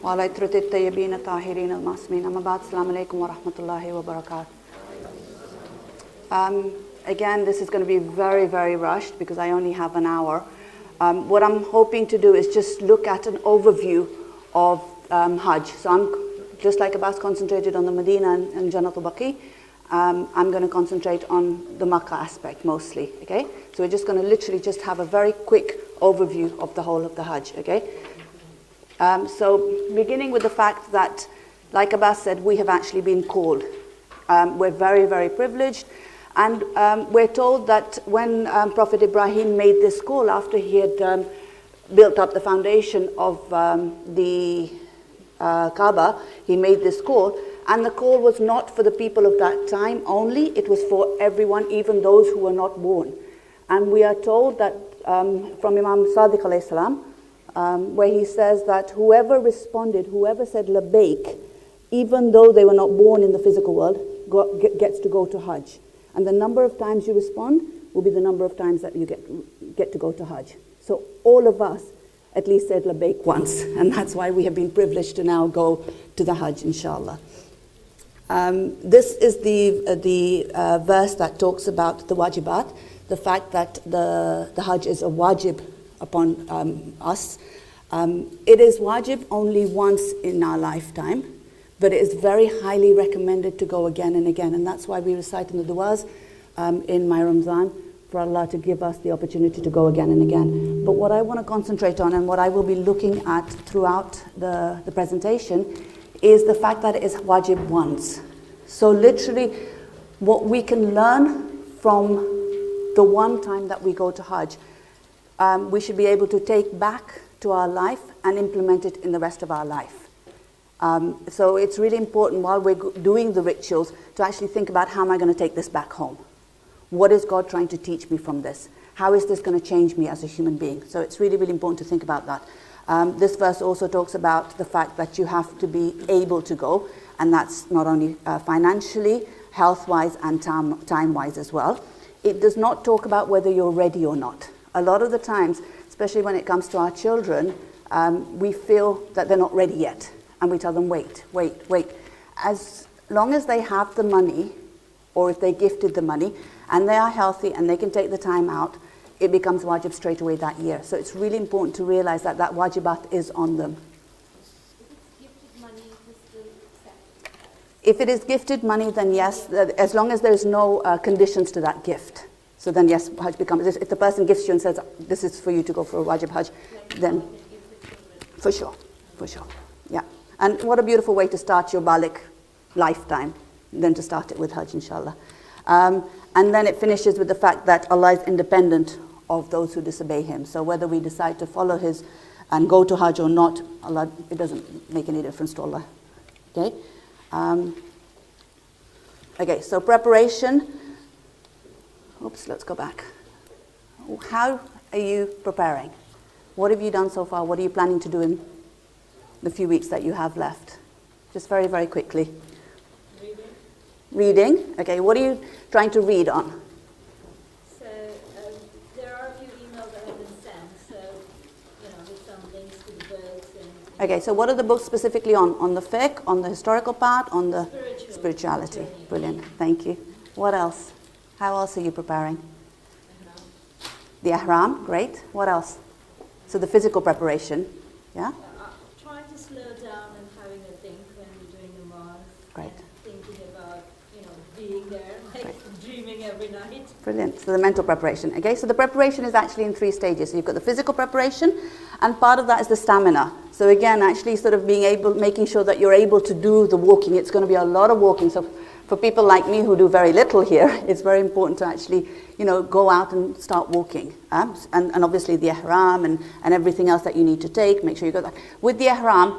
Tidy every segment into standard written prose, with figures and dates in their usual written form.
وعلى إطرة الطيبين الطاهرين المعصومين أما بعد السلام عليكم ورحمة الله وبركاته. Again, this is going to be very, very rushed because I only have an hour. What I'm hoping to do is just look at an overview of Hajj. So I'm just like Abbas concentrated on the Medina and Jannat al-Baqi. I'm going to concentrate on the Makkah aspect mostly. Okay, so we're just going to literally just have a very quick overview of the whole of the Hajj. Okay, so beginning with the fact that, like Abbas said, we have actually been called. We're very, very privileged. And we're told that when Prophet Ibrahim made this call after he had built up the foundation of the Kaaba, he made this call. And the call was not for the people of that time only, it was for everyone, even those who were not born. And we are told that from Imam Sadiq alayhi salam, where he says that whoever responded, whoever said labbaik, even though they were not born in the physical world, gets to go to Hajj. And the number of times you respond will be the number of times that you get to go to Hajj. So all of us at least said labbaik once, and that's why we have been privileged to now go to the Hajj, inshallah. This is the verse that talks about the wajibat, the fact that the Hajj is a wajib upon us. It is wajib only once in our lifetime, but it is very highly recommended to go again and again. And that's why we recite in the du'as in my Ramzan for Allah to give us the opportunity to go again and again. But what I want to concentrate on and what I will be looking at throughout the presentation is the fact that it is wajib once. So literally what we can learn from the one time that we go to Hajj, we should be able to take back to our life and implement it in the rest of our life. So it's really important while we're doing the rituals to actually think about, how am I going to take this back home? What is God trying to teach me from this? How is this going to change me as a human being? So it's really, really important to think about that. This verse also talks about the fact that you have to be able to go, and that's not only financially, health-wise, and time-wise as well. It does not talk about whether you're ready or not. A lot of the times, especially when it comes to our children, we feel that they're not ready yet. And we tell them, wait. As long as they have the money, or if they're gifted the money, and they are healthy and they can take the time out, it becomes wajib straight away that year. So it's really important to realize that that wajibat is on them. If it is gifted money, then yes, as long as there's no conditions to that gift. So then yes, Hajj becomes, if the person gifts you and says, this is for you to go for a wajib Hajj, then for sure, yeah. And what a beautiful way to start your Balik lifetime, than to start it with Hajj, inshallah. And then it finishes with the fact that Allah is independent of those who disobey Him. So whether we decide to follow His and go to Hajj or not, Allah, it doesn't make any difference to Allah. Okay? Okay, so preparation. Oops, let's go back. How are you preparing? What have you done so far? What are you planning to do in the few weeks that you have left? Just very, very quickly. Reading. Okay, what are you trying to read on? So there are a few emails that have been sent, so with some links to the books. Okay, so what are the books specifically on? On the fiqh, on the historical part, on the spirituality? Brilliant, thank you. What else? How else are you preparing? The ihram, great. What else? So the physical preparation, yeah? Trying to slow down and having a think when we're doing the mass. Great. Thinking about, being there, dreaming every night. Brilliant. So the mental preparation. Okay, so the preparation is actually in 3 stages. So you've got the physical preparation, and part of that is the stamina. So again, actually sort of making sure that you're able to do the walking. It's going to be a lot of walking. So for people like me who do very little here, it's very important to actually, go out and start walking. And obviously the ihram and everything else that you need to take, make sure you go that. With the ihram,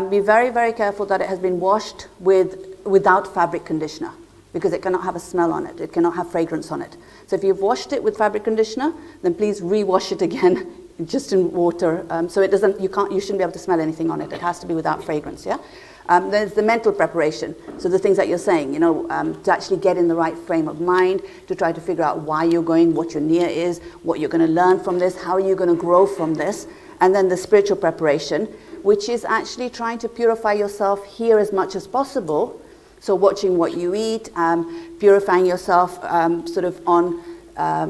be very, very careful that it has been washed without fabric conditioner, because it cannot have a smell on it. It cannot have fragrance on it. So if you've washed it with fabric conditioner, then please re-wash it again just in water. So it doesn't, you shouldn't be able to smell anything on it. It has to be without fragrance, yeah? There's the mental preparation. So the things that you're saying, to actually get in the right frame of mind, to try to figure out why you're going, what your niyyah is, what you're going to learn from this, how are you going to grow from this. And then the spiritual preparation, which is actually trying to purify yourself here as much as possible. So watching what you eat, purifying yourself sort of on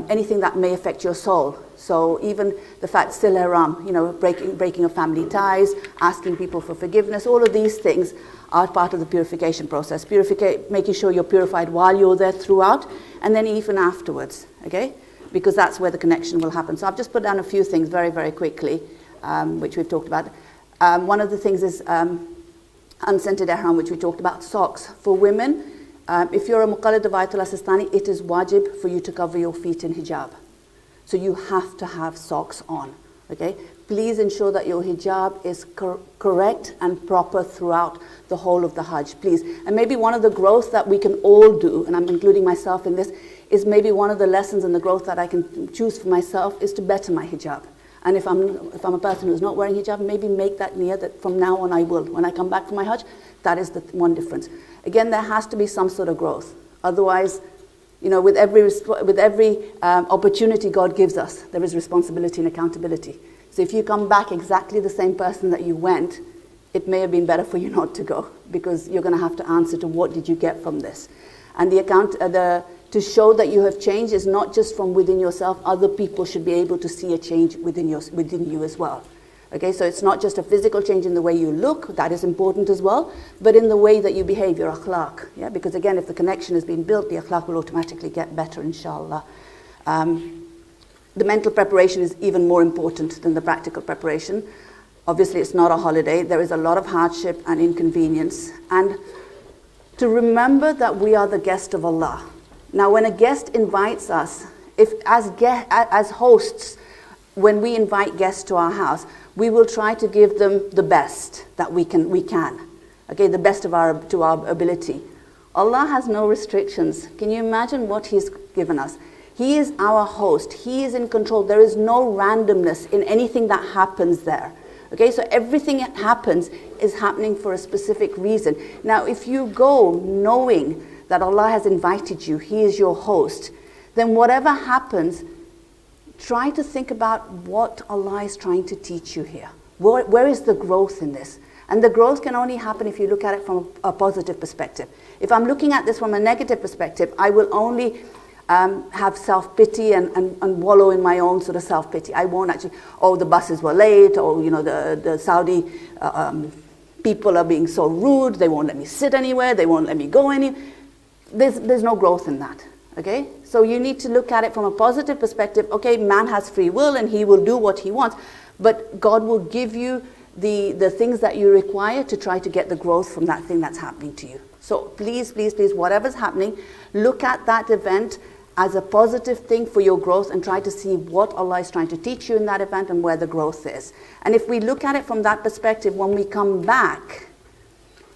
anything that may affect your soul. So even the fact sil haram, breaking of family ties, asking people for forgiveness, all of these things are part of the purification process. Making sure you're purified while you're there throughout, and then even afterwards, okay? Because that's where the connection will happen. So I've just put down a few things very, very quickly, which we've talked about. One of the things is unscented ihram, which we talked about, socks. For women, if you're a muqallid of Ayatollah Sistani, it is wajib for you to cover your feet in hijab. So you have to have socks on, okay? Please ensure that your hijab is correct and proper throughout the whole of the Hajj, please. And maybe one of the growth that we can all do, and I'm including myself in this, is maybe one of the lessons in the growth that I can choose for myself is to better my hijab. And if I'm a person who's not wearing hijab, maybe make that niyyah that from now on I will. When I come back from my Hajj, that is the one difference. Again, there has to be some sort of growth. Otherwise, with every opportunity God gives us, there is responsibility and accountability. So if you come back exactly the same person that you went, it may have been better for you not to go, because you're going to have to answer to what did you get from this. And to show that you have changed is not just from within yourself. Other people should be able to see a change within you as well. Okay, so it's not just a physical change in the way you look, that is important as well, but in the way that you behave, your akhlaq. Yeah, because again, if the connection has been built, the akhlaq will automatically get better, inshallah. The mental preparation is even more important than the practical preparation. Obviously, it's not a holiday. There is a lot of hardship and inconvenience. And to remember that we are the guest of Allah. Now, when a guest invites us, as hosts, when we invite guests to our house, we will try to give them the best that we can. Okay, the best to our ability. Allah has no restrictions. Can you imagine what He's given us? He is our host. He is in control. There is no randomness in anything that happens there. Okay, so everything that happens is happening for a specific reason. Now, if you go knowing that Allah has invited you, He is your host, then whatever happens, try to think about what Allah is trying to teach you here. Where is the growth in this? And the growth can only happen if you look at it from a positive perspective. If I'm looking at this from a negative perspective, I will only have self-pity and wallow in my own sort of self-pity. I won't actually, the buses were late, or the Saudi people are being so rude, they won't let me sit anywhere, they won't let me go anywhere. There's no growth in that, okay? So you need to look at it from a positive perspective. Okay, man has free will and he will do what he wants, but God will give you the things that you require to try to get the growth from that thing that's happening to you. So please, please, please, whatever's happening, look at that event as a positive thing for your growth and try to see what Allah is trying to teach you in that event and where the growth is. And if we look at it from that perspective, when we come back,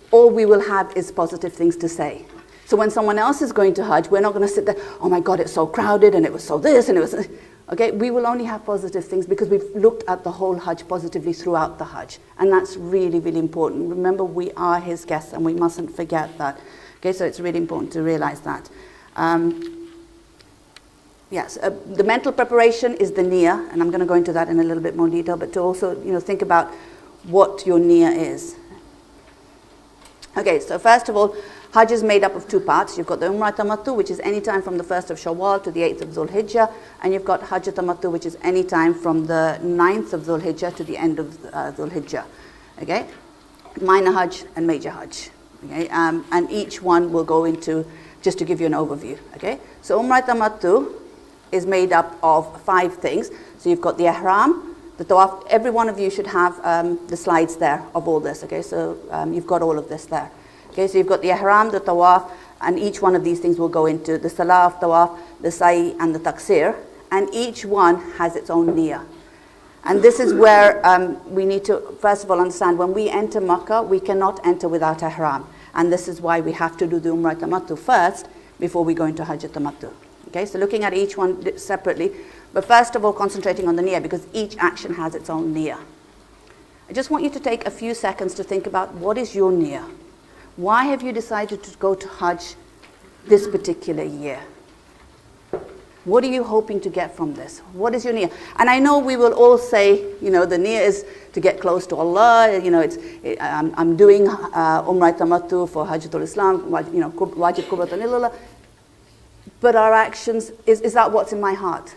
all we will have is positive things to say. So when someone else is going to Hajj, we're not going to sit there, oh my God, it's so crowded and it was so this and it was... Okay, we will only have positive things because we've looked at the whole Hajj positively throughout the Hajj. And that's really, really important. Remember, we are His guests and we mustn't forget that. Okay, so it's really important to realize that. Yes, the mental preparation is the niyyah, and I'm going to go into that in a little bit more detail, but to also, think about what your niyyah is. Okay, so first of all, Hajj is made up of two parts. You've got the Umrah Tamattu, which is any time from the 1st of Shawwal to the 8th of Dhul Hijjah, and you've got Hajj Tamattu, which is any time from the 9th of Dhul Hijjah to the end of Dhul Hijjah. Okay, minor Hajj and major Hajj. Okay, and each one will go into, just to give you an overview. Okay, so Umrah Tamattu is made up of 5 things. So you've got the ihram, the tawaf. Every one of you should have the slides there of all this. Okay, so you've got all of this there. Okay, so you've got the ihram, the tawaf, and each one of these things will go into the salah of tawaf, the sa'i, and the taqsir, and each one has its own niyyah. And this is where we need to, first of all, understand when we enter Makkah, we cannot enter without ihram. And this is why we have to do the Umrah Tamattu first before we go into Hajj Tamattu. Okay, so looking at each one separately, but first of all, concentrating on the niyyah because each action has its own niyyah. I just want you to take a few seconds to think about what is your niyyah. Why have you decided to go to Hajj this particular year? What are you hoping to get from this? What is your niyyah? And I know we will all say, the niyyah is to get close to Allah. I'm doing Umrah Tamattu for Hajjatul Islam, Wajib Kubratan Illallah. But our actions, is that what's in my heart?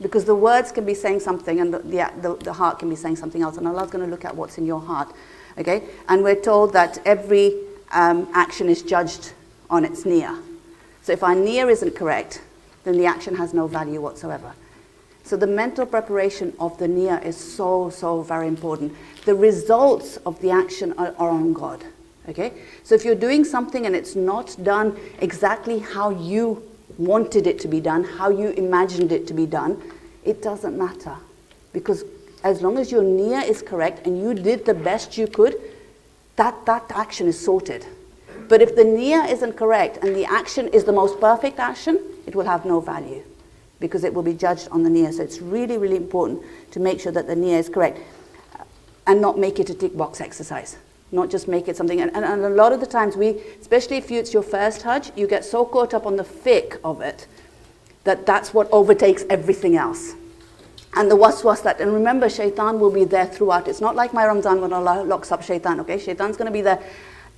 Because the words can be saying something and the heart can be saying something else. And Allah's going to look at what's in your heart. Okay? And we're told that every action is judged on its niyyah. So if our niyyah isn't correct, then the action has no value whatsoever. So the mental preparation of the niyyah is so, so very important. The results of the action are on God. Okay? So if you're doing something and it's not done exactly how you wanted it to be done, how you imagined it to be done, it doesn't matter. Because as long as your niyyah is correct and you did the best you could, that action is sorted. But if the niyyah isn't correct and the action is the most perfect action, it will have no value because it will be judged on the niyyah. So it's really, really important to make sure that the niyyah is correct and not make it a tick box exercise. Not just make it something. And a lot of the times especially if it's your first Hajj, you get so caught up on the fiqh of it that's what overtakes everything else. And the waswas and remember, shaitan will be there throughout. It's not like my Ramzan when Allah locks up shaitan, okay? Shaitan's going to be there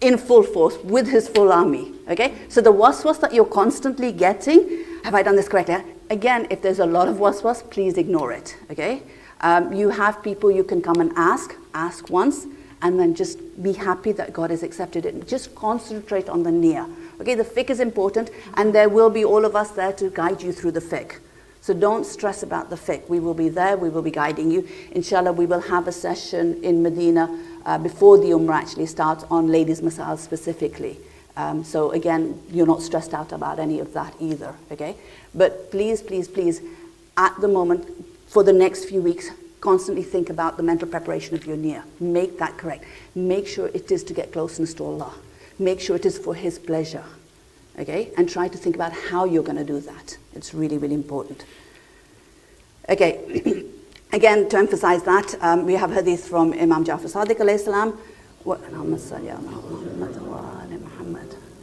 in full force with his full army, okay? So the waswas that you're constantly getting, have I done this correctly? Again, if there's a lot of waswas, please ignore it, okay? You have people you can come and ask once, and then just be happy that God has accepted it. Just concentrate on the niyyah, okay? The fiqh is important, and there will be all of us there to guide you through the fiqh. So don't stress about the fiqh. We will be there, we will be guiding you. Inshallah, we will have a session in Medina before the Umrah actually starts on ladies' massage specifically. So again, you're not stressed out about any of that either, okay? But please, please, please, at the moment, for the next few weeks, constantly think about the mental preparation of your niyyah. Make that correct. Make sure it is to get closeness to Allah. Make sure it is for His pleasure, okay? And try to think about how you're going to do that. It's really, really important. Okay. Again, to emphasize that, we have hadith from Imam Jaffer Sadiq alayhi salam,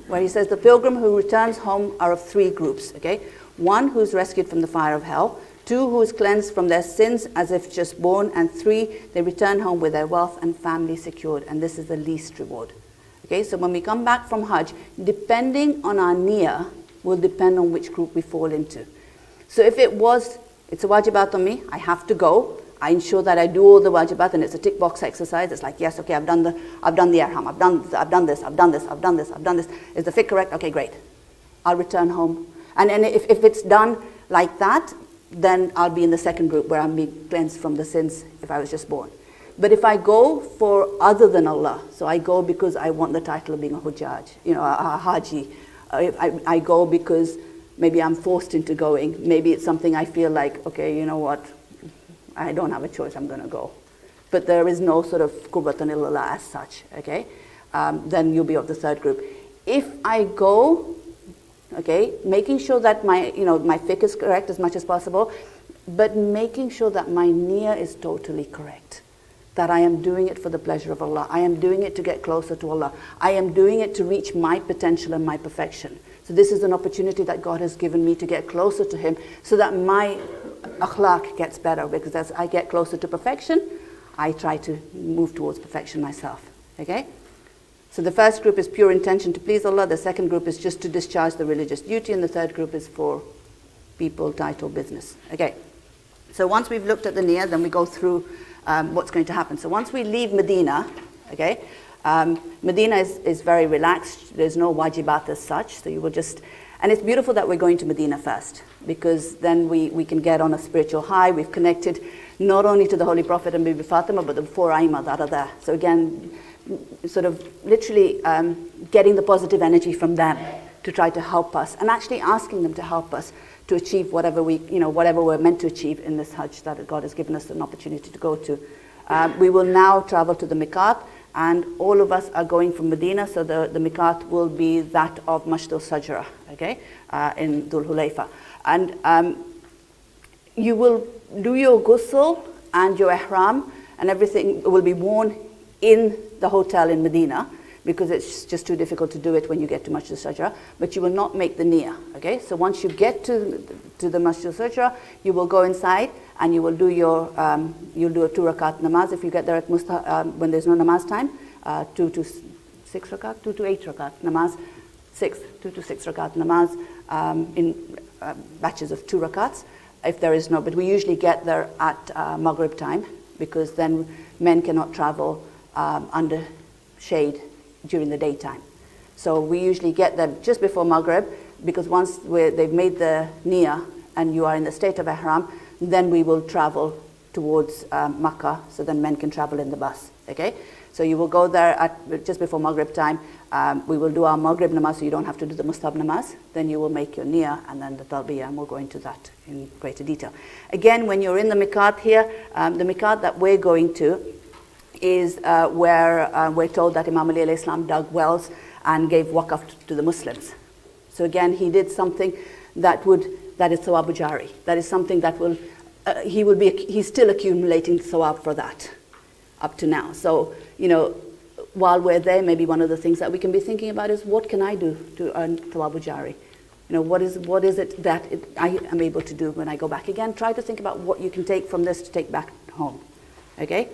where he says the pilgrim who returns home are of three groups. Okay, one who's rescued from the fire of hell, two who is cleansed from their sins as if just born, and three they return home with their wealth and family secured, and this is the least reward. Okay, so when we come back from Hajj, depending on our niyyah will depend on which group we fall into. So if it's a wajibat on me, I have to go. I ensure that I do all the wajibat, and it's a tick box exercise. It's like, yes, okay, I've done the ihram, I've done this. Is the fiqh correct? Okay, great. I'll return home. And if it's done like that, then I'll be in the second group where I'm being cleansed from the sins if I was just born. But if I go for other than Allah, so I go because I want the title of being a Hujjaj, a Haji. I go because maybe I'm forced into going. Maybe it's something I feel like, okay, you know what, I don't have a choice, I'm going to go. But there is no sort of Qurbatan illallah as such, okay? Then you'll be of the third group. If I go, okay, making sure that my fiqh is correct as much as possible, but making sure that my niyyah is totally correct. That I am doing it for the pleasure of Allah. I am doing it to get closer to Allah. I am doing it to reach my potential and my perfection. So this is an opportunity that God has given me to get closer to Him so that my akhlaq gets better, because as I get closer to perfection, I try to move towards perfection myself. Okay? So the first group is pure intention to please Allah. The second group is just to discharge the religious duty. And the third group is for people, title, business. Okay? So once we've looked at the niyyah, then we go through what's going to happen. So once we leave Medina, okay, Medina is very relaxed. There's no wajibat as such. So you will just, and it's beautiful that we're going to Medina first, because then we can get on a spiritual high. We've connected not only to the Holy Prophet and Bibi Fatima, but the four Aimah that are there. So again, sort of literally getting the positive energy from them to try to help us, and actually asking them to help us to achieve whatever we're meant to achieve in this Hajj that God has given us an opportunity to go to. We will now travel to the Miqat, and all of us are going from Medina, so the Miqat will be that of Masjid al-Sajra, okay, in Dhul Hulayfa. And you will do your ghusl and your ihram, and everything will be worn in the hotel in Medina. because it's just too difficult to do it when you get to Masjid al-Shajara, but you will not make the niyyah, okay? So once you get to the Masjid al-Shajara, you will go inside and you will do your, you'll do a 2 rakat namaz if you get there at when there's no namaz time, 2 to 6 rakat, 2 to 8 rakat namaz, 2 to 6 rakat namaz in batches of 2 rakats, if there is no, but we usually get there at Maghrib time, because then men cannot travel under shade during the daytime. So we usually get them just before Maghrib, because once they've made the niyyah and you are in the state of ihram, then we will travel towards Makkah, so then men can travel in the bus, okay? So you will go there at just before Maghrib time. We will do our Maghrib namaz, so you don't have to do the Mustahab namaz. Then you will make your niyyah and then the talbiyah, and we'll go into that in greater detail. Again, when you're in the miqat here, the miqat that we're going to is where we're told that Imam Ali alayhi salam dug wells and gave waqf to the Muslims. So again, he did something that is thawab jari. That is something that will, he's still accumulating thawab for that up to now. So, you know, while we're there, maybe one of the things that we can be thinking about is, what can I do to earn thawab jari? You know, what is it that I am able to do when I go back? Again, try to think about what you can take from this to take back home, okay?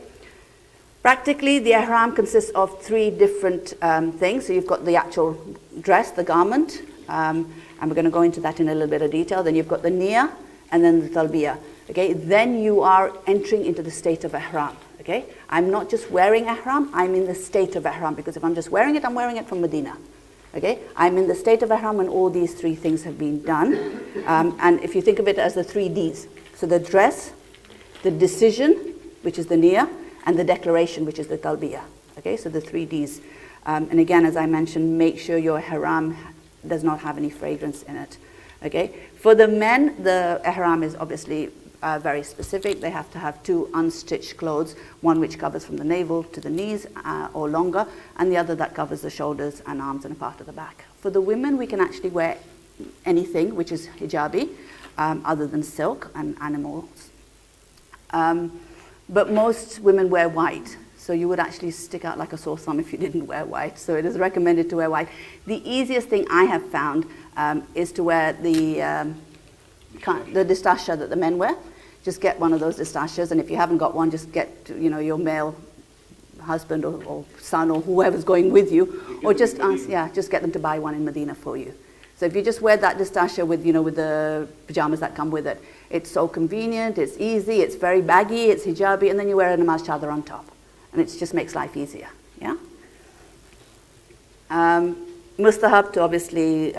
Practically, the ihram consists of 3 different things. So you've got the actual dress, the garment, and we're going to go into that in a little bit of detail. Then you've got the niyyah, and then the talbiyah. Okay, then you are entering into the state of ihram. Okay, I'm not just wearing ihram, I'm in the state of ihram, because if I'm just wearing it, I'm wearing it from Medina. Okay, I'm in the state of ihram when all these 3 things have been done. And if you think of it as the 3 Ds, so the dress, the decision, which is the niyyah, and the declaration, which is the talbiyah. Okay, so the 3 Ds. And again, as I mentioned, make sure your ihram does not have any fragrance in it. Okay, for the men, the ihram is obviously very specific. They have to have 2 unstitched clothes, one which covers from the navel to the knees or longer, and the other that covers the shoulders and arms and a part of the back. For the women, we can actually wear anything which is hijabi, other than silk and animals. But most women wear white, so you would actually stick out like a sore thumb if you didn't wear white. So it is recommended to wear white. The easiest thing I have found is to wear the distasha that the men wear. Just get one of those distashas, and if you haven't got one, just get your male husband or son or whoever's going with you, or just ask, just get them to buy one in Medina for you. So if you just wear that distasha with the pajamas that come with it, it's so convenient, it's easy, it's very baggy, it's hijabi, and then you wear a namaz chadar on top. And it just makes life easier, yeah? Mustahab to obviously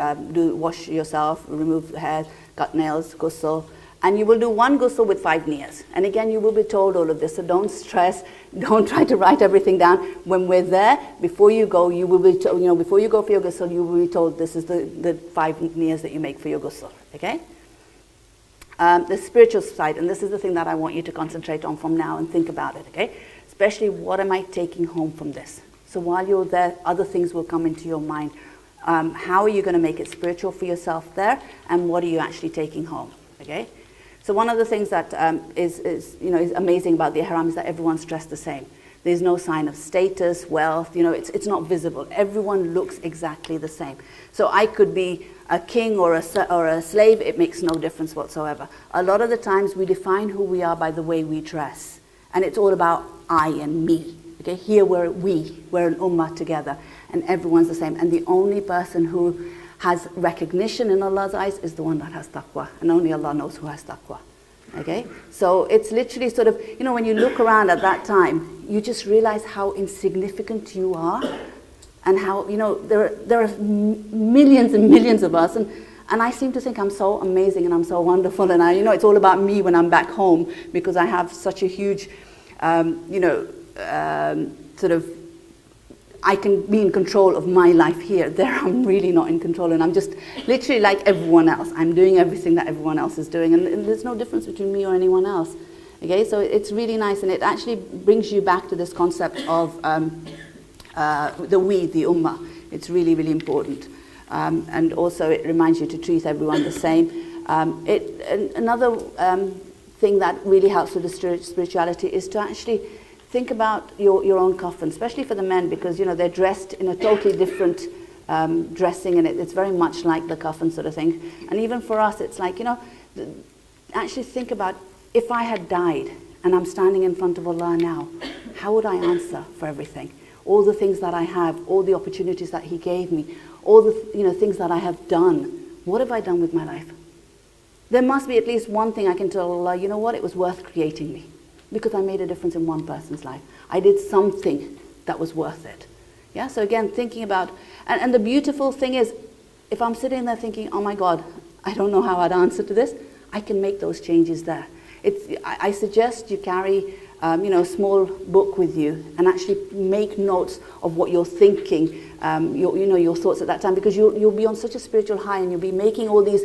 wash yourself, remove the hair, cut nails, ghusl. And you will do 1 ghusl with 5 niyas. And again, you will be told all of this, so don't stress, don't try to write everything down. When we're there, before you go, you will be told, before you go for your ghusl, you will be told this is the 5 niyas that you make for your ghusl, okay? The spiritual side, and this is the thing that I want you to concentrate on from now and think about it, okay? Especially, what am I taking home from this? So while you're there, other things will come into your mind. How are you going to make it spiritual for yourself there, and what are you actually taking home, okay? So one of the things that is amazing about the ihram is that everyone's dressed the same. There's no sign of status, wealth, it's not visible. Everyone looks exactly the same. So I could be a king or a slave, it makes no difference whatsoever. A lot of the times we define who we are by the way we dress. And it's all about I and me. Okay, here we're an ummah together, and everyone's the same. And the only person who has recognition in Allah's eyes is the one that has taqwa, and only Allah knows who has taqwa. Okay, so it's literally sort of, when you look around at that time, you just realize how insignificant you are, and how, there are millions and millions of us, and I seem to think I'm so amazing and I'm so wonderful, and it's all about me when I'm back home, because I have such a huge, sort of, I can be in control of my life here. There I'm really not in control, and I'm just literally like everyone else. I'm doing everything that everyone else is doing, and there's no difference between me or anyone else. Okay, so it's really nice, and it actually brings you back to this concept of the ummah. It's really, really important. And also it reminds you to treat everyone the same. Another thing that really helps with the spirituality is to actually think about your own coffin, especially for the men, because they're dressed in a totally different dressing, and it's very much like the coffin sort of thing. And even for us, it's like, actually think about, if I had died and I'm standing in front of Allah now, how would I answer for everything? All the things that I have, all the opportunities that He gave me, all the things that I have done. What have I done with my life? There must be at least one thing I can tell Allah, you know what, it was worth creating me, because I made a difference in one person's life. I did something that was worth it. Yeah, so again, thinking about, and the beautiful thing is, if I'm sitting there thinking, oh my God, I don't know how I'd answer to this, I can make those changes there. I suggest you carry a small book with you and actually make notes of what you're thinking, your thoughts at that time, because you'll be on such a spiritual high, and you'll be making all these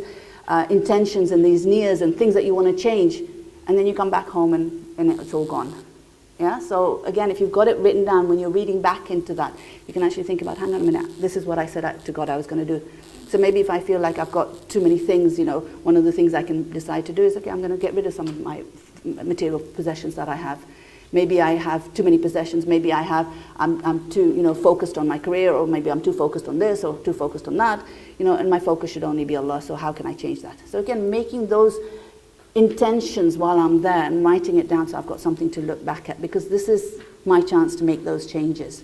intentions and these niyas and things that you want to change, and then you come back home and it's all gone. Yeah, so again, if you've got it written down, when you're reading back into that, you can actually think about, hang on a minute, this is what I said to God I was going to do. So maybe if I feel like I've got too many things, one of the things I can decide to do is, okay, I'm going to get rid of some of my material possessions that I have. Maybe I have too many possessions. Maybe I'm too focused on my career, or maybe I'm too focused on this or too focused on that. And my focus should only be Allah. So how can I change that? So again, making those intentions while I'm there and writing it down, so I've got something to look back at, because this is my chance to make those changes.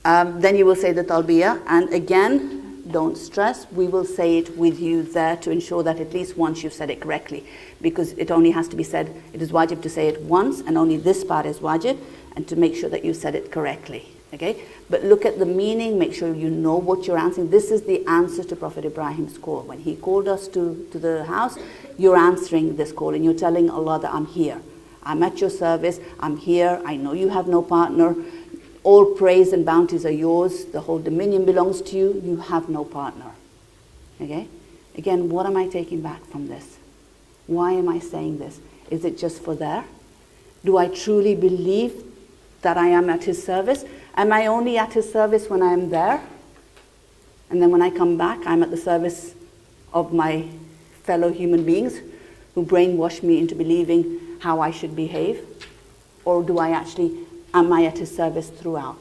Then you will say the talbiyah, and again, don't stress, we will say it with you there to ensure that at least once you've said it correctly, because it only has to be said, it is wajib to say it once, and only this part is wajib, and to make sure that you said it correctly. Okay? But look at the meaning, make sure you know what you're answering. This is the answer to Prophet Ibrahim's call. When he called us to the house, you're answering this call, and you're telling Allah that I'm here. I'm at your service, I'm here, I know you have no partner. All praise and bounties are yours. The whole dominion belongs to you. You have no partner. Okay? Again, what am I taking back from this? Why am I saying this? Is it just for there? Do I truly believe that I am at His service? Am I only at His service when I am there? And then when I come back, I'm at the service of my fellow human beings who brainwash me into believing how I should behave? Or am I at His service throughout?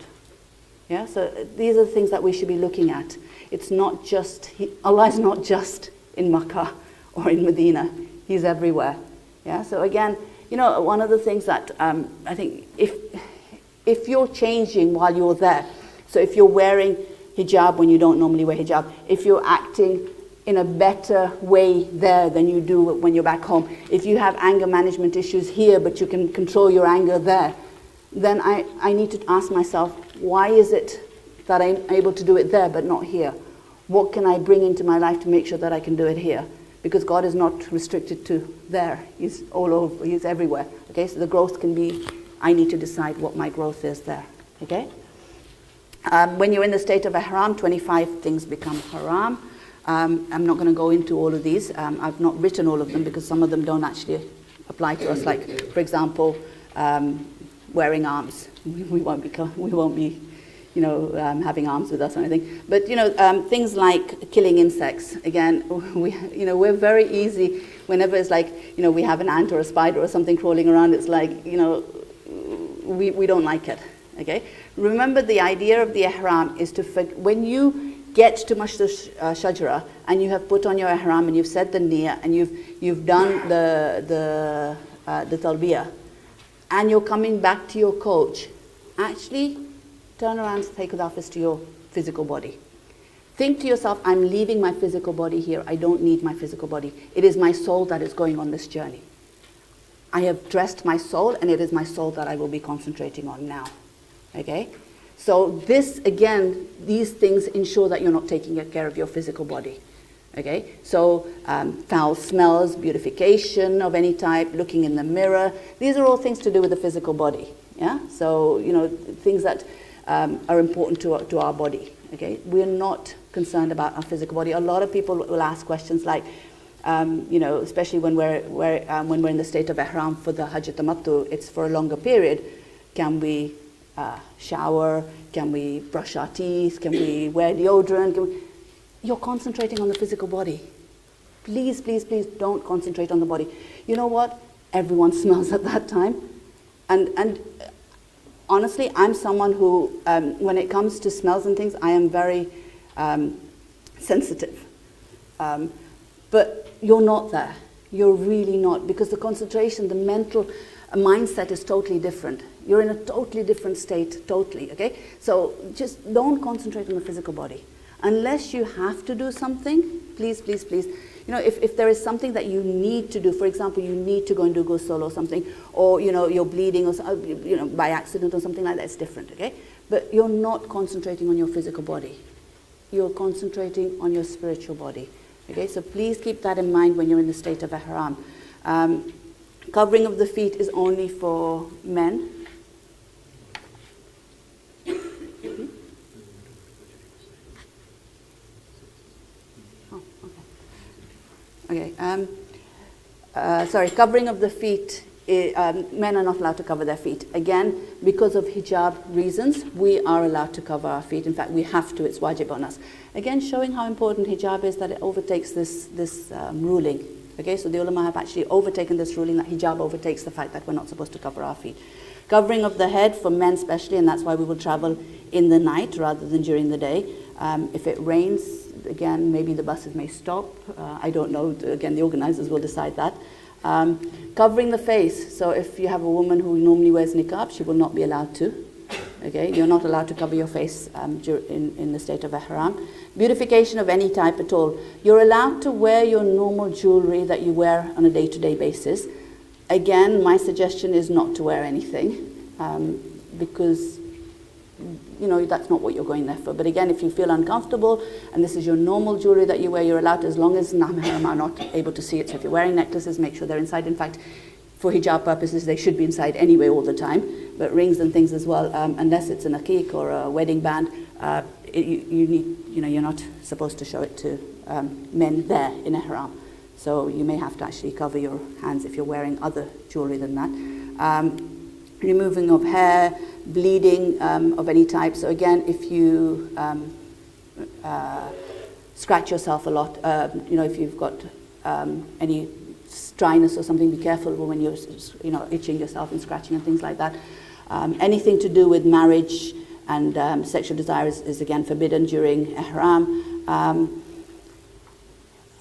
Yeah, so these are the things that we should be looking at. It's not just, Allah is not just in Makkah or in Medina. He's everywhere. Yeah, so again, one of the things that I think, if you're changing while you're there, so if you're wearing hijab when you don't normally wear hijab, if you're acting in a better way there than you do when you're back home, if you have anger management issues here but you can control your anger there, then I need to ask myself, why is it that I'm able to do it there but not here? What can I bring into my life to make sure that I can do it here? Because God is not restricted to there. He's all over, He's everywhere. Okay, so the growth can be, I need to decide what my growth is there. Okay? When you're in the state of ihram, 25 things become haram. I'm not going to go into all of these. I've not written all of them because some of them don't actually apply to us. Like, for example, wearing arms. We won't be, having arms with us or anything. But things like killing insects. Again, we're very easy. Whenever it's like, we have an ant or a spider or something crawling around, it's like, we don't like it. Okay. Remember, the idea of the ihram is when you get to Mashta Shajara and you have put on your ihram and you've said the niyyah and you've done the talbiyah, and you're coming back to your coach, actually turn around and take Abbas to your physical body. Think to yourself, I'm leaving my physical body here. I don't need my physical body. It is my soul that is going on this journey. I have dressed my soul, and it is my soul that I will be concentrating on now. Okay? So this, again, these things ensure that you're not taking care of your physical body. Okay, so foul smells, beautification of any type, looking in the mirror, these are all things to do with the physical body. Yeah, so things that are important to our body. Okay, we're not concerned about our physical body. A lot of people will ask questions like, especially when we're in the state of ihram for the Hajj tamattu, it's for a longer period. Can we shower? Can we brush our teeth? Can we wear deodorant? You're concentrating on the physical body. Please, please, please don't concentrate on the body. You know what? Everyone smells at that time. And honestly, I'm someone who, when it comes to smells and things, I am very sensitive. But you're not there. You're really not, because the concentration, the mental mindset is totally different. You're in a totally different state, totally, okay? So just don't concentrate on the physical body. Unless you have to do something, please, please, please. You know, if there is something that you need to do, for example, you need to go and do ghusl or something, or, you know, you're bleeding or, you know, by accident or something like that, it's different, okay? But you're not concentrating on your physical body. You're concentrating on your spiritual body, okay? So please keep that in mind when you're in the state of ihram. Covering of the feet is only for men. Okay. Sorry, covering of the feet, men are not allowed to cover their feet. Again, because of hijab reasons, we are allowed to cover our feet. In fact, we have to, it's wajib on us. Again, showing how important hijab is, that it overtakes this ruling. Okay, so the ulama have actually overtaken this ruling, that hijab overtakes the fact that we're not supposed to cover our feet. Covering of the head, for men especially, and that's why we will travel in the night rather than during the day. If it rains, again, maybe the buses may stop. I don't know. Again, the organizers will decide that. Covering the face. So if you have a woman who normally wears niqab, she will not be allowed to. Okay, you're not allowed to cover your face in the state of ihram. Beautification of any type at all. You're allowed to wear your normal jewelry that you wear on a day-to-day basis. Again, my suggestion is not to wear anything because, you know, that's not what you're going there for. But again, if you feel uncomfortable and this is your normal jewelry that you wear, you're allowed, as long as mahram are not able to see it. So if you're wearing necklaces, make sure they're inside. In fact, for hijab purposes, they should be inside anyway all the time. But rings and things as well, unless it's an aqiq or a wedding band, you need, you know, you're not supposed to show it to men there in ihram. So you may have to actually cover your hands if you're wearing other jewelry than that. Removing of hair, bleeding of any type. So again, if you scratch yourself a lot, you know, if you've got any dryness or something, be careful when you're, you know, itching yourself and scratching and things like that. Anything to do with marriage and sexual desire is again forbidden during ihram.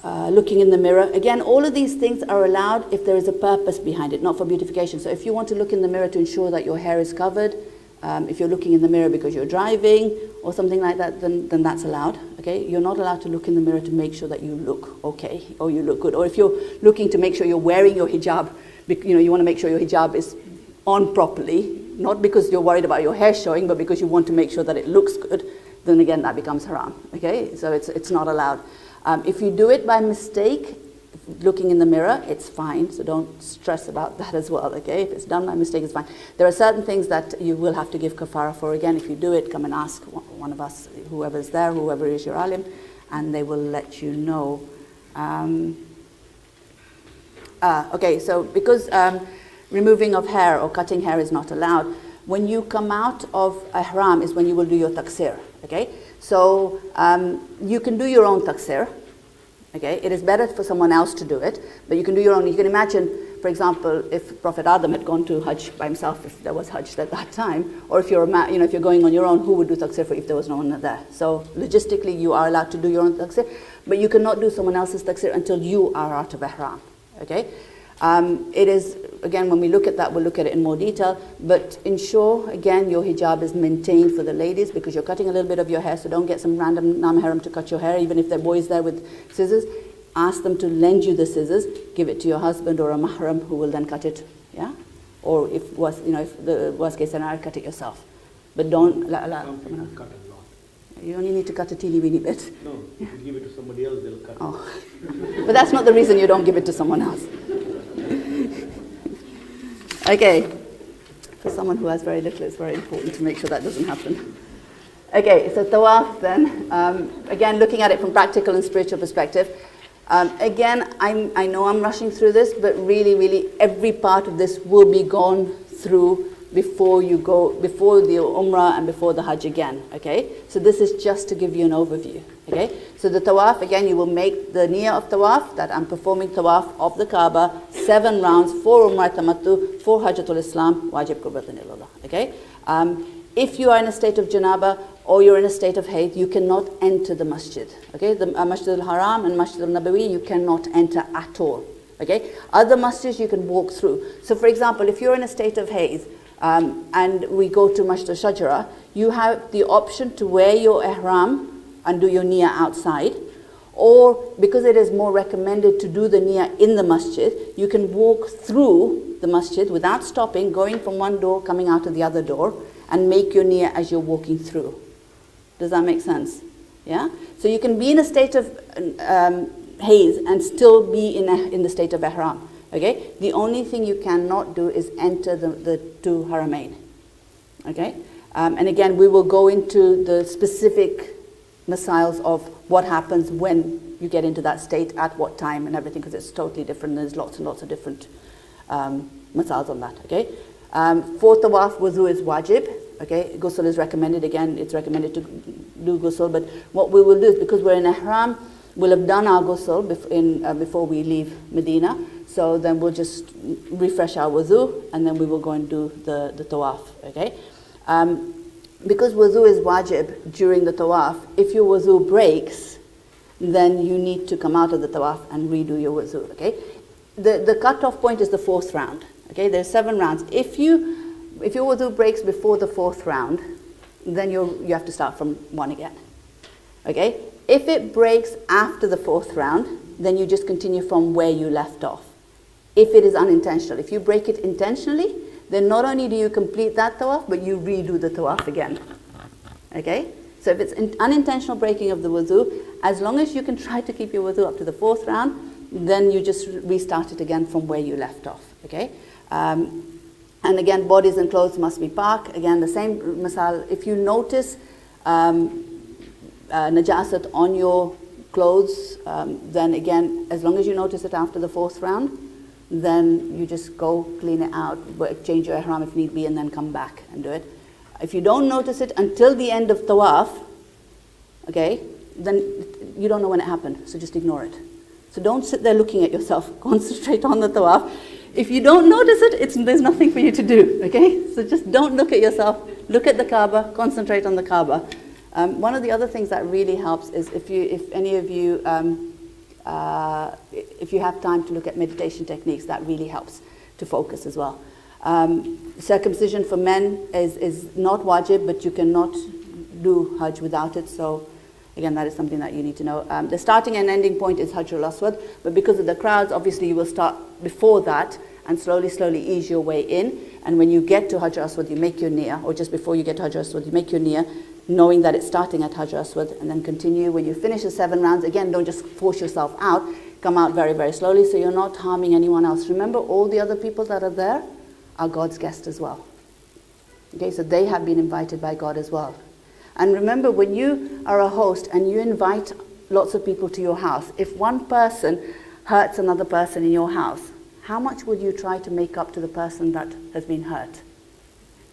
Looking in the mirror. Again, all of these things are allowed if there is a purpose behind it, not for beautification. So if you want to look in the mirror to ensure that your hair is covered, if you're looking in the mirror because you're driving or something like that, then that's allowed. Okay, you're not allowed to look in the mirror to make sure that you look okay or you look good. Or if you're looking to make sure you're wearing your hijab, you know, you want to make sure your hijab is on properly, not because you're worried about your hair showing, but because you want to make sure that it looks good, then again that becomes haram. Okay, so it's not allowed. If you do it by mistake, looking in the mirror, it's fine. So don't stress about that as well, okay? If it's done by mistake, it's fine. There are certain things that you will have to give kafara for. Again, if you do it, come and ask one of us, whoever's there, whoever is your alim, and they will let you know. Okay, so because removing of hair or cutting hair is not allowed, when you come out of ihram is when you will do your taqsir, okay? So you can do your own taqsir, okay? It is better for someone else to do it, but you can do your own. You can imagine, for example, if Prophet Adam had gone to Hajj by himself, if there was Hajj at that time, or if you're, you know, if you're going on your own, who would do taqsir for if there was no one there? So logistically, you are allowed to do your own taqsir, but you cannot do someone else's taqsir until you are out of ihram, okay? It is, again, when we look at that, we'll look at it in more detail, but ensure, again, your hijab is maintained for the ladies because you're cutting a little bit of your hair, so don't get some random nam-haram to cut your hair, even if there are boys there with scissors. Ask them to lend you the scissors, give it to your husband or a mahram who will then cut it, yeah? Or if the worst case scenario, cut it yourself. But don't, Cut a lot. You only need to cut a teeny weeny bit. No, if you give it to somebody else, they'll cut it. But that's not the reason you don't give it to someone else. Okay, for someone who has very little, it's very important to make sure that doesn't happen. Okay, so tawaf then, again, looking at it from practical and spiritual perspective. Again, I know I'm rushing through this, but really, really, every part of this will be gone through before the Umrah and before the Hajj again, okay? So this is just to give you an overview, okay? So the tawaf, again, you will make the niyyah of tawaf, that I'm performing tawaf of the Kaaba, 7 rounds, 4 Umrah Tamattu, 4 Hajjatul Islam, wajib qurbatan ilallah, okay? If you are in a state of janaba or you're in a state of hayd, you cannot enter the masjid, okay? The Masjid al-Haram and Masjid al-Nabawi, you cannot enter at all, okay? Other masjids you can walk through. So for example, if you're in a state of hayd, and we go to Masjid al-Shajara, you have the option to wear your ihram and do your niyyah outside, or because it is more recommended to do the niyyah in the masjid, you can walk through the masjid without stopping, going from one door, coming out of the other door, and make your niyyah as you're walking through. Does that make sense? Yeah? So you can be in a state of haze and still be in the state of ihram. Okay? The only thing you cannot do is enter the 2 haramain. Okay? And again, we will go into the specific masails of what happens when you get into that state, at what time and everything, because it's totally different. There's lots and lots of different masails on that. Okay? For tawaf, wudu is wajib. Okay? Ghusl is recommended. Again, it's recommended to do ghusl. But what we will do is, because we're in ihram, we'll have done our ghusl before we leave Medina. So then we'll just refresh our wudu, and then we will go and do the tawaf, okay? Because wudu is wajib during the tawaf, if your wudu breaks, then you need to come out of the tawaf and redo your wudu, okay? The cut-off point is the 4th round, okay? There's 7 rounds. If your wudu breaks before the 4th round, then you have to start from 1 again, okay? If it breaks after the 4th round, then you just continue from where you left off. If it is unintentional. If you break it intentionally, then not only do you complete that tawaf, but you redo the tawaf again. Okay? So if it's unintentional breaking of the wudu, as long as you can try to keep your wudu up to the 4th round, then you just restart it again from where you left off. Okay? And again, bodies and clothes must be pak. Again, the same masal. If you notice najasat on your clothes, then again, as long as you notice it after the 4th round, then you just go clean it out, change your ihram if need be, and then come back and do it. If you don't notice it until the end of tawaf, okay, then you don't know when it happened, so just ignore it. So don't sit there looking at yourself, concentrate on the tawaf. If you don't notice it, there's nothing for you to do, okay? So just don't look at yourself, look at the Kaaba, concentrate on the Kaaba. One of the other things that really helps is if any of you, if you have time to look at meditation techniques, that really helps to focus as well. Circumcision for men is not wajib, but you cannot do Hajj without it. So again, that is something that you need to know. The starting and ending point is Hajr al-Aswad, but because of the crowds, obviously you will start before that and slowly ease your way in. And when you get to Hajr al-Aswad, you make your niyyah, or just before you get to Hajr al-Aswad, you make your niyyah, knowing that it's starting at Hajr al-Aswad, and then continue. When you finish the 7 rounds, again, don't just force yourself out. Come out very, very slowly so you're not harming anyone else. Remember, all the other people that are there are God's guests as well. Okay, so they have been invited by God as well. And remember, when you are a host and you invite lots of people to your house, if one person hurts another person in your house, how much would you try to make up to the person that has been hurt?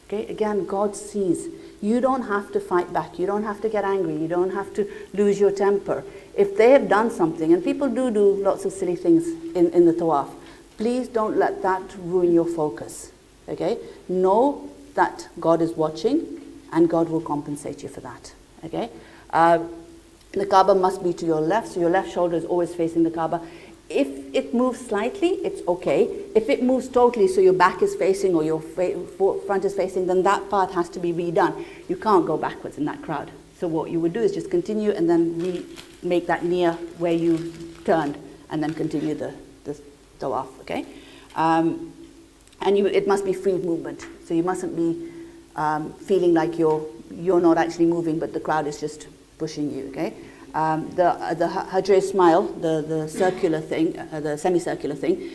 Okay, again, God sees. You don't have to fight back. You don't have to get angry. You don't have to lose your temper. If they have done something, and people do lots of silly things in the tawaf, please don't let that ruin your focus. Okay? Know that God is watching and God will compensate you for that. Okay? The Kaaba must be to your left, so your left shoulder is always facing the Kaaba. If it moves slightly, it's okay. If it moves totally, so your back is facing or your front is facing, then that part has to be redone. You can't go backwards in that crowd. So what you would do is just continue and then make that niyyah where you turned, and then continue the tawaf, okay? And it must be free movement. So you mustn't be feeling like you're not actually moving, but the crowd is just pushing you, okay? The Hajj smile, the circular thing, the semicircular thing,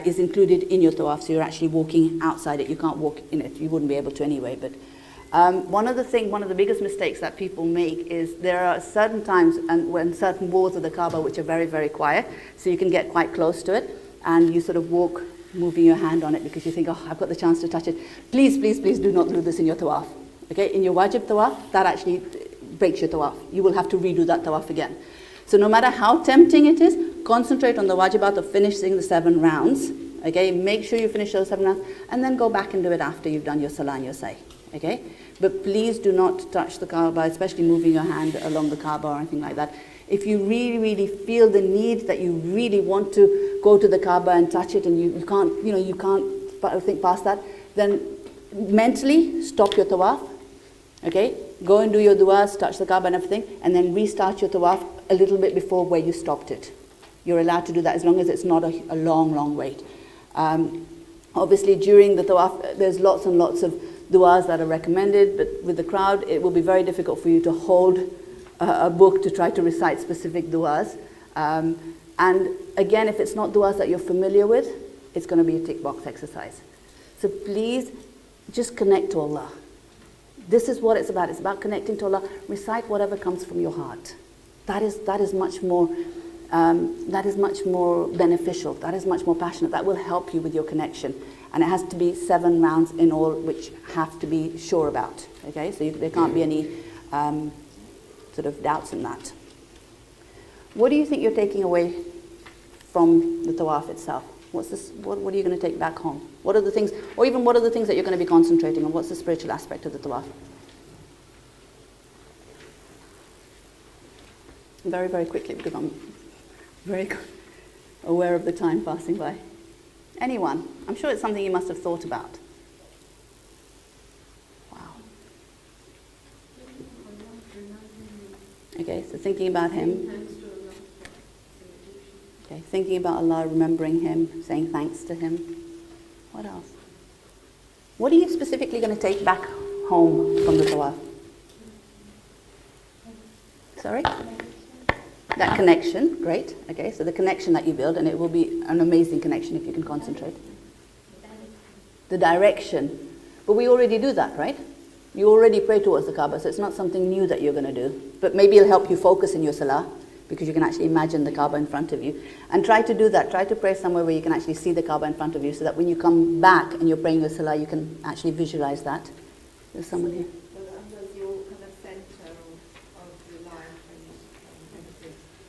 is included in your tawaf, so you're actually walking outside it. You can't walk in it. You wouldn't be able to anyway. But one of the biggest mistakes that people make is there are certain times and when certain walls of the Kaaba which are very, very quiet, so you can get quite close to it, and you sort of walk moving your hand on it because you think, oh, I've got the chance to touch it. Please, please, please do not do this in your tawaf. Okay, in your wajib tawaf, that actually breaks your tawaf. You will have to redo that tawaf again. So no matter how tempting it is, concentrate on the wajibat of finishing the 7 rounds. Okay, make sure you finish those 7 rounds and then go back and do it after you've done your salah and your say. Okay, but please do not touch the Kaaba, especially moving your hand along the Kaaba or anything like that. If you really, really feel the need that you really want to go to the Kaaba and touch it and you can't think past that, then mentally stop your tawaf. Okay, go and do your du'as, touch the Kaaba and everything, and then restart your tawaf a little bit before where you stopped it. You're allowed to do that as long as it's not a long, long wait. Obviously, during the tawaf, there's lots and lots of du'as that are recommended, but with the crowd, it will be very difficult for you to hold a book to try to recite specific du'as. And again, if it's not du'as that you're familiar with, it's going to be a tick box exercise. So please, just connect to Allah. This is what it's about. It's about connecting to Allah. Recite whatever comes from your heart. That is much more beneficial. That is much more passionate. That will help you with your connection. And it has to be 7 rounds in all, which have to be sure about. Okay, so there can't be any sort of doubts in that. What do you think you're taking away from the tawaf itself? What are you going to take back home? What are the things, or even what are the things that you're going to be concentrating on? What's the spiritual aspect of the tawaf? Very, very quickly, because I'm very aware of the time passing by. Anyone? I'm sure it's something you must have thought about. Wow. Okay, so thinking about Him. Okay, thinking about Allah, remembering Him, saying thanks to Him. What else? What are you specifically going to take back home from the tawaf? Sorry? That connection, great. Okay, so the connection that you build, and it will be an amazing connection if you can concentrate. The direction. But we already do that, right? You already pray towards the Kaaba, so it's not something new that you're going to do. But maybe it'll help you focus in your salah, because you can actually imagine the Kaaba in front of you. And try to do that. Try to pray somewhere where you can actually see the Kaaba in front of you, so that when you come back and you're praying your salah, you can actually visualize that. There's someone here.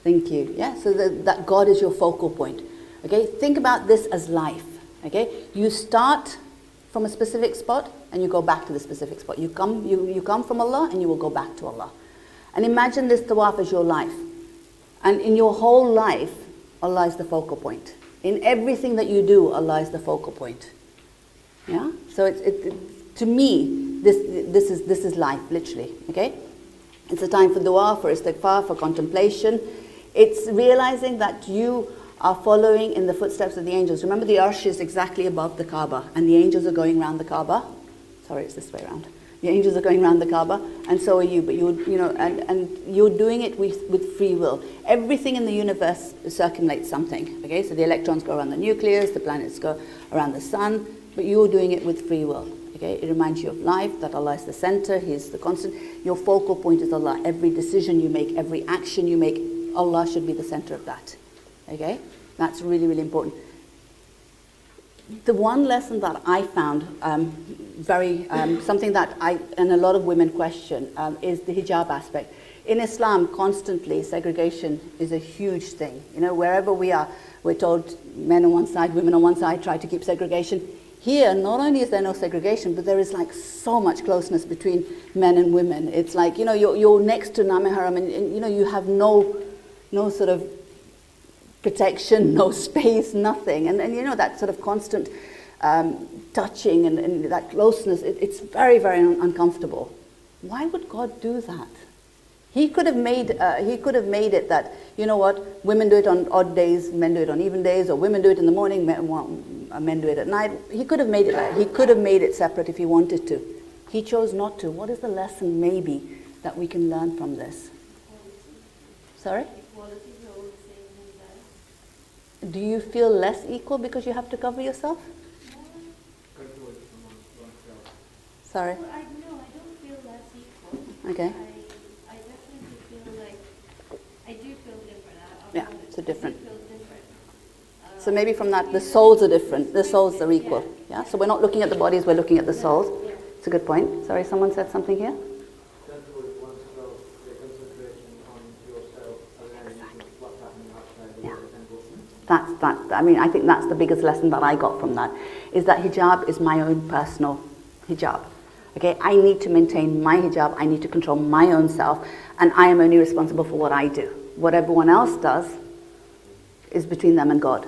Thank you. Yeah, so that God is your focal point. Okay, think about this as life. Okay, you start from a specific spot and you go back to the specific spot. You come from Allah and you will go back to Allah. And imagine this tawaf as your life. And in your whole life, Allah is the focal point. In everything that you do, Allah is the focal point. Yeah. So to me, this is life, literally. Okay. It's a time for dua, for istighfar, for contemplation. It's realizing that you are following in the footsteps of the angels. Remember, the arsh is exactly above the Kaaba, and the angels are going around the Kaaba. Sorry, it's this way around. The angels are going around the Kaaba, and so are you. But and you're doing it with free will. Everything in the universe circulates something. Okay, so the electrons go around the nucleus, the planets go around the sun, but you're doing it with free will. Okay, it reminds you of life, that Allah is the center, He is the constant. Your focal point is Allah. Every decision you make, every action you make, Allah should be the center of that. Okay? That's really, really important. The one lesson that I found something that I and a lot of women question is the hijab aspect. In Islam, constantly, segregation is a huge thing. You know, wherever we are, we're told men on one side, women on one side, try to keep segregation. Here, not only is there no segregation, but there is like so much closeness between men and women. It's like, you know, you're next to Name Haram and you know, you have no sort of protection, no space, nothing. And you know, that sort of constant touching and that closeness, it's very, very uncomfortable. Why would God do that? He could have made it that, you know what, women do it on odd days, men do it on even days, or women do it in the morning, men do it at night. He could have made it that. He could have made it separate if he wanted to. He chose not to. What is the lesson maybe that we can learn from this? Sorry? Do you feel less equal because you have to cover yourself? Sorry? No, I don't feel less equal. Okay. I definitely feel like I do feel different. Yeah, so different. I do feel different. So maybe from that, the souls are different. The souls are equal. Yeah. So we're not looking at the bodies, we're looking at the souls. It's a good point. Sorry, someone said something here? I mean, I think that's the biggest lesson that I got from that, is that hijab is my own personal hijab. Okay, I need to maintain my hijab, I need to control my own self, and I am only responsible for what I do. What everyone else does is between them and God.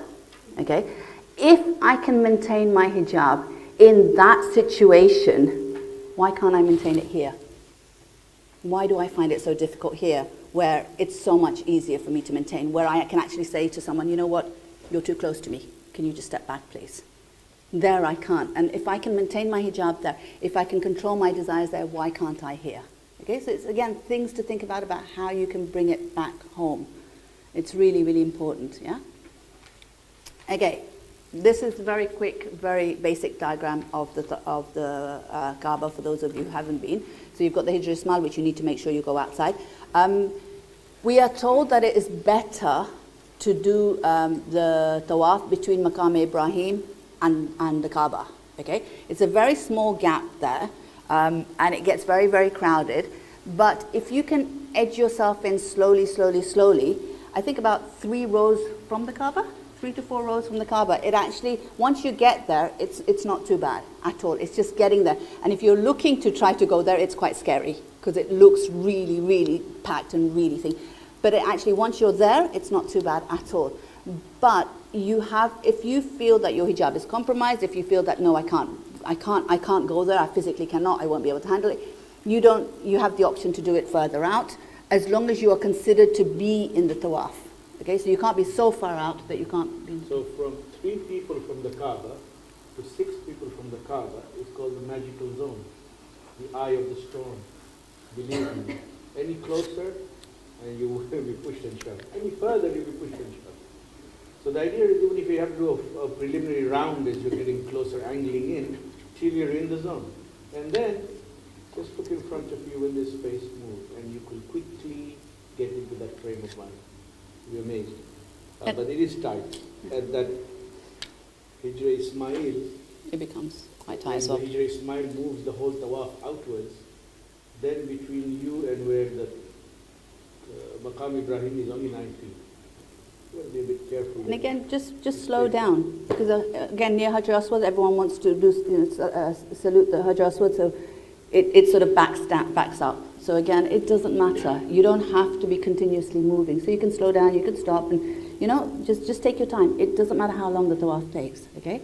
Okay, if I can maintain my hijab in that situation, why can't I maintain it here? Why do I find it so difficult here, where it's so much easier for me to maintain, where I can actually say to someone, you know what, you're too close to me. Can you just step back, please? There I can't. And if I can maintain my hijab there, if I can control my desires there, why can't I here? Okay, so it's, again, things to think about how you can bring it back home. It's really, really important, yeah? Okay, this is a very quick, very basic diagram of the Kaaba for those of you who haven't been. So you've got the Hijr Ismail, which you need to make sure you go outside. We are told that it is better to do the tawaf between Maqam Ibrahim and the Kaaba. Okay, it's a very small gap there, and it gets very, very crowded. But if you can edge yourself in slowly, slowly, slowly, I think about 3 rows from the Kaaba, 3 to 4 rows from the Kaaba. It actually, once you get there, it's not too bad at all. It's just getting there. And if you're looking to try to go there, it's quite scary because it looks really, really packed and really thin. But it actually, once you're there, it's not too bad at all. But you have, if you feel that your hijab is compromised, if you feel that no, I can't go there, I physically cannot, I won't be able to handle it, you have the option to do it further out, as long as you are considered to be in the tawaf. Okay, so you can't be so far out that you can't be. So from 3 people from the Kaaba to 6 people from the Kaaba is called the magical zone, the eye of the storm. Believe me, any closer and you will be pushed and shoved. Any further you'll be pushed and shoved. So the idea is, even if you have to do a preliminary round as you're getting closer, angling in, till you're in the zone. And then just look in front of you when this space moves, and you could quickly get into that frame of mind. You'll be amazed. But it is tight. At that Hijr Ismail, it becomes quite tight when as well. the Hijr Ismail moves the whole tawaf outwards, then between you and where the Maqam Ibrahim is only 9 feet. You have to be a bit careful. And again, just slow down, because again, near Hajar Aswad, everyone wants to do salute the Hajar Aswad, so it sort of backs up. So again, it doesn't matter. You don't have to be continuously moving. So you can slow down, you can stop, and just take your time. It doesn't matter how long the tawaf takes. Okay.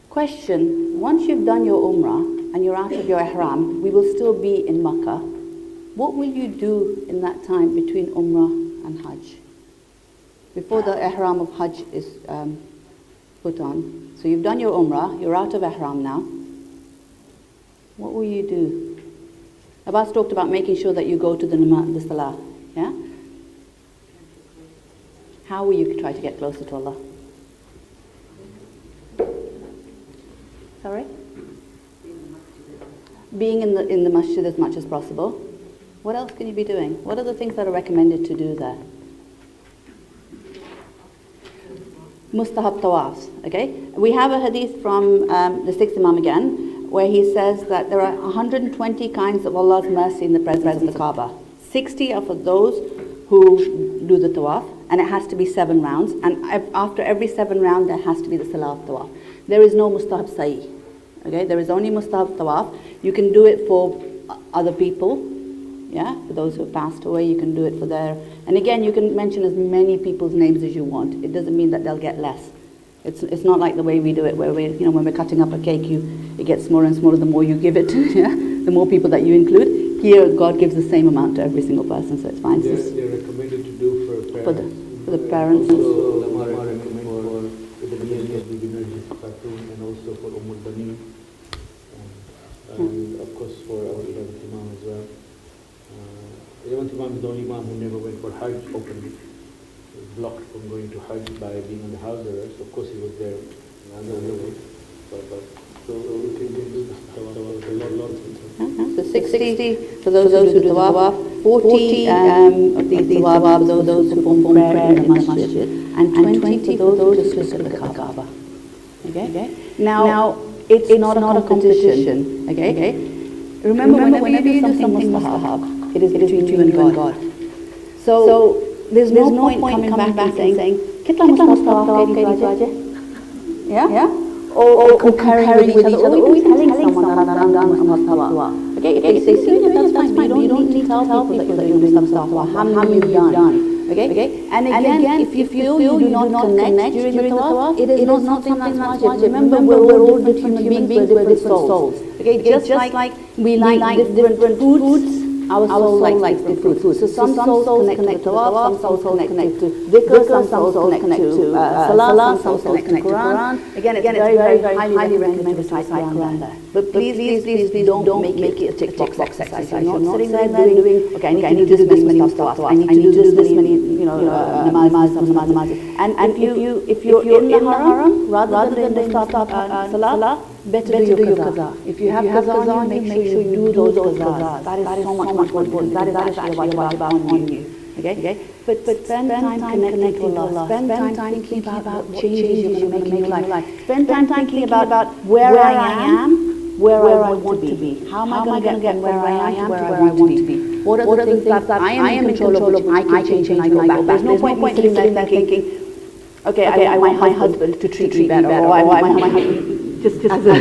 Question: once you've done your Umrah and you're out of your Ihram, we will still be in Makkah. What will you do in that time between Umrah and Hajj? Before the Ihram of Hajj is put on. So you've done your Umrah, you're out of Ihram now. What will you do? Abbas talked about making sure that you go to the Salah. Yeah? How will you try to get closer to Allah? Sorry? Being in the masjid as much as possible. What else can you be doing? What are the things that are recommended to do there? Mustahab tawafs, okay? We have a hadith from the 6th Imam again, where he says that there are 120 kinds of Allah's mercy in the presence of the Kaaba. 60 are for those who do the tawaf, and it has to be 7 rounds. And after every 7 rounds, there has to be the salah of tawaf. There is no mustahab sa'i, okay? There is only mustahab tawaf. You can do it for other people. Yeah, for those who have passed away, you can do it for their... And again, you can mention as many people's names as you want. It doesn't mean that they'll get less. It's not like the way we do it, where when we're cutting up a cake, it gets smaller and smaller the more you give it, yeah? The more people that you include. Here, God gives the same amount to every single person, so it's fine. They're recommended to do for parents. For the parents. Also, for the beginning of the beginners, and also for Bani, and of course for our 11th Imam as well. 11th Imam is the only Imam who never went for Hajj openly. He was blocked from going to Hajj by being on the house arrest. Of course he was there on the way. So we can do a lot of things. So 60 for those who do the tawaf, 40 of these thawabs for those who perform prayer in the masjid, and 20 for those who just look at the Kaaba. Okay? Now it's not a competition. Okay? Remember, whenever you do something mustahab, it is between you and God. So there's no point coming back and saying, "Kitla mustahab, yeah? Or comparing with each other, or telling someone that I've done mustahab. Okay, if they see that's fine. You don't need to tell people that you're doing mustahab. How many you've done. Okay? And again, if you feel you do not connect during the tawaf, it is not something that's wajib. Remember, we're all different human beings, we're different souls. Okay, just like we like different foods, our soul likes different foods. So some souls connect to tawaf, some souls connect to dhikr, some souls connect to salah, some souls connect to Quran. Again, it's very highly recommended to recite Quran there. But please don't make it a tick box exercise. You're not sitting there doing, okay, I need to do this many tawaf, I need to do this many, namaz. And if you're in the haram, rather than doing salah, better do your qaza. If you have qaza on you, make sure you do those qazas. That is so much more important. That is actually wajib on you. Okay? But spend time connecting to Allah. Spend time thinking about changes you're making in your life. Spend time thinking about where I am, where I want to be. How am I going to get from where I am to where I want to be? What are the things that I am in control of, I can change and I go back. There's no point sitting there thinking, okay, I want my husband to treat me better, or I want my husband, just as an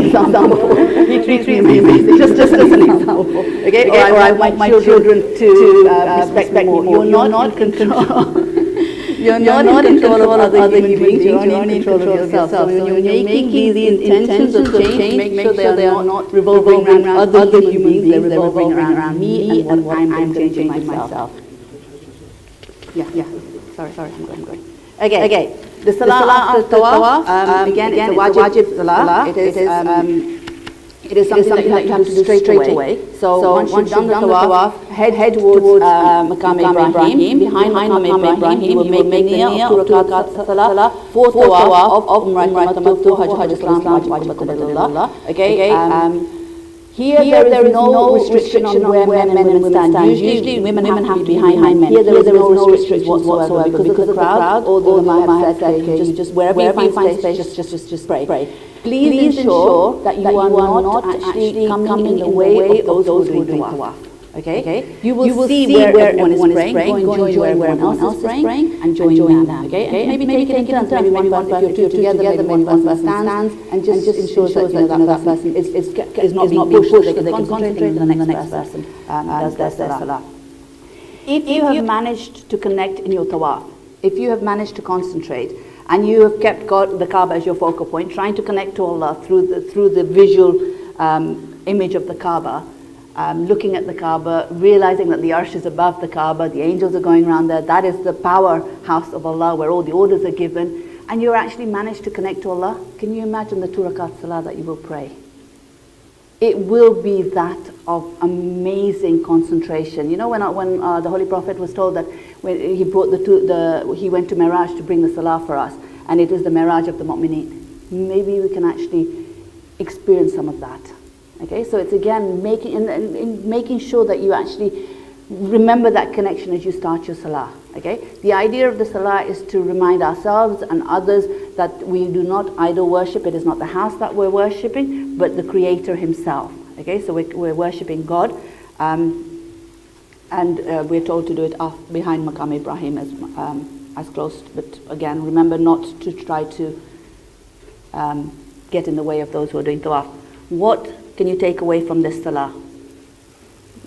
example, he treats me amazing, just as an example, okay? Or I want my children to respect me more. You're not in control. You're not in control of other human beings, you're only in control of yourself. So when you're making these intentions of change, make sure they are not revolving around other human beings, they're revolving around me and what I'm changing myself. Yeah. Sorry, I'm going. Okay. The salah after tawaf, again, it's a wajib salah. It is something that you have to do straight away. So once you've done the tawaf, head towards Maqam Ibrahim. Behind Maqam Ibrahim, you will make niyyah of 2 rakat salah for tawaf of Umrah, Hajj, Islam, Wajib. Okay. Here there is no restriction on where men and women stand. Usually women have to be behind men. Here there is no restriction whatsoever because of the crowd. All the ulama have said, okay, just wherever you find space, just pray. Please ensure that you are not actually coming in the way of those who are doing tawaf. Okay? You will see where everyone is praying, go and join where everyone else is praying, and join them. Okay? Maybe take it in turns. Maybe if you're two together, maybe one person stands, and just ensures that that person is not being pushed, so they can concentrate, and the next person does their salah. If you have managed to connect in your tawaf, if you have managed to concentrate, and you have kept the Kaaba as your focal point, trying to connect to Allah through the visual image of the Kaaba, looking at the Kaaba, realizing that the Arsh is above the Kaaba, the angels are going around there, that is the powerhouse of Allah where all the orders are given, and you actually managed to connect to Allah. Can you imagine the 2 rakat salah that you will pray? It will be that of amazing concentration. You know, when the Holy Prophet was told that when he brought he went to Miraj to bring the salah for us, and it is the Miraj of the Mu'mineen. Maybe we can actually experience some of that. Okay, so it's again making sure that you actually remember that connection as you start your salah. Okay, the idea of the salah is to remind ourselves and others that we do not idol worship. It is not the house that we're worshipping, but the Creator Himself. Okay, so we're worshipping God, and we're told to do it behind Maqam Ibrahim as close. But again, remember not to try to get in the way of those who are doing tawaf. What can you take away from this salah?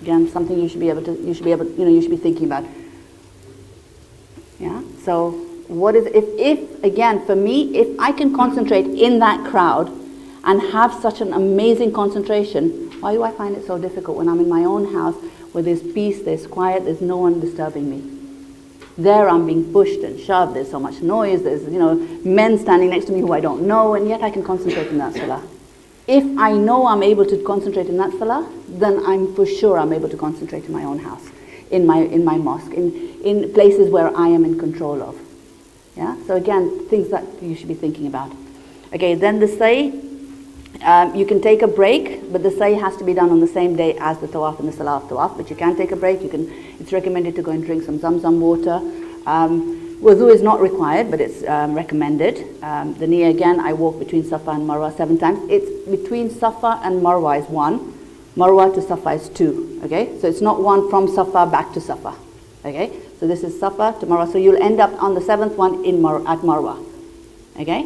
Again, something you should be thinking about. Yeah. So, what is if again for me, if I can concentrate in that crowd and have such an amazing concentration, why do I find it so difficult when I'm in my own house where there's peace, there's quiet, there's no one disturbing me? There I'm being pushed and shoved. There's so much noise. There's men standing next to me who I don't know, and yet I can concentrate in that salah. If I know I'm able to concentrate in that salah, then I'm for sure I'm able to concentrate in my own house, in my mosque, in places where I am in control of. Yeah. So again, things that you should be thinking about. Okay. Then the say, You can take a break, but the sa'i has to be done on the same day as the tawaf and the salah of tawaf. But you can take a break. It's recommended to go and drink some zamzam water. Wudu is not required, but it's recommended. The niyyah, again, I walk between Safa and Marwa 7 times. It's between Safa and Marwa is 1. Marwa to Safa is 2. Okay, so it's not 1 from Safa back to Safa. Okay, so this is Safa to Marwa. So you'll end up on the 7th one at Marwa. Okay,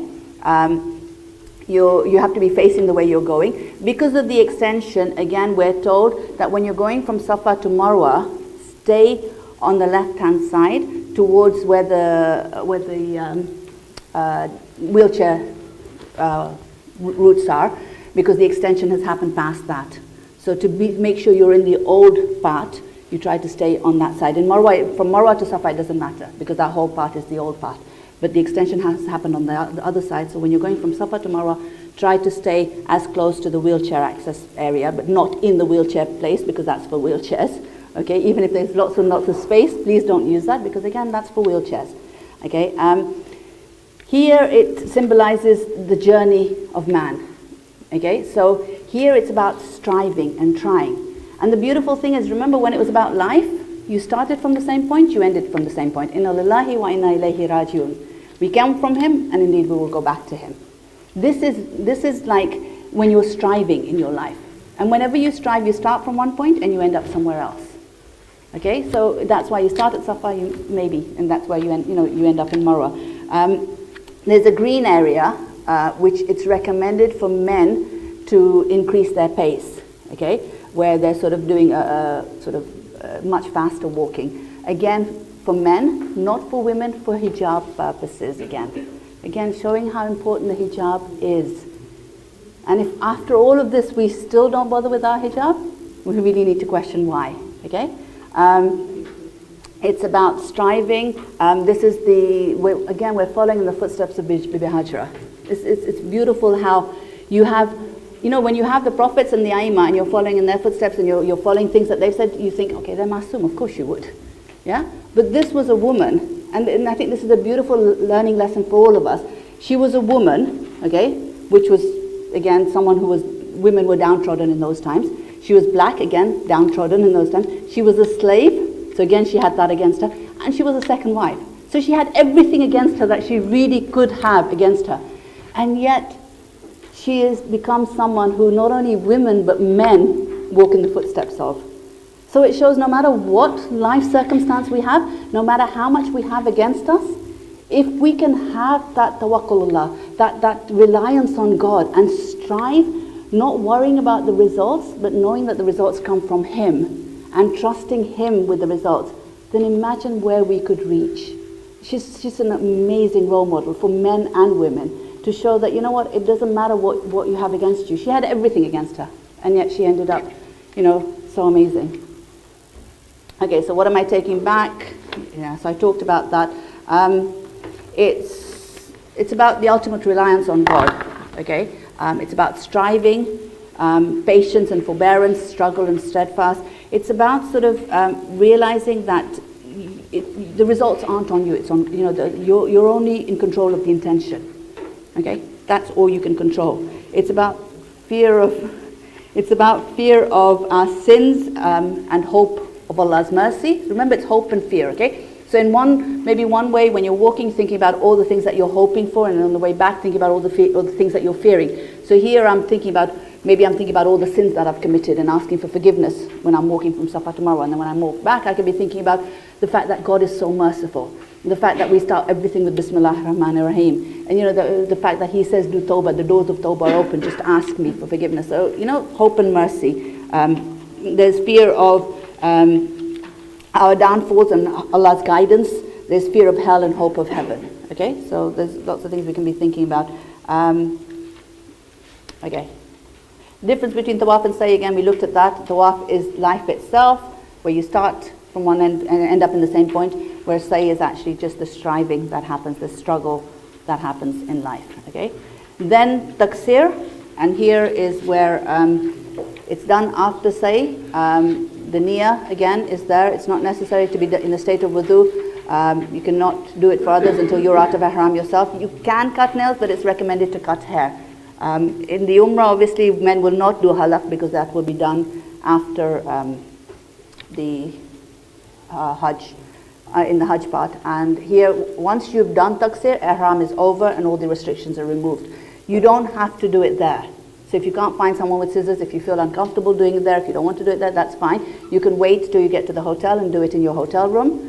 you have to be facing the way you're going. Because of the extension, again, we're told that when you're going from Safa to Marwa, stay on the left-hand side towards where the wheelchair routes are, because the extension has happened past that. So to make sure you're in the old part, you try to stay on that side. In Marwa, from Marwa to Safa, it doesn't matter, because that whole part is the old part. But the extension has happened on the other side. So when you're going from Safa to Marwa, try to stay as close to the wheelchair access area, but not in the wheelchair place, because that's for wheelchairs. Okay, even if there's lots and lots of space, please don't use that, because again, that's for wheelchairs. Okay, here it symbolizes the journey of man. Okay, so here it's about striving and trying. And the beautiful thing is, remember when it was about life, you started from the same point, you ended from the same point. Inna lillahi wa inna ilayhi rajiun. We come from him, and indeed we will go back to him. This is like when you're striving in your life. And whenever you strive, you start from one point and you end up somewhere else. Okay, so that's why you start at Safa, and that's why you end up in Marwa. There's a green area which it's recommended for men to increase their pace. Okay, where they're sort of doing a much faster walking. Again, for men, not for women, for hijab purposes. Again, showing how important the hijab is. And if after all of this we still don't bother with our hijab, we really need to question why. Okay. It's about striving. This is we're following in the footsteps of Bibi Hajra. It's beautiful how you have, when you have the prophets and the Aima and you're following in their footsteps and you're following things that they've said, you think, okay, they're Masum, of course you would. Yeah? But this was a woman, and I think this is a beautiful learning lesson for all of us. She was a woman, okay, which was, again, women were downtrodden in those times. She was black, again, downtrodden in those times. She was a slave, so again, she had that against her. And she was a second wife. So she had everything against her that she really could have against her. And yet, she has become someone who not only women, but men walk in the footsteps of. So it shows no matter what life circumstance we have, no matter how much we have against us, if we can have that tawakkulullah, that reliance on God and strive, not worrying about the results, but knowing that the results come from Him and trusting Him with the results, then imagine where we could reach. She's an amazing role model for men and women to show that, it doesn't matter what you have against you. She had everything against her, and yet she ended up, so amazing. Okay, so what am I taking back? Yeah, so I talked about that. It's about the ultimate reliance on God, okay? It's about striving, patience and forbearance, struggle and steadfast. It's about sort of realizing that the results aren't on you. It's on, you're only in control of the intention. Okay, that's all you can control. It's about fear of our sins and hope of Allah's mercy. Remember, it's hope and fear. Okay. So in one way, when you're walking, thinking about all the things that you're hoping for, and on the way back, thinking about all the things that you're fearing. So here I'm thinking about all the sins that I've committed and asking for forgiveness when I'm walking from Safa to Marwa. And then when I walk back, I could be thinking about the fact that God is so merciful. The fact that we start everything with Bismillah ar-Rahman ar-Rahim. And the fact that He says, do tawbah, the doors of tawbah are open, just ask me for forgiveness. So, hope and mercy. There's fear of our downfalls and Allah's guidance. There's fear of hell and hope of heaven. Okay, so there's lots of things we can be thinking about. Okay. Difference between tawaf and sa'i, again, we looked at that. Tawaf is life itself, where you start from one end and end up in the same point, where sa'i is actually just the striving that happens, the struggle that happens in life. Okay. Then taksir, and here is where it's done after sa'i. The niyyah, again, is there. It's not necessary to be in the state of wudu. You cannot do it for others until you're out of ihram yourself. You can cut nails, but it's recommended to cut hair. In the Umrah, obviously, men will not do halaq because that will be done after the Hajj, in the Hajj part. And here, once you've done taqsir, ihram is over and all the restrictions are removed. You don't have to do it there. So if you can't find someone with scissors, if you feel uncomfortable doing it there, if you don't want to do it there, that's fine. You can wait till you get to the hotel and do it in your hotel room,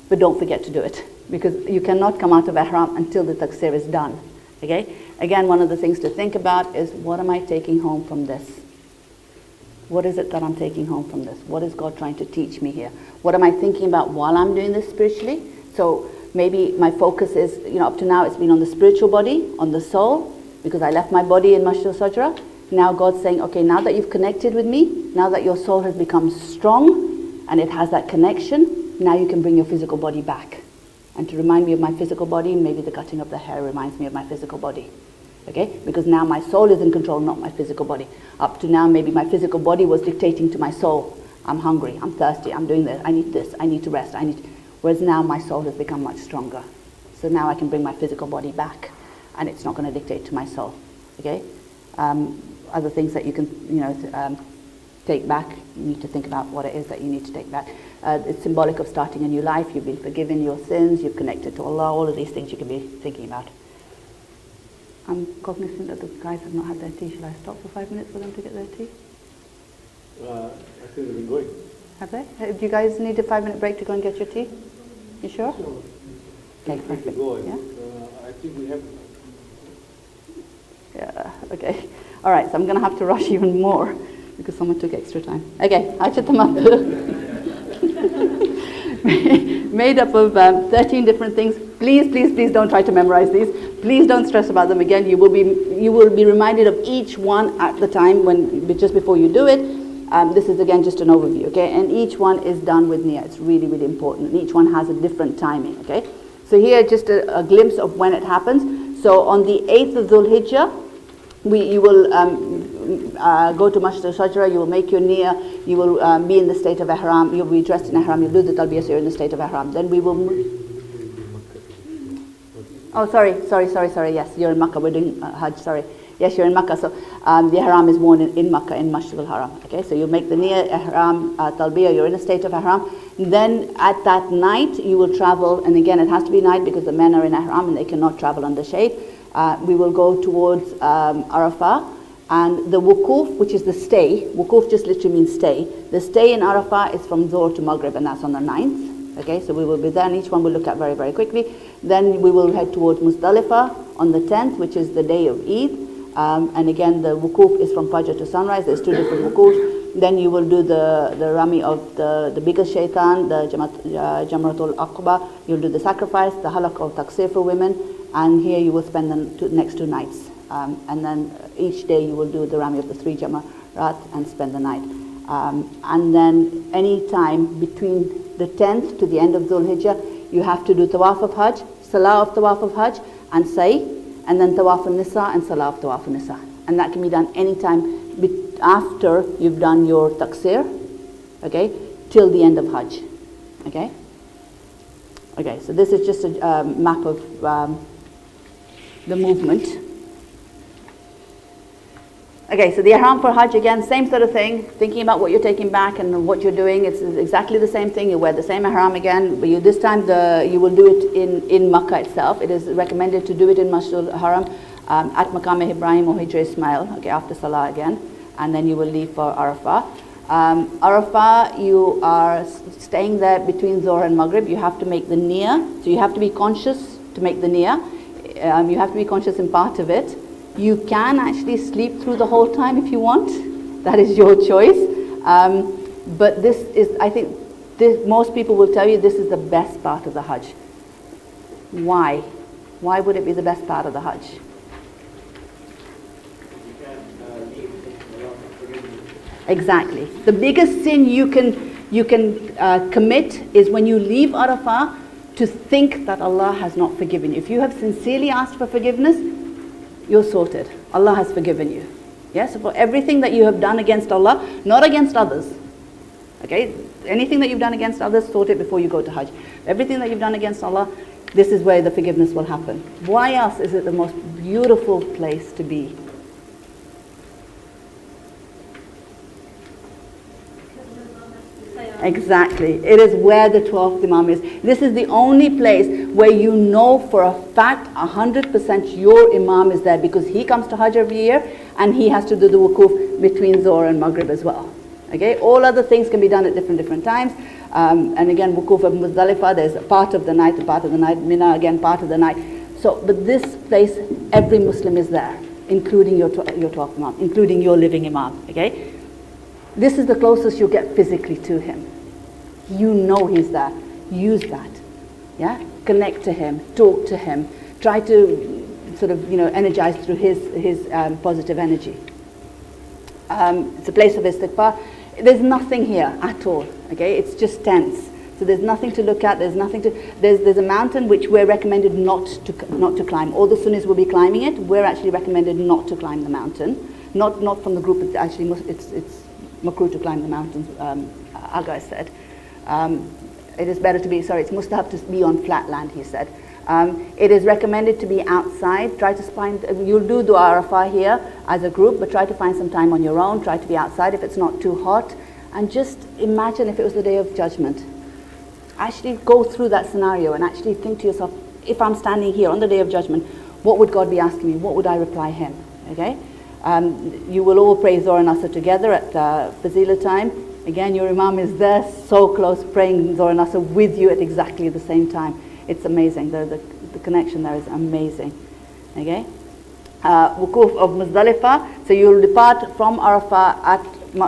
but don't forget to do it because you cannot come out of ihram until the taqsir is done. Okay? Again, one of the things to think about is, what am I taking home from this? What is it that I'm taking home from this? What is God trying to teach me here? What am I thinking about while I'm doing this spiritually? So maybe my focus is, up to now it's been on the spiritual body, on the soul, because I left my body in Masjid al-Sajra. Now God's saying, okay, now that you've connected with me, now that your soul has become strong and it has that connection, now you can bring your physical body back. And to remind me of my physical body, maybe the cutting of the hair reminds me of my physical body. Okay? Because now my soul is in control, not my physical body. Up to now, maybe my physical body was dictating to my soul. I'm hungry, I'm thirsty, I'm doing this, I need to rest, Whereas now my soul has become much stronger. So now I can bring my physical body back and it's not going to dictate to my soul. Okay? Other things that you can, take back, you need to think about what it is that you need to take back. It's symbolic of starting a new life. You've been forgiven your sins, you've connected to Allah, all of these things you can be thinking about. I'm cognizant that the guys have not had their tea. Shall I stop for 5 minutes for them to get their tea? I think they've been going. Have they? Do you guys need a 5-minute break to go and get your tea? You sure? Okay, To perfect. go. Yeah? I think we have. Yeah, okay. All right, so I'm going to have to rush even more because someone took extra time. Okay, Hajjat made up of 13 different things. Please don't try to memorize these. Please don't stress about them again. You will be reminded of each one at the time just before you do it. This is again just an overview, okay? And each one is done with niyyah. It's really, really important. And each one has a different timing, okay? So here just a glimpse of when it happens. So on the 8th of Dhul Hijjah, you will go to Masjid al-Shajra, you will make your niyyah, you will be in the state of ihram, you'll be dressed in ihram, you'll do the talbiyah, so you're in the state of ihram. Then we will move. Oh, sorry, yes, you're in Makkah, we're doing Hajj, sorry. Yes, you're in Makkah, so the ihram is worn in Makkah, in Masjid al-Haram. Okay, so you make the niyyah, ihram, talbiyah, you're in a state of ihram. Then at that night, you will travel, and again, it has to be night because the men are in ihram and they cannot travel under shade. We will go towards Arafah, and the wukuf, which is the stay, wukuf just literally means stay. The stay in Arafah is from Dhuhr to Maghrib, and that's on the 9th. Okay, so we will be there, and each one we'll look at very, very quickly. Then we will head towards Muzdalifah on the 10th, which is the day of Eid. And again, the wukuf is from Fajr to sunrise. There's 2 different wukufs. Then you will do the rami of the biggest shaitan, the Jamratul Aqba. You'll do the sacrifice, the halaq of taqsir for women. And here you will spend the next 2 nights. And then each day you will do the rami of the 3 jamarat and spend the night. And then any time between the 10th to the end of Dhul Hijjah, you have to do tawaf of Hajj, salah of tawaf of Hajj, and say, and then tawaf al-Nisa and salah of tawaf al-Nisa. And that can be done anytime after you've done your taqsir, okay, till the end of Hajj, okay? Okay, so this is just a map of the movement. Okay, so the ihram for Hajj, again, same sort of thing, thinking about what you're taking back and what you're doing. It's exactly the same thing. You wear the same ihram again, but this time you will do it in Makkah itself. It is recommended to do it in Masjid al-Haram at Maqam Ibrahim or Hijr Ismail, okay, after Salah again, and then you will leave for Arafah. Arafah, you are staying there between Zohr and Maghrib. You have to make the niyyah, so you have to be conscious to make the niyyah. You have to be conscious in part of it. You can actually sleep through the whole time if you want. That is your choice. But this is, I think, most people will tell you this is the best part of the Hajj. Why? Why would it be the best part of the Hajj? Exactly. The biggest sin you can commit is when you leave Arafah to think that Allah has not forgiven you. If you have sincerely asked for forgiveness, you're sorted. Allah has forgiven you. Yes, for everything that you have done against Allah, not against others. Okay, anything that you've done against others, sort it before you go to Hajj. Everything that you've done against Allah, this is where the forgiveness will happen. Why else is it the most beautiful place to be? Exactly. It is where the 12th Imam is. This is the only place where you know for a fact, 100% your Imam is there, because he comes to Hajj every year and he has to do the wukuf between Zohr and Maghrib as well. Okay, all other things can be done at different times. And again, wukuf of Muzdalifah, there's a part of the night, Mina, again, part of the night. So, but this place, every Muslim is there, including your 12th Imam, including your living Imam. Okay, this is the closest you get physically to him. You know he's there. Use that. Yeah, connect to him, talk to him, try to sort of energize through his positive energy. It's a place of istighfar. There's nothing here at all. Okay, it's just tents. So there's nothing to look at. There's nothing to. There's a mountain which we're recommended not to climb. All the Sunnis will be climbing it. We're actually recommended not to climb the mountain. Not from the group. It's actually it's makruh to climb the mountains. Aga said. It is better to be. Sorry, it's mustahab to be on flat land. He said. It is recommended to be outside. Try to find. You'll do Dua Arafah here as a group, but try to find some time on your own. Try to be outside if it's not too hot, and just imagine if it was the Day of Judgment. Actually go through that scenario and actually think to yourself, if I'm standing here on the Day of Judgment, what would God be asking me? What would I reply him? Okay? You will all pray Zohr and Asr together at Fazila time. Again, your Imam is there, so close, praying Zohr and Asr with you at exactly the same time. It's amazing. The connection there is amazing. Okay? Wukuf of Muzdalifah. So you'll depart from Arafah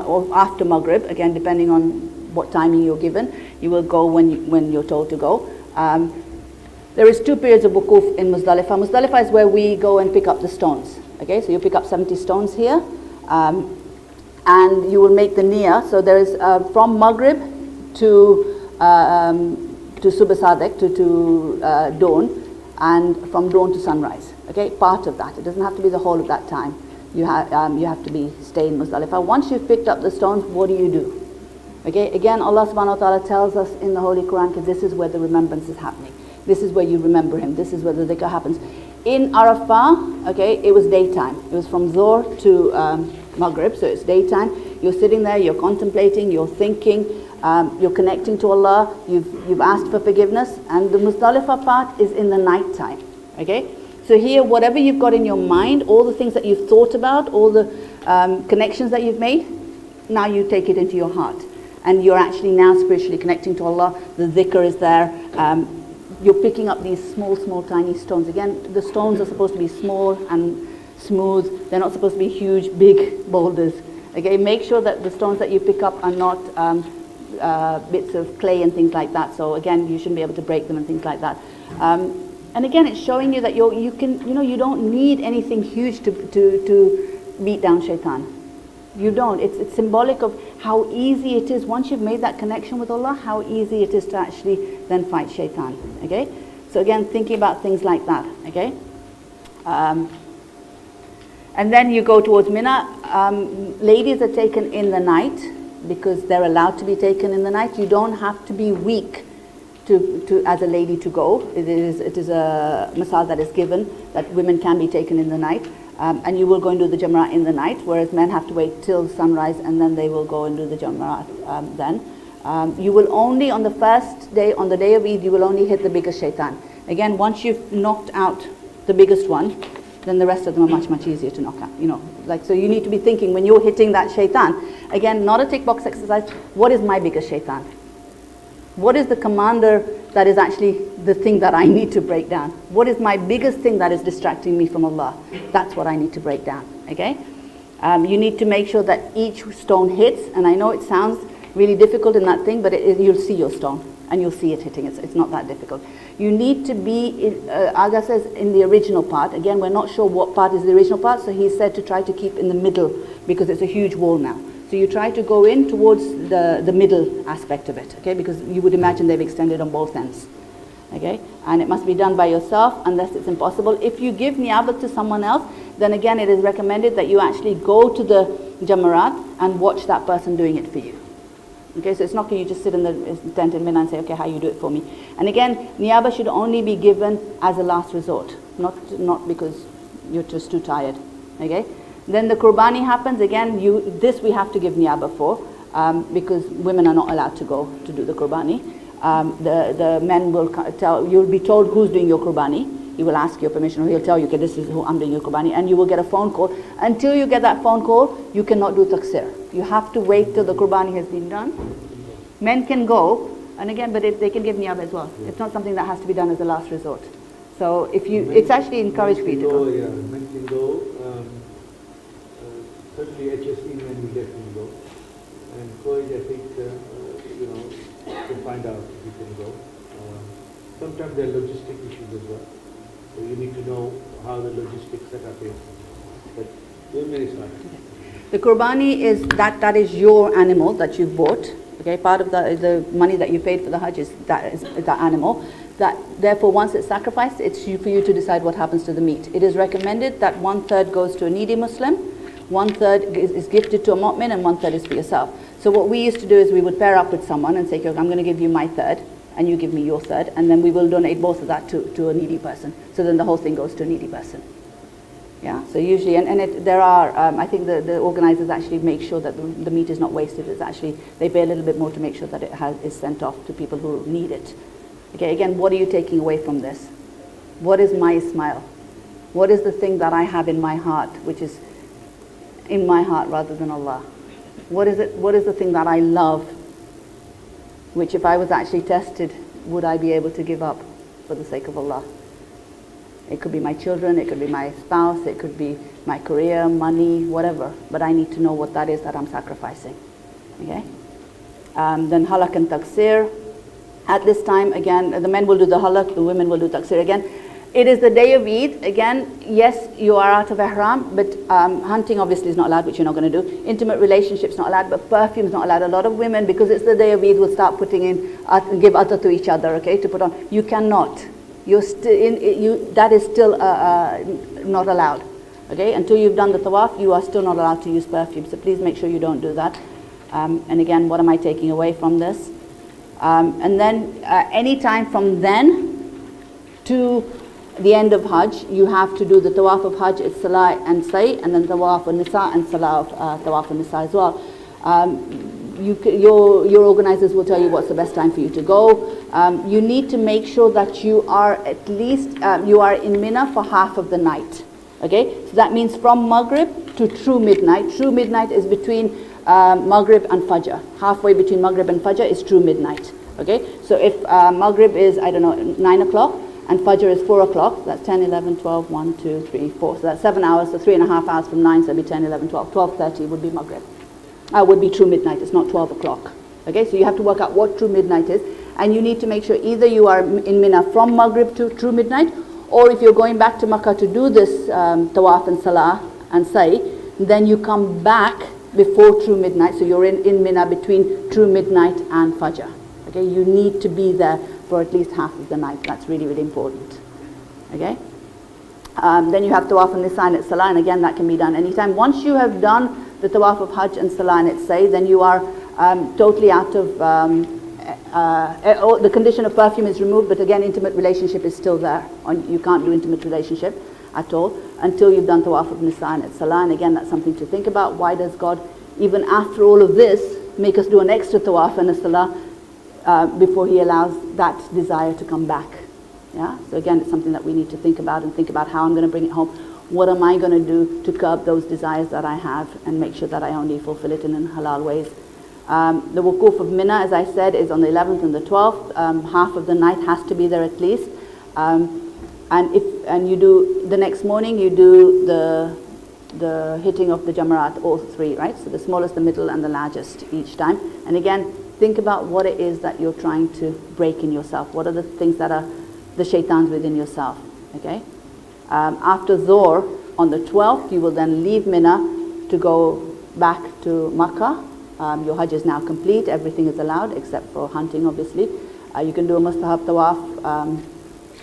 or after Maghrib, again, depending on what timing you're given. You will go when you're told to go. There is 2 periods of wukuf in Muzdalifah. Muzdalifah is where we go and pick up the stones. Okay, so you pick up 70 stones here, and you will make the niyyah. So there is from Maghrib to Subh Sadek, to dawn, and from dawn to sunrise. Okay, part of that. It doesn't have to be the whole of that time. You have to be stay in Muzdalifah. Once you've picked up the stones, what do you do? Okay, again, Allah subhanahu wa ta'ala tells us in the Holy Quran that this is where the remembrance is happening. This is where you remember him. This is where the dhikr happens. In Arafah, okay, it was daytime. It was from Zohr to Maghrib, so it's daytime. You're sitting there, you're contemplating, you're thinking, you're connecting to Allah, you've asked for forgiveness, and the Muzdalifah part is in the night time. Okay? So here, whatever you've got in your mind, all the things that you've thought about, all the connections that you've made, now you take it into your heart. And you're actually now spiritually connecting to Allah. The dhikr is there. You're picking up these small, tiny stones. Again, the stones are supposed to be small and smooth. They're not supposed to be huge, big boulders. Okay, make sure that the stones that you pick up are not bits of clay and things like that. So again, you shouldn't be able to break them and things like that. And again, it's showing you that you don't need anything huge to beat down shaitan. You don't. It's symbolic of how easy it is, once you've made that connection with Allah, how easy it is to actually then fight shaitan. Okay? So again, thinking about things like that. Okay? And then you go towards Mina. Ladies are taken in the night because they're allowed to be taken in the night. You don't have to be weak to as a lady to go. It is a masal that is given that women can be taken in the night. And you will go and do the Jamrat in the night, whereas men have to wait till sunrise and then they will go and do the Jamrat then. You will only, on the first day, on the day of Eid, you will only hit the biggest shaitan. Again, once you've knocked out the biggest one, then the rest of them are much easier to knock out. So you need to be thinking when you're hitting that shaitan, again, not a tick box exercise, what is my biggest shaitan? What is the commander that is actually the thing that I need to break down? What is my biggest thing that is distracting me from Allah? That's what I need to break down, okay? You need to make sure that each stone hits, and I know it sounds really difficult in that thing, but you'll see your stone, and you'll see it hitting. It's not that difficult. You need to be, Aga says, in the original part. Again, we're not sure what part is the original part, so he said to try to keep in the middle, because it's a huge wall now. So you try to go in towards the middle aspect of it, okay? Because you would imagine they've extended on both ends, okay? And it must be done by yourself unless it's impossible. If you give niyabat to someone else, then again it is recommended that you actually go to the Jamarat and watch that person doing it for you. Okay, so it's not that you just sit in the tent in Mina and say, okay, how you do it for me. And again, niyaba should only be given as a last resort, not because you're just too tired, okay? Then the qurbani happens, again, this we have to give niyaba for. because women are not allowed to go to do the qurbani. The men will you'll be told who's doing your qurbani. He will ask your permission, or he'll tell you, okay, this is who I'm doing your qurbani, and you will get a phone call. Until you get that phone call, you cannot do taqsir. You have to wait till the qurbani has been done. Men can go, and again, but they can give niyab as well. It's not something that has to be done as a last resort. So if you, it's actually encouraged for you to go. Yeah, men can go. Certainly HSC men will definitely go. And CoEJ, I think, can find out if you can go. Sometimes there are logistic issues as well. So you need to know how the logistics setup is. But we'll very sorry. The qurbani is that is your animal that you've bought. Okay, part of the money that you paid for the Hajj is that animal. That therefore, once it's sacrificed, it's for you to decide what happens to the meat. It is recommended that 1/3 goes to a needy Muslim, 1/3 is gifted to a mu'min, and 1/3 is for yourself. So what we used to do is we would pair up with someone and say, okay, I'm going to give you my third, and you give me your third, and then we will donate both of that to a needy person. So then the whole thing goes to a needy person. Yeah, so usually, there are, I think the organizers actually make sure that the meat is not wasted. It's actually, they pay a little bit more to make sure that it is sent off to people who need it. Okay, again, what are you taking away from this? What is my smile? What is the thing that I have in my heart, which is in my heart rather than Allah? What is it? What is the thing that I love, which if I was actually tested, would I be able to give up for the sake of Allah? It could be my children, it could be my spouse, it could be my career, money, whatever. But I need to know what that is that I'm sacrificing. Okay? Then halak and taqsir. At this time, again, the men will do the halak, the women will do taqsir again. It is the day of Eid. Again, yes, you are out of ihram, but hunting obviously is not allowed, which you're not going to do. Intimate relationships not allowed, but perfume is not allowed. A lot of women, because it's the day of Eid, will start putting in, give atar to each other, okay, to put on. You cannot. You're still that is still not allowed. Okay, until you've done the tawaf, you are still not allowed to use perfume. So please make sure you don't do that. And again, what am I taking away from this? And then any time from then to the end of Hajj, you have to do the tawaf of Hajj, it's Salah and Say, and then tawaf of Nisa and Salah of tawaf of Nisa as well. Your organizers will tell you what's the best time for you to go. You need to make sure that you are at least, you are in Mina for half of the night. Okay, so that means from Maghrib to true midnight. True midnight is between Maghrib and Fajr. Halfway between Maghrib and Fajr is true midnight. Okay, so if Maghrib is, 9 o'clock, and Fajr is 4 o'clock, that's 10, 11, 12, 1, 2, 3, 4. So that's 7 hours, so 3.5 hours from 9, so it'll be 10, 11, 12. 12:30 would be Maghrib. Would be true midnight, it's not 12 o'clock. Okay, so you have to work out what true midnight is, and you need to make sure either you are in Mina from Maghrib to true midnight, or if you're going back to Makkah to do this tawaf and salah and say, then you come back before true midnight, so you're in Mina between true midnight and Fajr. Okay, you need to be there for at least half of the night. That's really, really important. Okay, then you have tawaf and nisa and at salah, and again that can be done anytime. Once you have done the tawaf of Hajj and salah and its say, then you are totally out of, the condition of perfume is removed, but again intimate relationship is still there. You can't do intimate relationship at all until you've done tawaf of nisa and at salah, and again that's something to think about. Why does God, even after all of this, make us do an extra tawaf and a salah before He allows that desire to come back? Yeah. So again, it's something that we need to think about, and think about how I'm going to bring it home. What am I going to do to curb those desires that I have and make sure that I only fulfill it in halal ways? The wukuf of Mina, as I said, is on the 11th and the 12th. Half of the night has to be there at least. And you do the next morning, you do the hitting of the jamarat, all three, right? So the smallest, the middle, and the largest each time. And again, think about what it is that you're trying to break in yourself. What are the things that are the shaitans within yourself? Okay. After Zohr on the 12th, you will then leave Mina to go back to Makkah. Your Hajj is now complete. Everything is allowed except for hunting, obviously. You can do a mustahab tawaf,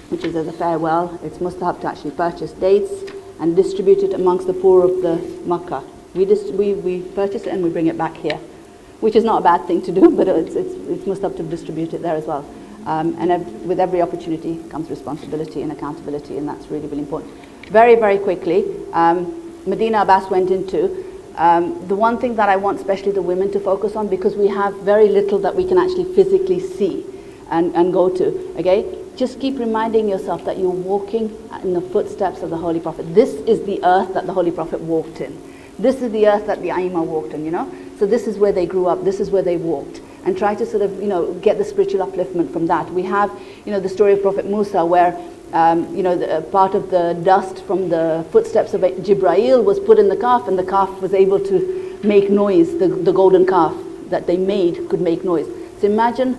which is as a farewell. It's mustahab to actually purchase dates and distribute it amongst the poor of the Makkah. We purchase it and we bring it back here, which is not a bad thing to do, but it's mustahab to distribute it there as well. And with every opportunity comes responsibility and accountability, and that's really, really important. Very, very quickly, Medina Abbas went into, The one thing that I want especially the women to focus on, because we have very little that we can actually physically see and go to, okay? Just keep reminding yourself that you're walking in the footsteps of the Holy Prophet. This is the earth that the Holy Prophet walked in. This is the earth that the Aima walked in, you know? So this is where they grew up, this is where they walked. And try to sort of, you know, get the spiritual upliftment from that. We have, you know, the story of Prophet Musa where, you know, part of the dust from the footsteps of Jibreel was put in the calf, and the calf was able to make noise. The golden calf that they made could make noise. So imagine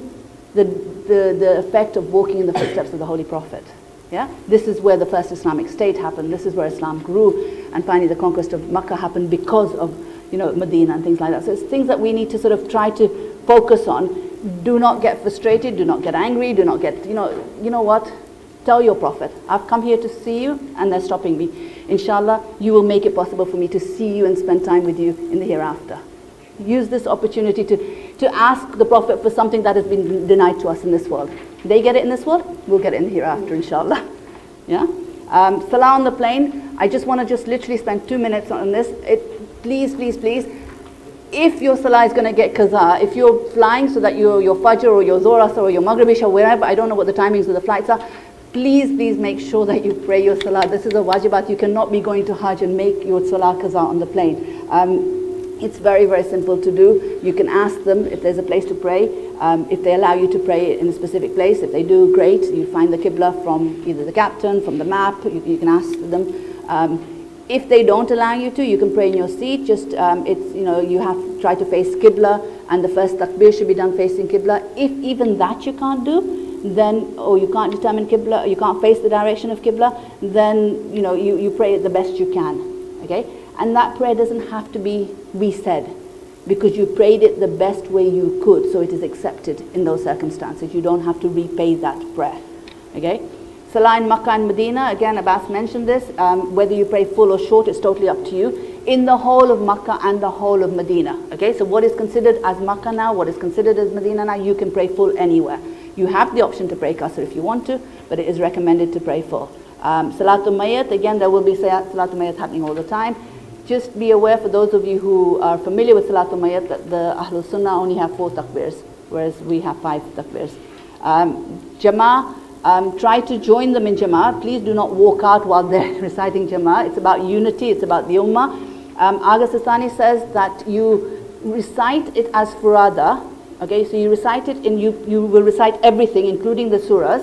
the effect of walking in the footsteps of the Holy Prophet. Yeah? This is where the first Islamic state happened. This is where Islam grew. And finally the conquest of Makkah happened because of, you know, Medina and things like that. So it's things that we need to sort of try to focus on. Do not get frustrated. Do not get angry. Do not get, you know what? Tell your Prophet, I've come here to see you and they're stopping me. Inshallah, you will make it possible for me to see you and spend time with you in the hereafter. Use this opportunity to ask the Prophet for something that has been denied to us in this world. They get it in this world, we'll get it in the hereafter, inshallah. Yeah? Salah on the plane, I just want to literally spend 2 minutes on this. Please, please, please, if your salah is going to get qaza, if you're flying so that your Fajr or your Zohar Asr or your Maghrib Isha, wherever, I don't know what the timings of the flights are, please make sure that you pray your salah. This is a wajibat. You cannot be going to Hajj and make your salah qaza on the plane. It's very, very simple to do. You can ask them if there's a place to pray. If they allow you to pray in a specific place, if they do, great. You find the Qibla from either the captain, from the map. You can ask them. If they don't allow you to, you can pray in your seat. Just it's, you know, you have to try to face Qibla, and the first takbir should be done facing Qibla. If even that you can't do, then, or you can't determine Qibla, you can't face the direction of Qibla, then, you know, you pray it the best you can. Okay? And that prayer doesn't have to be resaid, because you prayed it the best way you could, so it is accepted in those circumstances. You don't have to repay that prayer. Okay? Salah in Makkah and Medina, again, Abbas mentioned this. Whether you pray full or short, it's totally up to you. In the whole of Makkah and the whole of Medina. Okay? So what is considered as Makkah now, what is considered as Medina now, you can pray full anywhere. You have the option to pray Qasr if you want to, but it is recommended to pray full. Salatul Mayyat, again, there will be Salatul Mayyat happening all the time. Just be aware, for those of you who are familiar with Salatul Mayyat, that the Ahlul Sunnah only have 4 takbirs, whereas we have 5 takbirs. Jama'ah, try to join them in Jama'ah. Please do not walk out while they're reciting Jama'ah. It's about unity, it's about the Ummah. Agha Sistani says that you recite it as furada. Okay, so you recite it, and you will recite everything, including the surahs,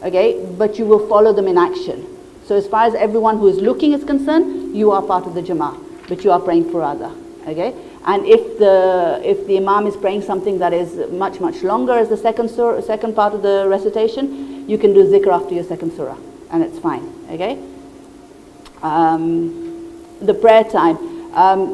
okay, but you will follow them in action. So as far as everyone who is looking is concerned, you are part of the Jama'ah, but you are praying furada, okay? And if the Imam is praying something that is much, much longer as the second part of the recitation, you can do zikr after your second surah, and it's fine, okay? The prayer time.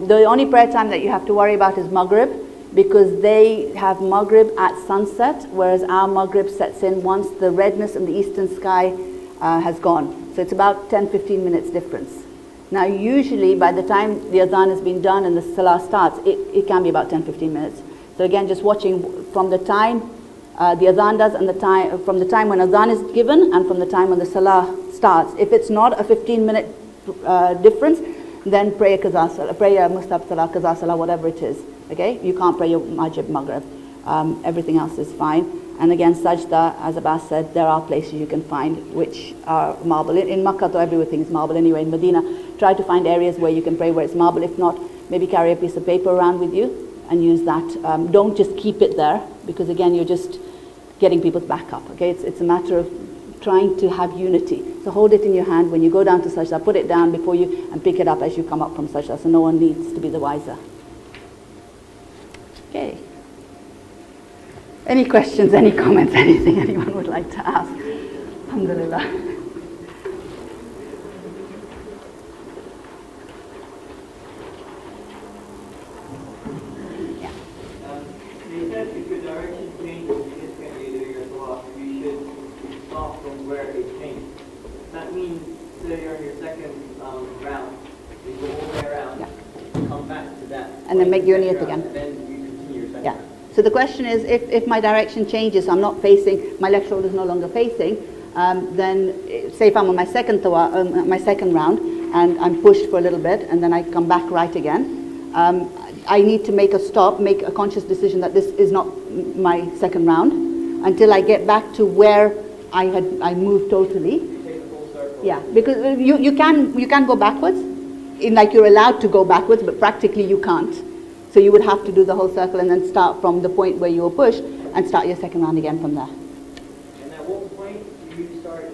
The only prayer time that you have to worry about is Maghrib, because they have Maghrib at sunset, whereas our Maghrib sets in once the redness in the eastern sky has gone. So it's about 10-15 minutes difference. Now usually by the time the adhan has been done and the salah starts, it can be about 10-15 minutes. So again, just watching from the time the adhan does, and from the time when adhan is given and from the time when the salah starts. If it's not a 15-minute difference, then pray a qaza salah, pray a mustab salah, qaza salah, whatever it is. Okay, you can't pray your Maghrib. Everything else is fine. And again, sajda, as Abbas said, there are places you can find which are marble. In Makkah, though, everything is marble anyway. In Medina, try to find areas where you can pray where it's marble. If not, maybe carry a piece of paper around with you and use that. Don't just keep it there, because again, you're just getting people's back up. Okay, it's a matter of trying to have unity. So hold it in your hand when you go down to sajda. Put it down before you and pick it up as you come up from sajda. So no one needs to be the wiser. Okay. Any questions, any comments, anything anyone would like to ask? Alhamdulillah. Yeah. You said if your direction changes significantly during your salah, you should stop from where it changed. That means, say you're in your second round, you go all the way around, Yeah. come back to that. And then make your niyat again. And then you continue your second Yeah. round. So the question is, if my direction changes, I'm not facing, my left shoulder is no longer facing, then say if I'm on my second round and I'm pushed for a little bit and then I come back right again, I need to make a stop, make a conscious decision that this is not my second round until I get back to where I moved totally. Take the full circle. Yeah, because you can go backwards, in like you're allowed to go backwards, but practically you can't. So you would have to do the whole circle and then start from the point where you were pushed and start your second round again from there. And at what point do you start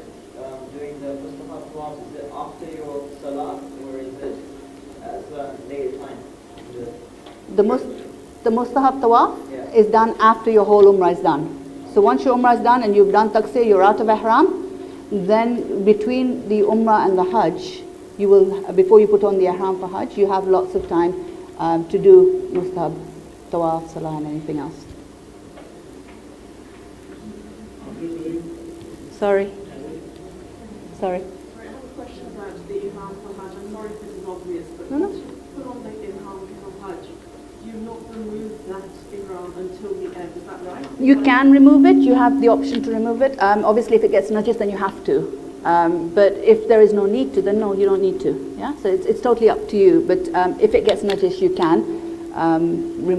doing the Mustahab tawaf? Is it after your salah, or is it at a later time? The mustahab tawaf Yeah. is done after your whole umrah is done. So once your umrah is done and you've done taqsir, you're out of ihram, then between the umrah and the hajj, you will, before you put on the ihram for hajj, you have lots of time to do mustahab tawaf, salah and anything else. Sorry. I have a question about the ihram for Hajj. I'm sorry if this is obvious, but No, no. once you put on the ihram for Hajj, do you not remove that ihram until the end? Is that right? You can remove it, you have the option to remove it. Obviously if it gets najis then you have to. But if there is no need to, then no, you don't need to. Yeah, so it's totally up to you. But if it gets najis, you can.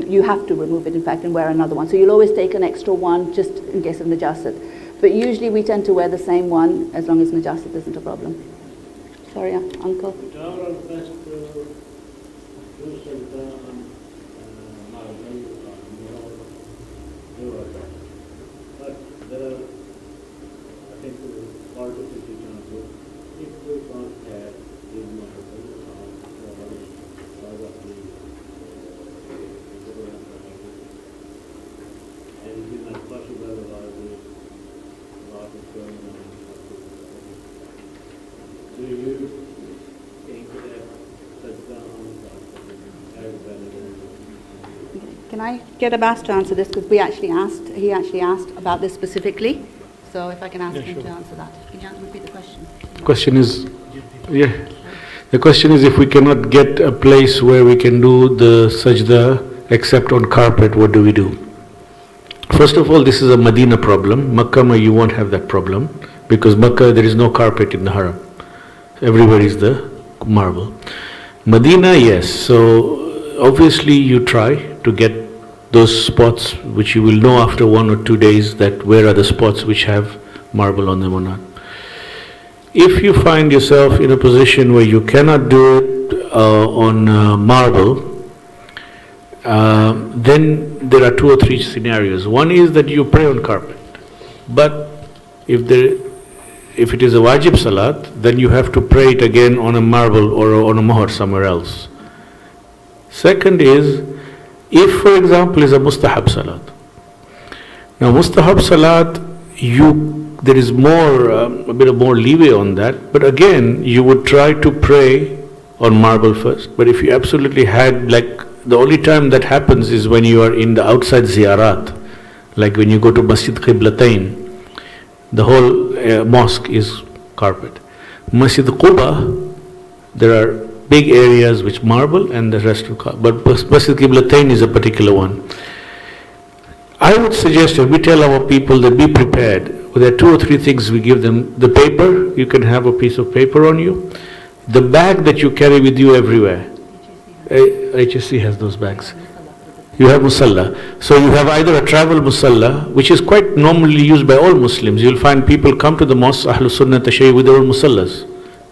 You have to remove it, in fact, and wear another one. So you'll always take an extra one just in case of najasat. But usually we tend to wear the same one as long as najasat isn't a problem. Sorry, uncle. But there are, I think, part of the example, if we can't have the marble and it is not possible about the lot of going on. Do you think that such down as valid? Can I get Abbas to answer this? Because he actually asked about this specifically. So if I can ask him to answer that. Can you repeat the question? The question is if we cannot get a place where we can do the sajda except on carpet, what do we do? First of all, this is a Medina problem. Makkah, you won't have that problem because Makkah, there is no carpet in the haram. Everywhere is the marble. Medina, yes. So obviously you try to get those spots which you will know after 1 or 2 days that where are the spots which have marble on them or not. If you find yourself in a position where you cannot do it on marble, then there are 2 or 3 scenarios. One is that you pray on carpet, but if it is a wajib salat, then you have to pray it again on a marble or on a mohar somewhere else. Second is, if for example is a mustahab salat. Now mustahab salat, there is more, a bit of more leeway on that, but again you would try to pray on marble first. But if you absolutely had, like, the only time that happens is when you are in the outside ziyarat, like when you go to Masjid Qiblatain, the whole mosque is carpet. Masjid Quba, there are big areas which marble and the rest of carpet, but Masjid Qiblatain is a particular one. I would suggest that we tell our people that be prepared. There are 2 or 3 things we give them. The paper, you can have a piece of paper on you. The bag that you carry with you everywhere. HSC has those bags. You have musalla. So you have either a travel musalla, which is quite normally used by all Muslims. You'll find people come to the mosque, Ahlus Sunnah Tashayyu, with their own musallas.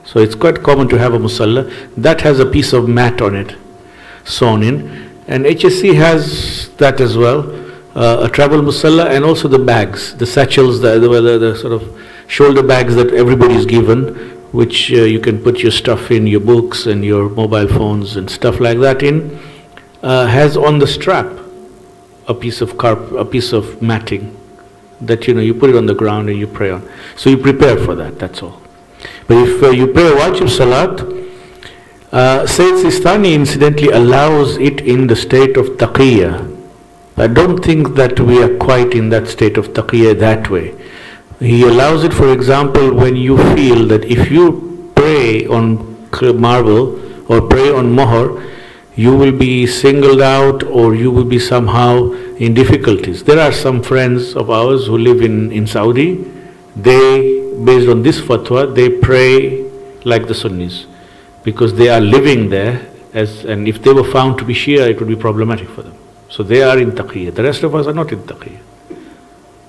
So it's quite common to have a musalla. That has a piece of mat on it, sewn in. And HSC has that as well. A travel musalla and also the bags, the satchels, the sort of shoulder bags that everybody is given, which you can put your stuff in, your books and your mobile phones and stuff like that in, has on the strap a piece of matting that you put it on the ground and you pray on. So you prepare for that, that's all. But if you pray a wajib salat, Sayyid Sistani incidentally allows it in the state of taqiyya. I don't think that we are quite in that state of taqiyya that way. He allows it, for example, when you feel that if you pray on marble or pray on mohar, you will be singled out or you will be somehow in difficulties. There are some friends of ours who live in Saudi. They, based on this fatwa, they pray like the Sunnis because they are living there And if they were found to be Shia, it would be problematic for them. So they are in taqiyya. The rest of us are not in taqiyya.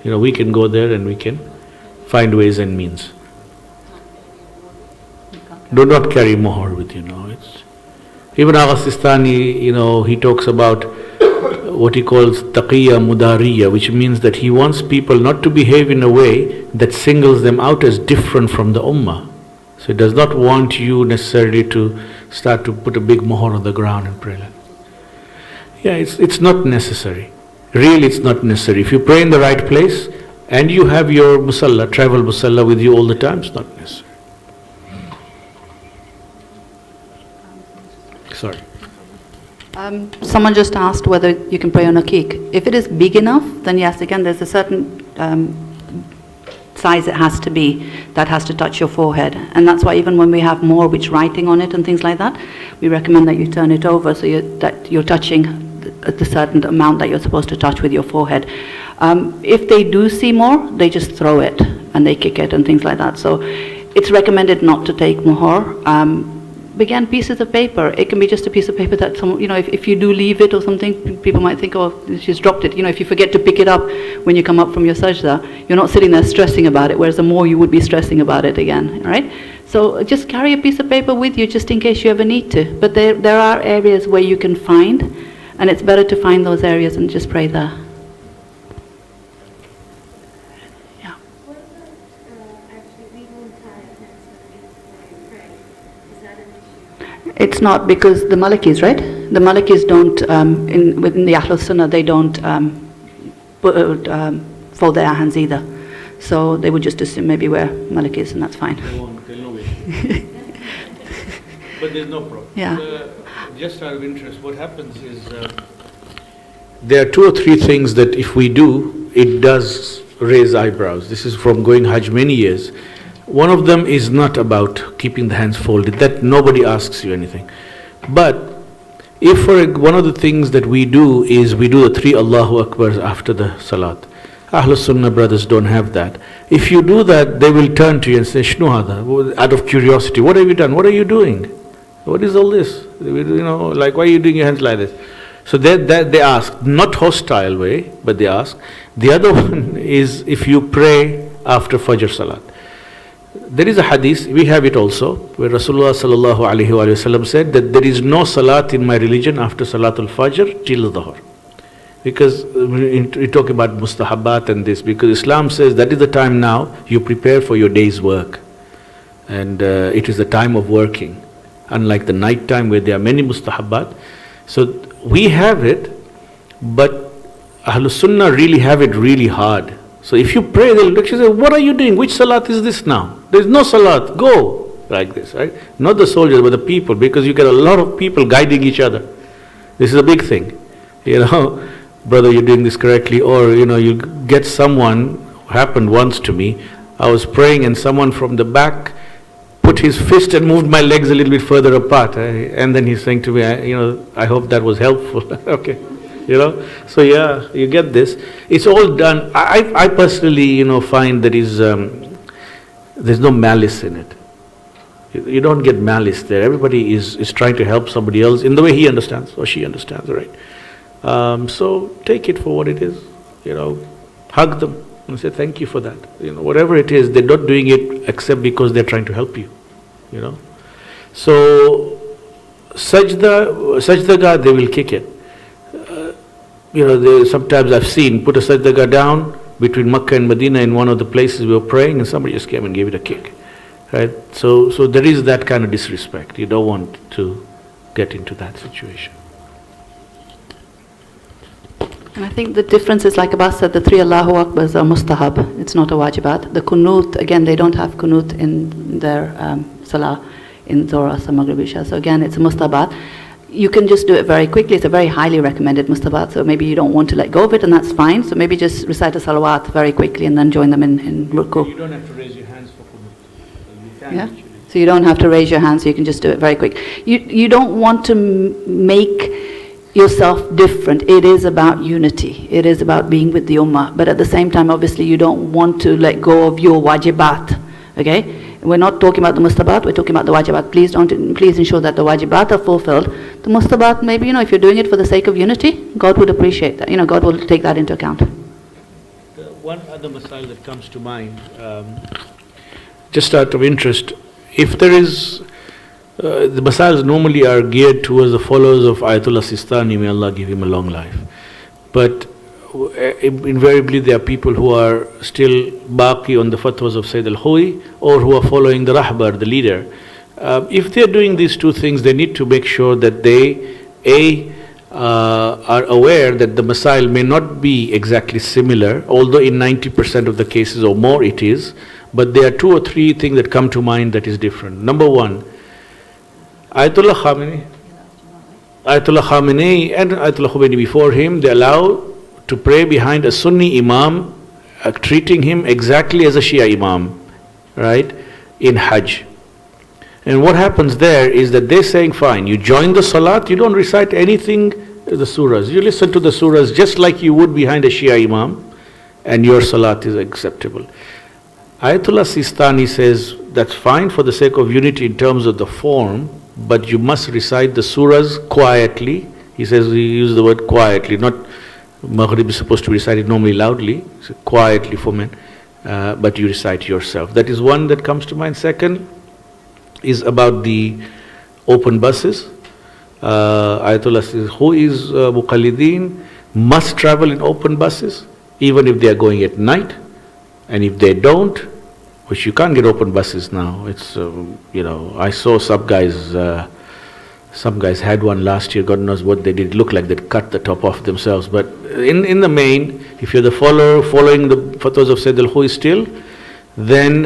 We can go there and we can find ways and means. Do not carry mohar with you. Even Agha Sistani, he talks about what he calls taqiyya mudariya, which means that he wants people not to behave in a way that singles them out as different from the ummah. So he does not want you necessarily to start to put a big mohar on the ground and pray. Yeah, it's not necessary. Really, it's not necessary. If you pray in the right place and you have your musalla, travel musalla with you all the time, it's not necessary. Sorry. Someone just asked whether you can pray on a cake. If it is big enough, then yes, again, there's a certain size it has to be that has to touch your forehead. And that's why even when we have more which writing on it and things like that, we recommend that you turn it over so that you're touching the certain amount that you're supposed to touch with your forehead. If they do see more, they just throw it and they kick it and things like that. So it's recommended not to take mohar. Again, pieces of paper. It can be just a piece of paper that if you do leave it or something, people might think, oh, she's dropped it. If you forget to pick it up when you come up from your sajda, you're not sitting there stressing about it, whereas the more you would be stressing about it again, right? So just carry a piece of paper with you just in case you ever need to. But there are areas where you can find, and it's better to find those areas and just pray there. Yeah. What about actually we won't tie our hands when we pray? Is that an issue? It's not, because the Malikis, right? The Malikis don't, within the Ahlul Sunnah, they don't fold their hands either. So they would just assume maybe we're Malikis and that's fine. They'll know it. But there's no problem. Yeah. Just out of interest, what happens is there are 2 or 3 things that if we do, it does raise eyebrows. This is from going Hajj many years. One of them is not about keeping the hands folded. That nobody asks you anything. But if one of the things that we do is we do the 3 Allahu Akbars after the Salat. Ahlul Sunnah brothers don't have that. If you do that, they will turn to you and say, Shnu hada, out of curiosity, what have you done? What are you doing? What is all this? Why are you doing your hands like this? So they ask, not hostile way, but they ask. The other one is if you pray after Fajr Salat. There is a hadith, we have it also, where Rasulullah sallallahu alaihi wasallam said that there is no salat in my religion after Salatul Fajr till Dhuhr. Because we talk about mustahabbat and this, because Islam says that is the time now you prepare for your day's work. And it is the time of working. Unlike the night time where there are many mustahabbat. So we have it, but Ahlul Sunnah really have it really hard. So if you pray, they'll look and say, what are you doing? Which salat is this now? There is no salat, go! Like this, right? Not the soldiers, but the people, because you get a lot of people guiding each other. This is a big thing. Brother, you're doing this correctly, or you get someone, happened once to me, I was praying and someone from the back put his fist and moved my legs a little bit further apart, and then he's saying to me, I hope that was helpful. Okay, so yeah, you get this. It's all done. I personally, find there's no malice in it. You don't get malice there. Everybody is trying to help somebody else in the way he understands or she understands, right? So take it for what it is, hug them and say thank you for that. Whatever it is, they're not doing it except because they're trying to help you, So sajda, they will kick it. Sometimes I've seen put a sajda down between Makkah and Medina in one of the places we were praying, and somebody just came and gave it a kick, right? So there is that kind of disrespect. You don't want to get into that situation. And I think the difference is, like Abbas said, the 3 Allahu Akbars are mustahab. It's not a wajibat. The kunut, again, they don't have kunut in their salah, in Zohar, Asr, Maghrib, Isha. So again, it's a mustahabat. You can just do it very quickly. It's a very highly recommended mustahabat. So maybe you don't want to let go of it, and that's fine. So maybe just recite a salawat very quickly and then join them in ruku. You don't have to raise your hands for kunut. You can actually. So you don't have to raise your hands. So you can just do it very quick. You don't want to make yourself different. It is about unity. It is about being with the ummah. But at the same time, obviously, you don't want to let go of your wajibat. Okay? We're not talking about the mustahabat, we're talking about the wajibat. Please ensure that the wajibat are fulfilled. The mustahabat, maybe, if you're doing it for the sake of unity, God would appreciate that. God will take that into account. One other masail that comes to mind, just out of interest, if there is, the masails normally are geared towards the followers of Ayatollah Sistani, may Allah give him a long life. But invariably there are people who are still baqi on the fatwas of Sayyid al-Khawi, or who are following the rahbar, the leader. If they are doing these two things, they need to make sure that they are aware that the masail may not be exactly similar, although in 90% of the cases or more it is, but there are two or three things that come to mind that is different. Number one, Ayatollah Khamenei and Ayatollah Khomeini before him, they allow to pray behind a Sunni Imam, treating him exactly as a Shia Imam, right, in Hajj. And what happens there is that they're saying, fine, you join the Salat, you don't recite anything, the surahs. You listen to the surahs just like you would behind a Shia Imam, and your Salat is acceptable. Ayatollah Sistani says, that's fine for the sake of unity in terms of the form, but you must recite the surahs quietly. He says, he used the word quietly, not Maghrib is supposed to recite it normally loudly, so quietly for men, but you recite yourself. That is one that comes to mind. Second is about the open buses. Ayatollah says, who is Muqallideen must travel in open buses, even if they are going at night, and if they don't, which you can't get open buses now. It's, I saw some guys had one last year, God knows what they did, look like they'd cut the top off themselves. But in the main, if you're the following the fatwas of Sayyid al-Khawi still, then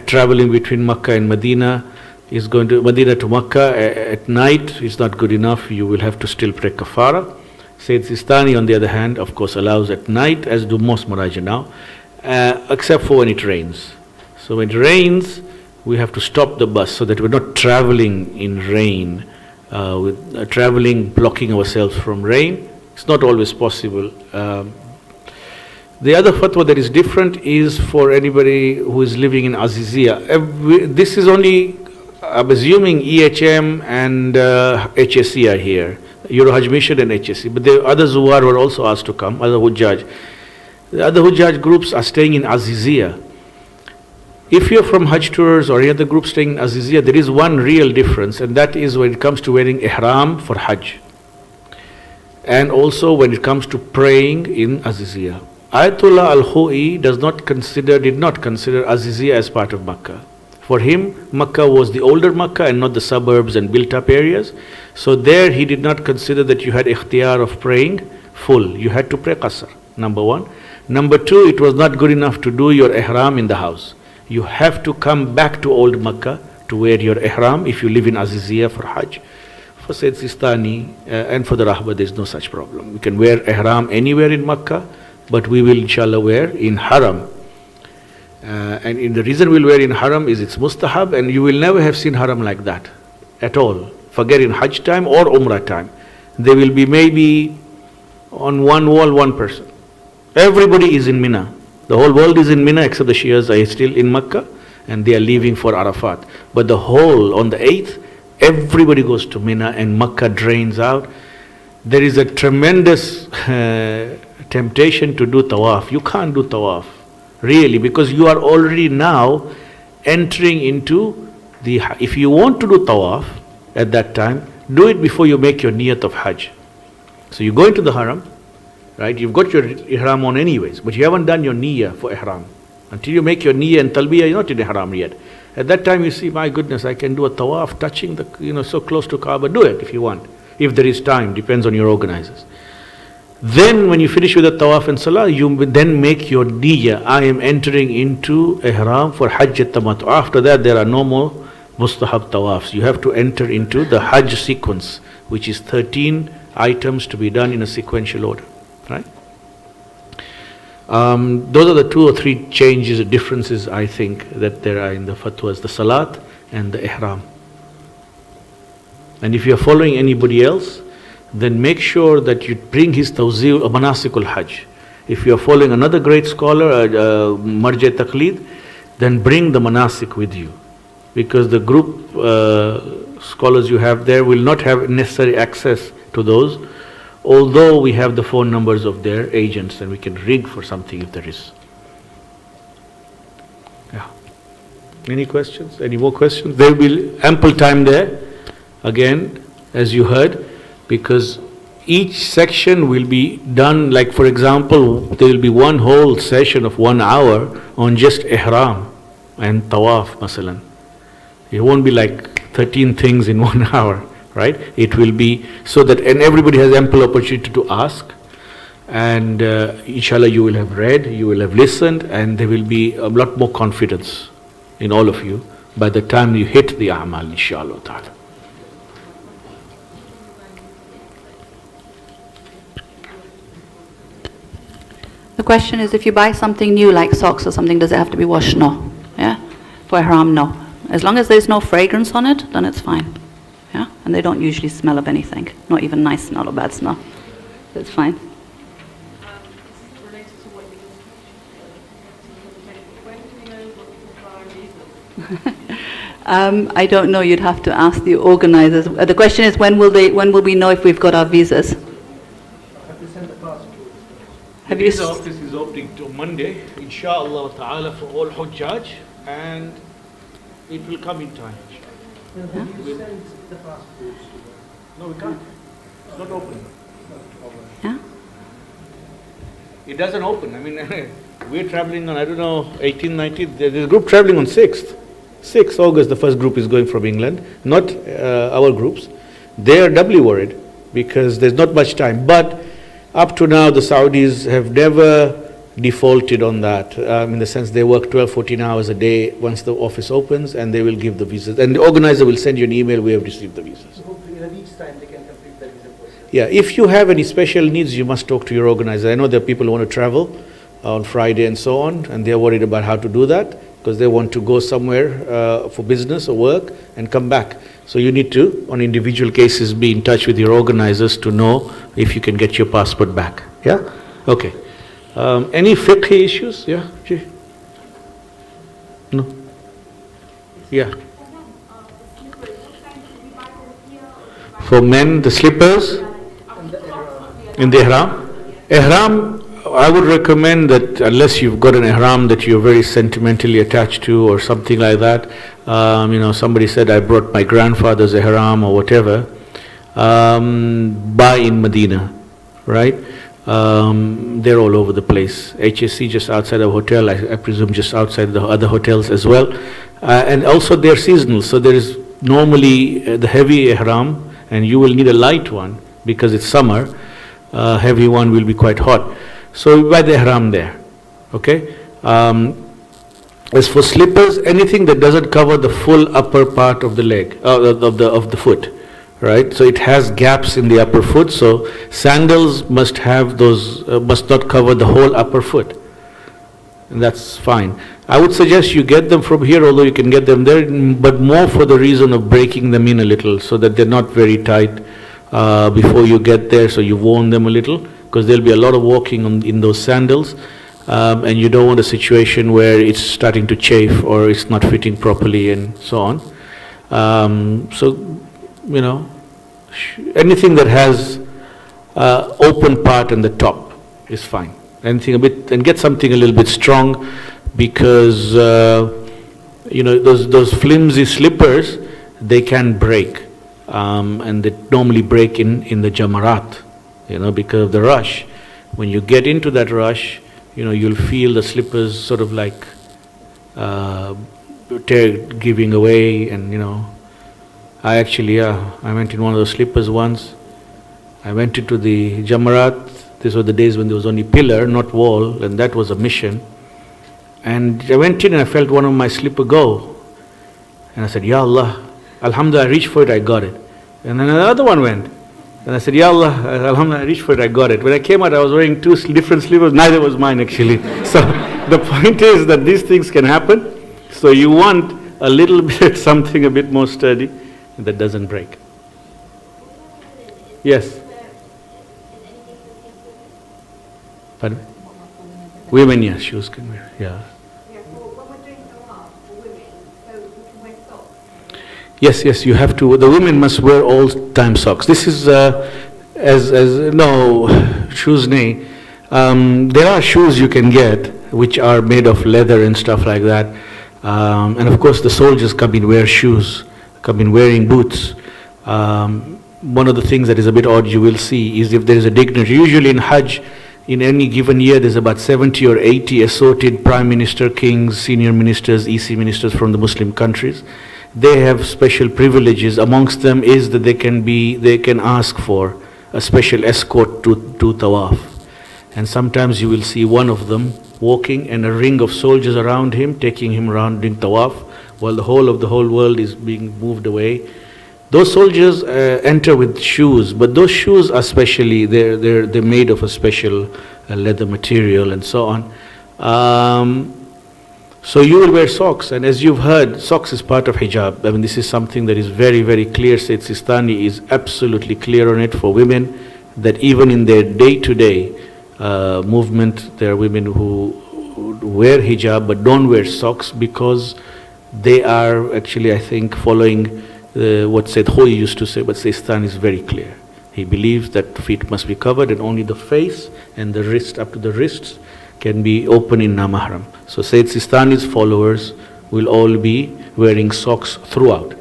traveling between Makkah and Medina is going to, Medina to Makkah at night is not good enough, you will have to still pray kafara. Sayyid Sistani on the other hand, of course, allows at night, as do most Maraja now, except for when it rains. So when it rains, we have to stop the bus so that we're not traveling in rain, traveling, blocking ourselves from rain. It's not always possible. The other fatwa that is different is for anybody who is living in Azizia. This is only, I'm assuming EHM and HSC are here, Euro Hajj Mission and HSC, but the other Zuwar were also asked to come, other Hujjaj. The other Hujjaj groups are staying in Azizia. If you're from Hajj tours or any other group staying in Azizia, there is one real difference, and that is when it comes to wearing ihram for Hajj, and also when it comes to praying in Azizia. Ayatollah al-Khawi did not consider Azizia as part of Makkah. For him, Makkah was the older Makkah and not the suburbs and built-up areas. So there he did not consider that you had ikhtiyar of praying full. You had to pray qasr, number one. Number two, it was not good enough to do your ihram in the house. You have to come back to old Makkah to wear your ihram if you live in Azizia for Hajj. For Sayyid Sistani and for the Rahba, there is no such problem. We can wear ihram anywhere in Makkah, but we will inshallah wear in haram. And the reason we'll wear in haram is it's mustahab, and you will never have seen haram like that at all. Forget in Hajj time or Umrah time. There will be maybe on one wall one person. Everybody is in Mina. The whole world is in Mina except the Shias are still in Makkah and they are leaving for Arafat. But the whole, on the 8th, everybody goes to Mina and Makkah drains out. There is a tremendous temptation to do tawaf. You can't do tawaf, really, because you are already now entering into the, if you want to do tawaf at that time, do it before you make your niyat of Hajj. So you go into the haram, right? You've got your ihram on anyways, but you haven't done your niyyah for ihram. Until you make your niyyah and talbiyah, you're not in ihram yet. At that time you see, my goodness, I can do a tawaf touching the, so close to Kaaba. Do it if you want. If there is time, depends on your organizers. Then when you finish with the tawaf and salah, you then make your niyyah. I am entering into ihram for Hajj at-Tamattu. After that, there are no more mustahab tawafs. You have to enter into the Hajj sequence, which is 13 items to be done in a sequential order. Right? Those are the two or three changes, differences I think that there are in the fatwas, the salat and the ihram. And if you are following anybody else, then make sure that you bring his tawzi' manasikul hajj. If you are following another great scholar, marja taqlid, then bring the manasik with you. because the group scholars you have there will not have necessary access to those, although we have the phone numbers of their agents and we can rig for something if there is. Yeah. Any questions? Any more questions? There will be ample time there, again, as you heard, because each section will be done, like for example, there will be one whole session of 1 hour on just ihram and tawaf, masalan. It won't be like 13 things in 1 hour, right? It will be so that, and everybody has ample opportunity to ask, and inshallah you will have read, you will have listened, and there will be a lot more confidence in all of you by the time you hit the a'mal, inshallah ta'ala. The question is, if you buy something new like socks or something, does it have to be washed? No. Yeah? For ihram, no. As long as there's no fragrance on it, then it's fine. Yeah? And they don't usually smell of anything. Not even nice smell or bad smell. So it's fine. Related to what you when do we know what we can buy our visas? I don't know. You'd have to ask the organizers. The question is, when will we know if we've got our visas? Have to send the passport. Have you? The office is opening till Monday, inshallah ta'ala, for all Hujjaj, and it will come in time. Have you sent the passports to them? No, we can't. It's not open. Yeah? It doesn't open. I mean, we're traveling on, I don't know, 18, 19. There's a group traveling on 6th. 6th August, the first group is going from England, not our groups. They are doubly worried because there's not much time. But up to now, the Saudis have never defaulted on that, in the sense they work 12, 14 hours a day once the office opens, and they will give the visas. And the organizer will send you an email, we have received the visas. So hopefully in a week's time they can complete the visa process. Yeah, if you have any special needs, you must talk to your organizer. I know there are people who want to travel on Friday and so on, and they're worried about how to do that because they want to go somewhere for business or work and come back. So you need to, on individual cases, be in touch with your organizers to know if you can get your passport back. Yeah? Okay. Any fiqh issues? Yeah? Gee. No? Yeah. For men, the slippers in the ihram. Ihram, I would recommend that unless you've got an ihram that you're very sentimentally attached to or something like that, somebody said I brought my grandfather's ihram or whatever, buy in Medina, right? They're all over the place. HSC just outside of hotel, I presume just outside the other hotels as well. And also they're seasonal, so there is normally the heavy ihram, and you will need a light one because it's summer. Heavy one will be quite hot. So buy the ihram there, okay? As for slippers, anything that doesn't cover the full upper part of the leg, of the foot, right? So it has gaps in the upper foot. So sandals must have those, must not cover the whole upper foot, and that's fine. I would suggest you get them from here, although you can get them there, but more for the reason of breaking them in a little, so that they're not very tight before you get there. So you've worn them a little, because there'll be a lot of walking in those sandals, and you don't want a situation where it's starting to chafe or it's not fitting properly and so on. Anything that has open part in the top is fine. Anything a bit, and get something a little bit strong, because those flimsy slippers, they can break, and they normally break in the jamarat, because of the rush. When you get into that rush, you'll feel the slippers sort of like giving away, and I went in one of those slippers once. I went into the jamarat. These were the days when there was only pillar, not wall, and that was a mission. And I went in and I felt one of my slipper go. And I said, Ya Allah, Alhamdulillah, I reached for it, I got it. And then another one went. And I said, Ya Allah, Alhamdulillah, I reached for it, I got it. When I came out, I was wearing two different slippers, neither was mine actually. So the point is that these things can happen. So you want a little bit, something a bit more sturdy that doesn't break. Yes? Pardon? Women, yes, shoes can wear, yeah. Yeah, when we're doing Tawaf for women, so we can wear socks. Yes, yes, you have to. The women must wear all-time socks. This is no shoes. Nay, there are shoes you can get which are made of leather and stuff like that. And of course, the soldiers come in wear shoes, come in wearing boots. One of the things that is a bit odd you will see is if there is a dignitary. Usually in Hajj, in any given year, there's about 70 or 80 assorted prime minister, kings, senior ministers, EC ministers from the Muslim countries. They have special privileges. Amongst them is that they can ask for a special escort to Tawaf. And sometimes you will see one of them walking and a ring of soldiers around him, taking him around doing Tawaf, while the whole world is being moved away. Those soldiers enter with shoes, but those shoes are specially, they're made of a special leather material and so on. So you will wear socks, and as you've heard, socks is part of hijab. I mean, this is something that is very, very clear. Sayyid Sistani is absolutely clear on it for women, that even in their day-to-day movement, there are women who wear hijab but don't wear socks because they are actually, I think, following what Sayyid Khoi used to say, but Sayyid Sistani is very clear. He believes that feet must be covered and only the face and the wrist, up to the wrists, can be open in namahram. So Sayyid Sistani's followers will all be wearing socks throughout. So,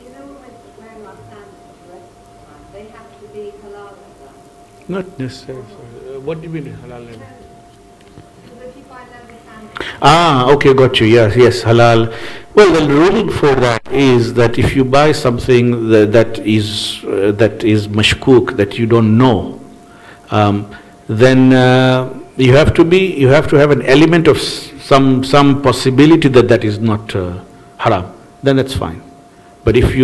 you know, when wearing our sandals for the rest of the time, they have to be halal as well. Not necessarily. What do you mean halal? So if you buy leather sandals, Okay, got you. Yes, halal. Well, the ruling for that is that if you buy something that is mashkuk, that you don't know, then you have to have an element of some possibility that is not haram. Then that's fine. But if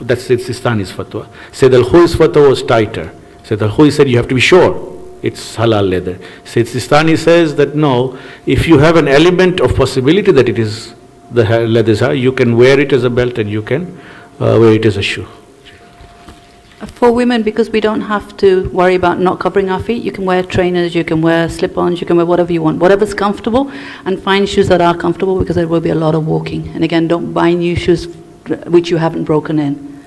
that's Sayyid Sistani's fatwa. Sayyid Al-Khoi's fatwa was tighter. Sayyid Al-Khoi said you have to be sure it's halal leather. Sayyid Sistani says that no, if you have an element of possibility that it is the leather, you can wear it as a belt and you can wear it as a shoe. For women, because we don't have to worry about not covering our feet, you can wear trainers, you can wear slip-ons, you can wear whatever you want, whatever's comfortable, and find shoes that are comfortable, because there will be a lot of walking. And again, don't buy new shoes which you haven't broken in.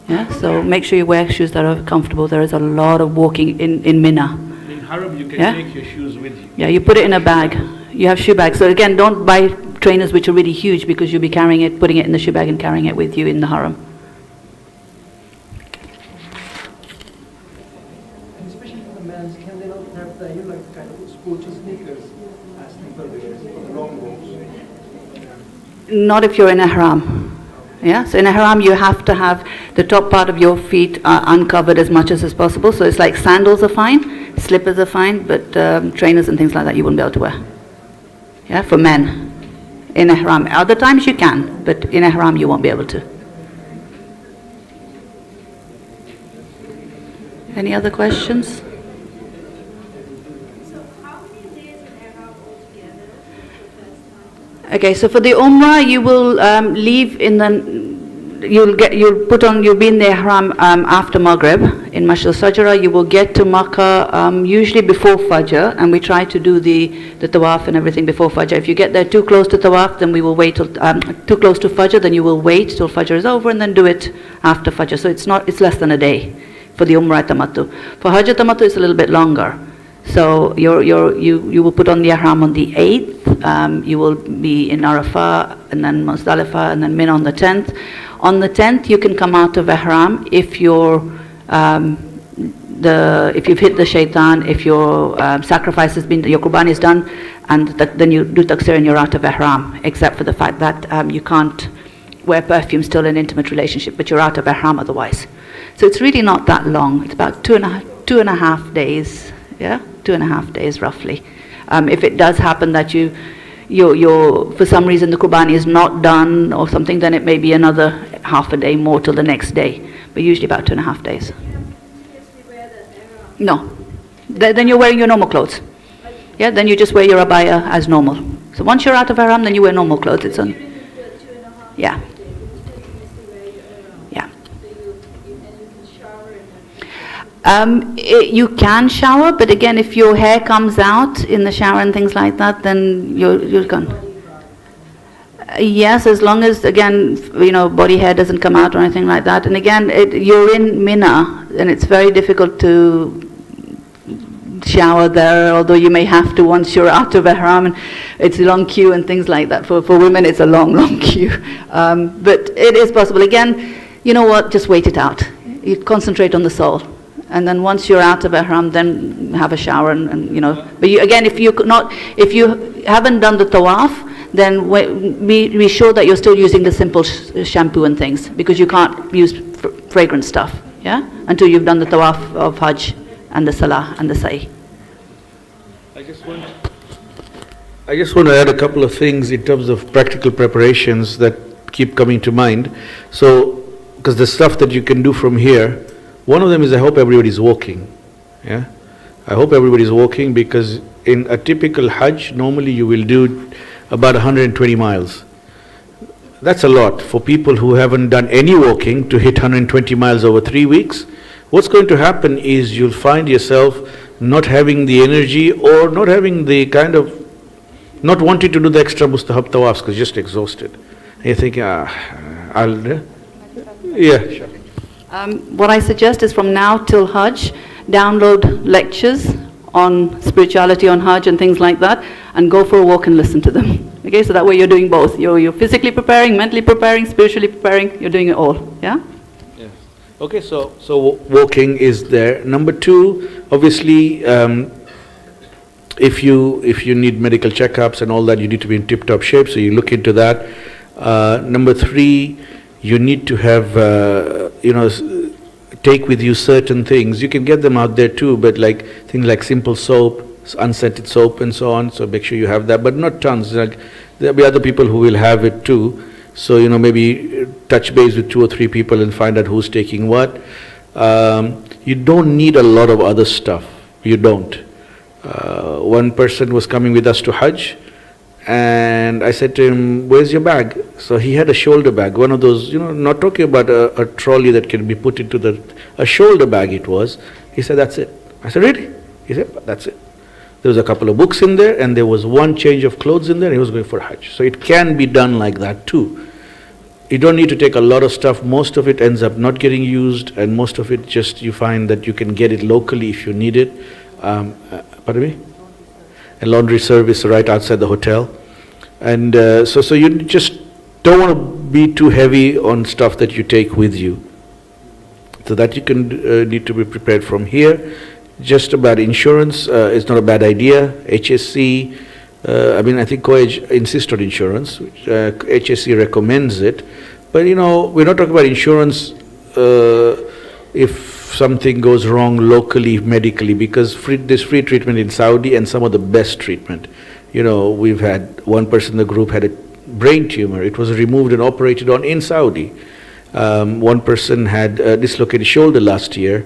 Yeah, so make sure you wear shoes that are comfortable. There is a lot of walking in Mina. In haram, you can take your shoes with you. Yeah, you put it in a bag. You have shoe bags. So again, don't buy trainers which are really huge, because you'll be carrying it, putting it in the shoe bag and carrying it with you in the haram. And especially for the men, can they not have the, kind of sporty sneakers as people wear for the long walks? Not if you're in a haram. Yeah, so in a haram you have to have the top part of your feet uncovered as much as is possible. So it's like sandals are fine, slippers are fine, but trainers and things like that you wouldn't be able to wear. Yeah, for men. In a haram. Other times you can, but in a haram you won't be able to. Any other questions? So how many days in Ihram altogether for the first time? Okay, so for the Umrah, you will leave in the, you'll be in the Ihram after Maghrib in Masjid al-Sajra. You will get to Makkah usually before Fajr, and we try to do the Tawaf and everything before Fajr. If you get there too close to Tawaf, then we will wait till, too close to Fajr, then you will wait till Fajr is over and then do it after Fajr. So it's less than a day for the Umrah Tamattu. For Hajj Tamattu, it's a little bit longer. So you will put on the Ihram on the 8th, you will be in Arafah, and then Muzdalifah, and then Mina on the 10th. On the 10th, you can come out of Ihram if you've hit the shaitan, if your sacrifice has been, your qurban is done, and then you do taqsir and you're out of Ihram, except for the fact that you can't wear perfume, still in intimate relationship, but you're out of Ihram otherwise. So it's really not that long. It's about two and a half days. Yeah, 2.5 days roughly. If it does happen that you're for some reason the qurbani is not done or something, then it may be another half a day more till the next day. But usually about 2.5 days. You have to continuously wear the Ihram. No, then you're wearing your normal clothes. Yeah, then you just wear your abaya as normal. So once you're out of Ihram, then you wear normal clothes. It's on. Even if you're 2.5 Yeah. days, you continuously wear your Ihram. Yeah. So you can shower and then You can shower, but again, if your hair comes out in the shower and things like that, then you're gone. Yes, as long as, again, body hair doesn't come out or anything like that. And again, you're in Mina, and it's very difficult to shower there, although you may have to once you're out of Ihram, and it's a long queue and things like that. For women, it's a long, long queue. But it is possible. Again, you know what, just wait it out. You concentrate on the soul. And then once you're out of Ihram, then have a shower and But again, if you haven't done the tawaf, then be sure that you're still using the simple shampoo and things, because you can't use fragrant stuff, until you've done the tawaf of Hajj and the Salah and the Sa'i. I just want to add a couple of things in terms of practical preparations that keep coming to mind. So, because the stuff that you can do from here, one of them is I hope everybody's walking. I hope everybody's walking, because in a typical Hajj, normally you will do about 120 miles. That's a lot for people who haven't done any walking to hit 120 miles over 3 weeks. What's going to happen is you'll find yourself not having the energy, or not having the kind of, not wanting to do the extra mustahab tawafs because you're just exhausted. And you think, sure. What I suggest is from now till Hajj, download lectures on spirituality on Hajj and things like that, and go for a walk and listen to them. Okay, so that way you're doing both. You're physically preparing, mentally preparing, spiritually preparing. You're doing it all. Yeah. Yes. Okay, so walking is there. Number two, obviously, if you need medical checkups and all that, you need to be in tip-top shape. So you look into that. Number three, you need to have take with you certain things. You can get them out there too, but like things like simple soap, unscented soap and so on. So make sure you have that, but not tons. Like there'll be other people who will have it too. So maybe touch base with 2 or 3 people and find out who's taking what. You don't need a lot of other stuff. You don't. One person was coming with us to Hajj, and I said to him, "Where's your bag?" So he had a shoulder bag, one of those, not talking about a trolley that can be put into a shoulder bag it was. He said, "That's it." I said, "Really?" He said, "That's it." There was a couple of books in there, and there was one change of clothes in there, and he was going for Hajj. So it can be done like that too. You don't need to take a lot of stuff. Most of it ends up not getting used, and most of it just you find that you can get it locally if you need it. Pardon me? A laundry service right outside the hotel. And so you just don't want to be too heavy on stuff that you take with you. So that you can need to be prepared from here. Just about insurance, it's not a bad idea. HSC, I think CoEJ insists on insurance. HSC recommends it. But we're not talking about insurance if something goes wrong locally, medically, because there's free treatment in Saudi and some of the best treatment. We've had one person in the group had a brain tumor. It was removed and operated on in Saudi. One person had a dislocated shoulder last year.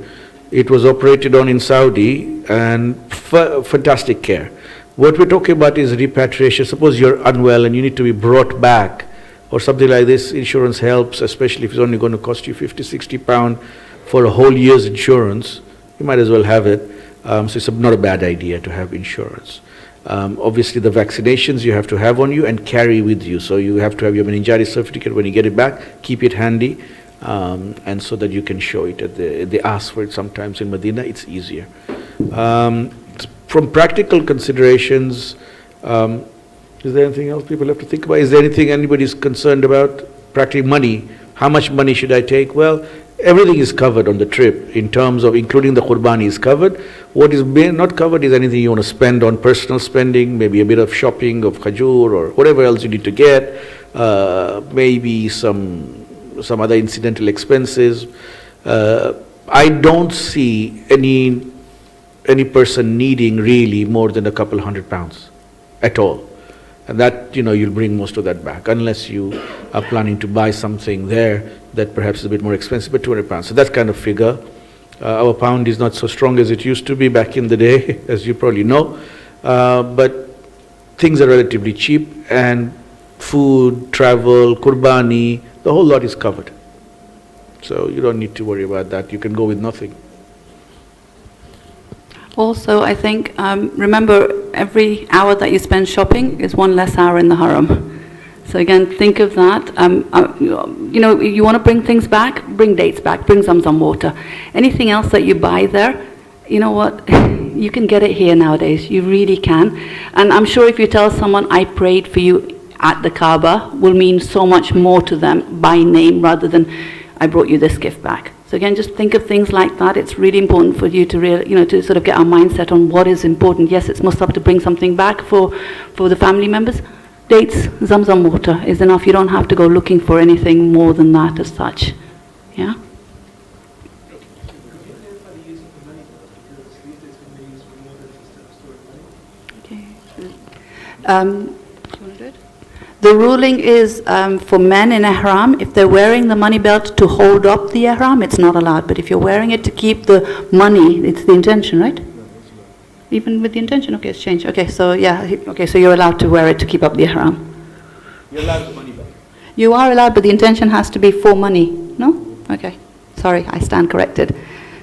It was operated on in Saudi, and fantastic care. What we're talking about is repatriation. Suppose you're unwell and you need to be brought back or something like this. Insurance helps, especially if it's only going to cost you 50, 60 pounds for a whole year's insurance. You might as well have it. So it's not a bad idea to have insurance. Obviously the vaccinations you have to have on you and carry with you. So you have to have your meningitis certificate when you get it back, keep it handy, and so that you can show it. They ask for it sometimes in Medina, it's easier. From practical considerations, is there anything else people have to think about? Is there anything anybody's concerned about? Practically money. How much money should I take? Well, everything is covered on the trip in terms of including the qurbani is covered. What is not covered is anything you want to spend on personal spending, maybe a bit of shopping of khajur or whatever else you need to get, maybe some other incidental expenses. I don't see any person needing really more than a couple £100 at all. And that, you'll bring most of that back, unless you are planning to buy something there that perhaps is a bit more expensive, but £200. So that kind of figure. Our pound is not so strong as it used to be back in the day, as you probably know. But things are relatively cheap, and food, travel, qurbani, the whole lot is covered. So you don't need to worry about that. You can go with nothing. Also, I think, remember, every hour that you spend shopping is one less hour in the haram. So again, think of that. You know, you want to bring things back, bring dates back, bring Zamzam water. Anything else that you buy there, you know what, you can get it here nowadays. You really can. And I'm sure if you tell someone, I prayed for you at the Kaaba, will mean so much more to them by name rather than, I brought you this gift back. So again, just think of things like that. It's really important for you to to sort of get our mindset on what is important. Yes, it's must have to bring something back for the family members. Dates, Zamzam water is enough. You don't have to go looking for anything more than that as such. Yeah? Okay. The ruling is for men in ihram, if they're wearing the money belt to hold up the ihram, it's not allowed. But if you're wearing it to keep the money, it's the intention, right? Even with the intention? Okay, it's changed. Okay, so yeah, okay, so you're allowed to wear it to keep up the ihram. You're allowed the money back. You are allowed, but the intention has to be for money, no? Okay, sorry, I stand corrected.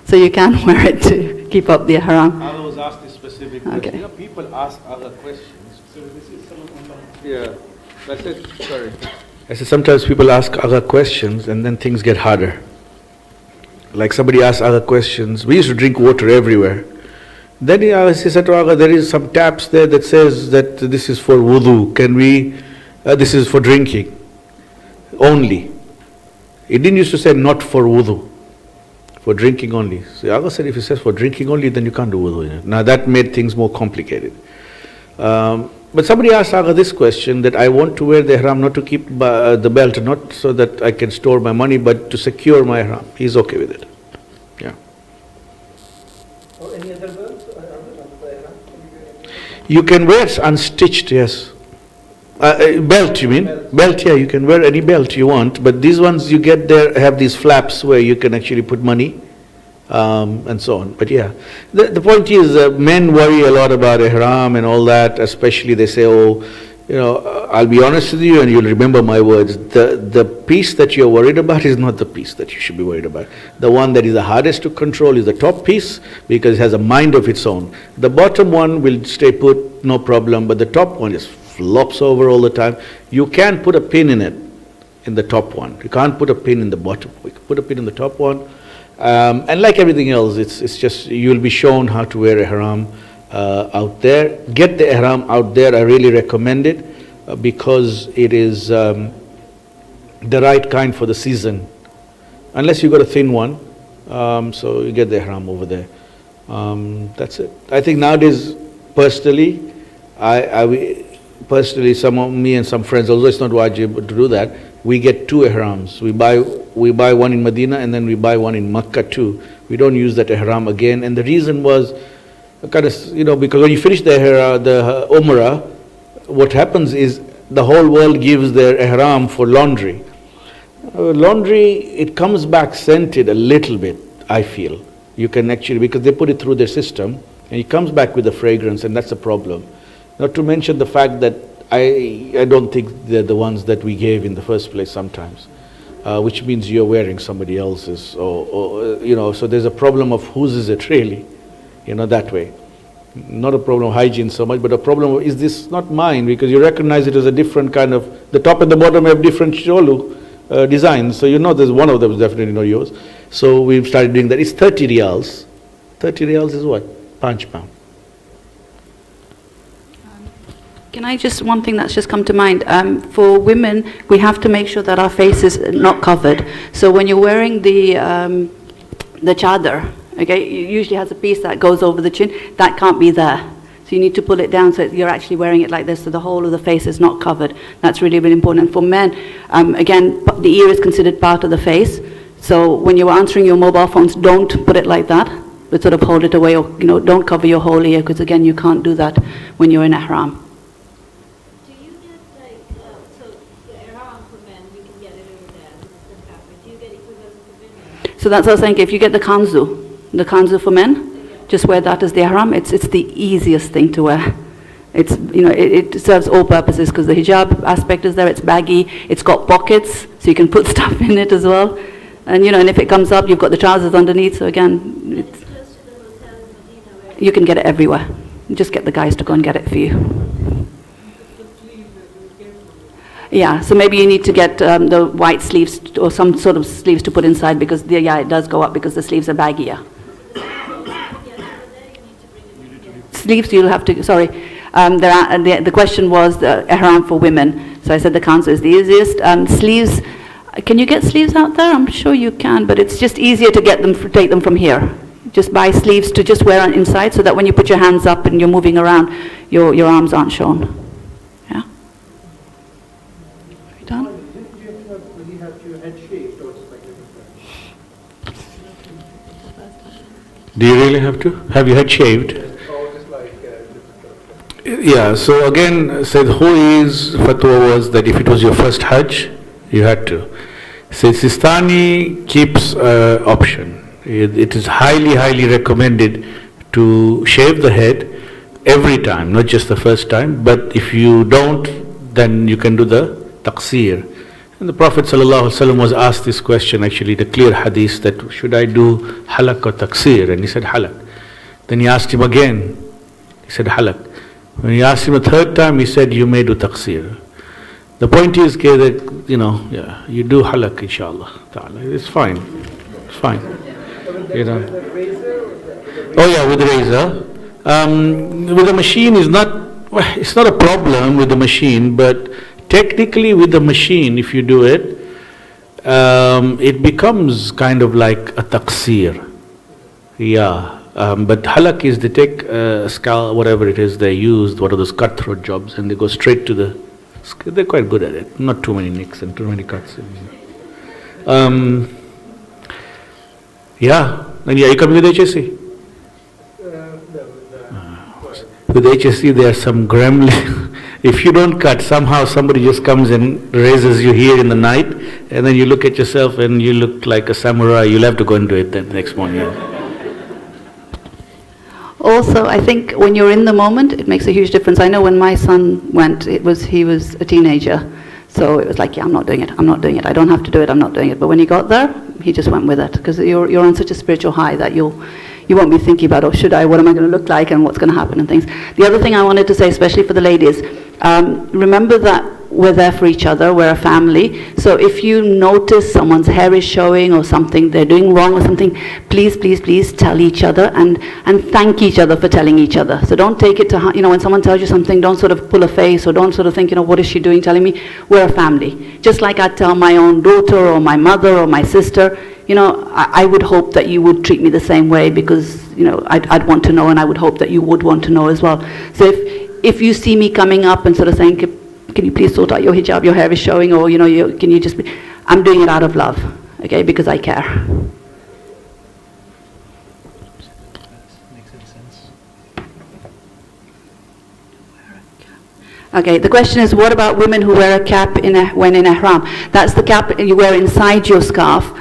So you can wear it to keep up the ihram. I was asked this specific question. Okay. You know, people ask other questions. So this is yeah. I said, sorry. I said sometimes people ask other questions and then things get harder. Like somebody asks other questions. We used to drink water everywhere. Then he said to Aga, there is some taps there that says that this is for wudu. Can we, this is for drinking only. It didn't used to say not for wudu, for drinking only. So Aga said if it says for drinking only, then you can't do wudu in it. Now that made things more complicated. But somebody asked Aga this question, that I want to wear the ihram not to keep the belt, not so that I can store my money, but to secure my ihram. He's okay with it. Yeah. Or any other belts? You can wear unstitched, yes. Belt, you mean? Belt, yeah, you can wear any belt you want, but these ones you get there have these flaps where you can actually put money and so on. But yeah, the point is men worry a lot about ihram and all that, especially they say, oh, you know, I'll be honest with you and you'll remember my words. The piece that you're worried about is not the piece that you should be worried about. The one that is the hardest to control is the top piece because it has a mind of its own. The bottom one will stay put, no problem, but the top one just flops over all the time. You can put a pin in it, in the top one. You can't put a pin in the bottom. We can put a pin in the top one. And like everything else, it's just you'll be shown how to wear ihram out there. Get the ihram out there. I really recommend it because it is the right kind for the season. Unless you've got a thin one, so you get the ihram over there. That's it. I think nowadays, personally, some of me and some friends, although it's not wajib to do that, we get two ihrams. We buy one in Medina and then we buy one in Makkah too. We don't use that ihram again. And the reason was, kind of, you know, because when you finish the Umrah, what happens is the whole world gives their ihram for laundry. Laundry, it comes back scented a little bit, I feel. You can actually, because they put it through their system, and it comes back with a fragrance, and that's a problem. Not to mention the fact that I don't think they're the ones that we gave in the first place sometimes, which means you're wearing somebody else's, or you know, so there's a problem of whose is it really, you know, that way. Not a problem of hygiene so much, but a problem of, is this not mine? Because you recognize it as a different kind of, the top and the bottom have different sholu designs, so you know there's one of them is definitely not yours. So we've started doing that. It's 30 riyals. 30 riyals is what? £5. Can I just, one thing that's just come to mind, for women, we have to make sure that our face is not covered. So when you're wearing the chadar, okay, it usually has a piece that goes over the chin, that can't be there. So you need to pull it down so you're actually wearing it like this, so the whole of the face is not covered. That's really, really important. And for men, again, the ear is considered part of the face. So when you're answering your mobile phones, don't put it like that, but sort of hold it away, or, you know, don't cover your whole ear, because again, you can't do that when you're in ihram. So that's what I was saying, if you get the kanzu for men, just wear that as the ihram. It's the easiest thing to wear. It's, you know, it serves all purposes because the hijab aspect is there, it's baggy, it's got pockets, so you can put stuff in it as well. And, you know, and if it comes up, you've got the trousers underneath, so again, you can get it everywhere. Just get the guys to go and get it for you. Please Yeah, so maybe you need to get the white sleeves or some sort of sleeves to put inside because it does go up because the sleeves are baggier. Sleeves you'll have to, sorry. The question was the ihram for women. So I said the council is the easiest. Sleeves, can you get sleeves out there? I'm sure you can, but it's just easier to get them, take them from here. Just buy sleeves to just wear on inside so that when you put your hands up and you're moving around, your arms aren't shown. Yeah? Are you done? Do you really have your head shaved or it's like Do you really have to? Have your head shaved? or just like Yeah, so again, said whose fatwa was that if it was your first Hajj, you had to. So Sistani keeps option. It is highly, highly recommended to shave the head every time, not just the first time, but if you don't, then you can do the taqsir. And the Prophet ﷺ was asked this question, actually, the clear hadith, that should I do halak or taqsir? And he said halak. Then he asked him again, he said halak. When he asked him a third time, he said, you may do taqsir. The point is that, you do halak, inshallah ta'ala. It's fine. It's fine. Oh yeah, with the razor. With the machine it's not a problem with the machine, but technically with the machine, if you do it, it becomes kind of like a taqsir. Yeah. But halak is they take scalp, whatever it is they use, what are those cutthroat jobs, and they go straight to the. They're quite good at it. Not too many nicks and too many cuts. Yeah. And are you coming with HSC? With HSC, there are some gremlin. If you don't cut, somehow somebody just comes and raises you here in the night, and then you look at yourself and you look like a samurai. You'll have to go and do it then next morning. Also, I think when you're in the moment, it makes a huge difference. I know when my son went, he was a teenager, so it was like, yeah, I'm not doing it. I don't have to do it. I'm not doing it. But when he got there, he just went with it because you're on such a spiritual high that you won't be thinking about, what am I going to look like and what's going to happen and things. The other thing I wanted to say, especially for the ladies, remember that we're there for each other, we're a family. So if you notice someone's hair is showing or something, they're doing wrong or something, please, please, please tell each other and thank each other for telling each other. So don't take it to, when someone tells you something, don't sort of pull a face or don't sort of think, what is she doing telling me? We're a family. Just like I'd tell my own daughter or my mother or my sister, I would hope that you would treat me the same way because, I'd want to know and I would hope that you would want to know as well. So if you see me coming up and sort of saying, can you please sort out your hijab, your hair is showing, or, can you just I'm doing it out of love, okay, because I care. makes any sense? Okay, the question is, what about women who wear a cap when in ihram? That's the cap you wear inside your scarf,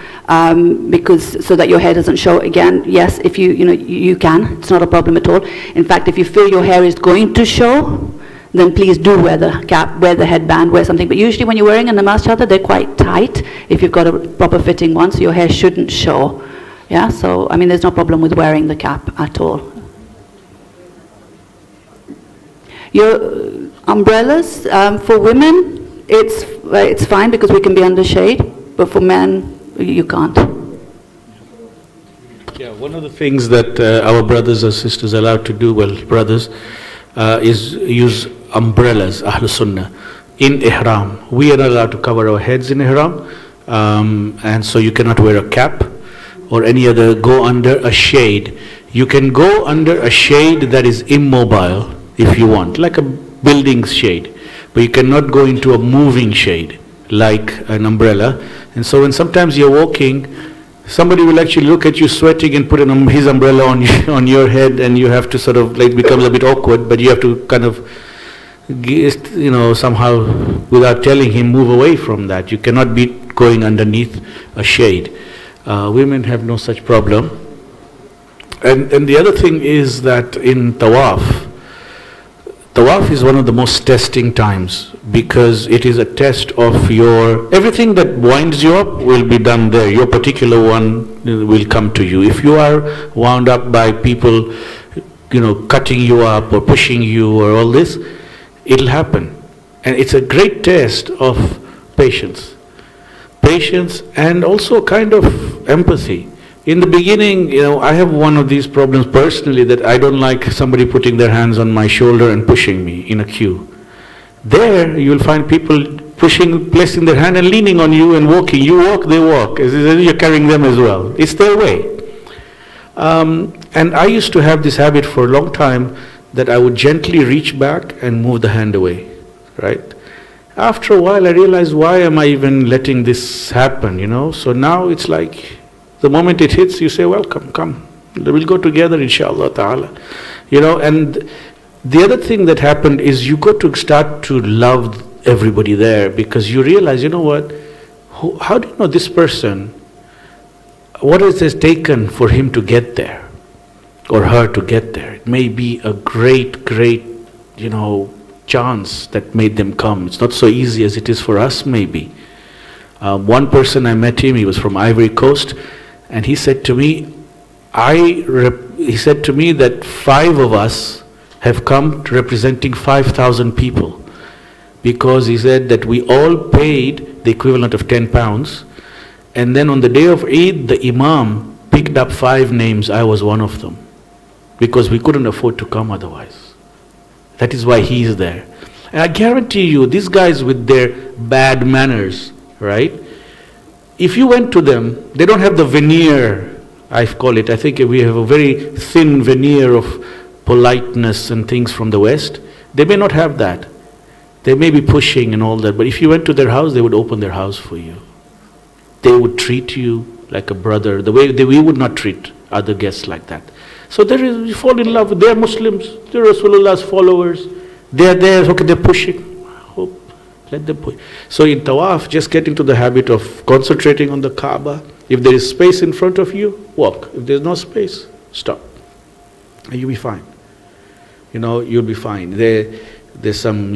because so that your hair doesn't show. Again, yes, if you can, it's not a problem at all. In fact, if you feel your hair is going to show, then please do wear the cap, wear the headband, wear something. But usually when you're wearing a namaz chadar, they're quite tight if you've got a proper fitting one, so your hair shouldn't show. Yeah, so there's no problem with wearing the cap at all. Your umbrellas, for women, it's fine because we can be under shade, but for men, you can't. Yeah, one of the things that our brothers and sisters are allowed to do, brothers, is use umbrellas, Ahlul Sunnah, in ihram. We are not allowed to cover our heads in ihram, and so you cannot wear a cap or any other, go under a shade. You can go under a shade that is immobile if you want, like a building's shade, but you cannot go into a moving shade like an umbrella. And so when sometimes you're walking, somebody will actually look at you sweating and put his umbrella on your head, and you have to sort of, it becomes a bit awkward, but you have to kind of, somehow without telling him, move away from that. You cannot be going underneath a shade. Women have no such problem. And the other thing is that in Tawaf is one of the most testing times because it is a test of everything that winds you up will be done there. Your particular one will come to you. If you are wound up by people, cutting you up or pushing you or all this, it'll happen. And it's a great test of patience. Patience and also kind of empathy. In the beginning, I have one of these problems personally, that I don't like somebody putting their hands on my shoulder and pushing me in a queue. There, you'll find people placing their hand and leaning on you and walking. You walk, they walk. You're carrying them as well. It's their way. And I used to have this habit for a long time, that I would gently reach back and move the hand away, right? After a while, I realized, why am I even letting this happen, So now it's like, the moment it hits, you say, welcome, come. We'll go together, inshallah ta'ala. And the other thing that happened is you got to start to love everybody there, because you realize, how do you know this person? What has it taken for him to get there? Or her to get there? It may be a great, chance that made them come. It's not so easy as it is for us, maybe. One person, I met him, he was from Ivory Coast, and he said to me, that 5 of us have come representing 5,000 people. Because he said that we all paid the equivalent of £10, and then on the day of Eid, the Imam picked up 5 names, I was one of them. Because we couldn't afford to come otherwise. That is why he is there. And I guarantee you, these guys with their bad manners, right? If you went to them, they don't have the veneer, I call it. I think we have a very thin veneer of politeness and things from the West. They may not have that. They may be pushing and all that, but if you went to their house, they would open their house for you. They would treat you like a brother, the way we would not treat other guests like that. So you fall in love with, they're Muslims, they're Rasulullah's followers, they're there, okay, they're pushing. Let them push. So in Tawaf, just get into the habit of concentrating on the Kaaba. If there is space in front of you, walk. If there's no space, stop. And you'll be fine. You'll be fine. There's some,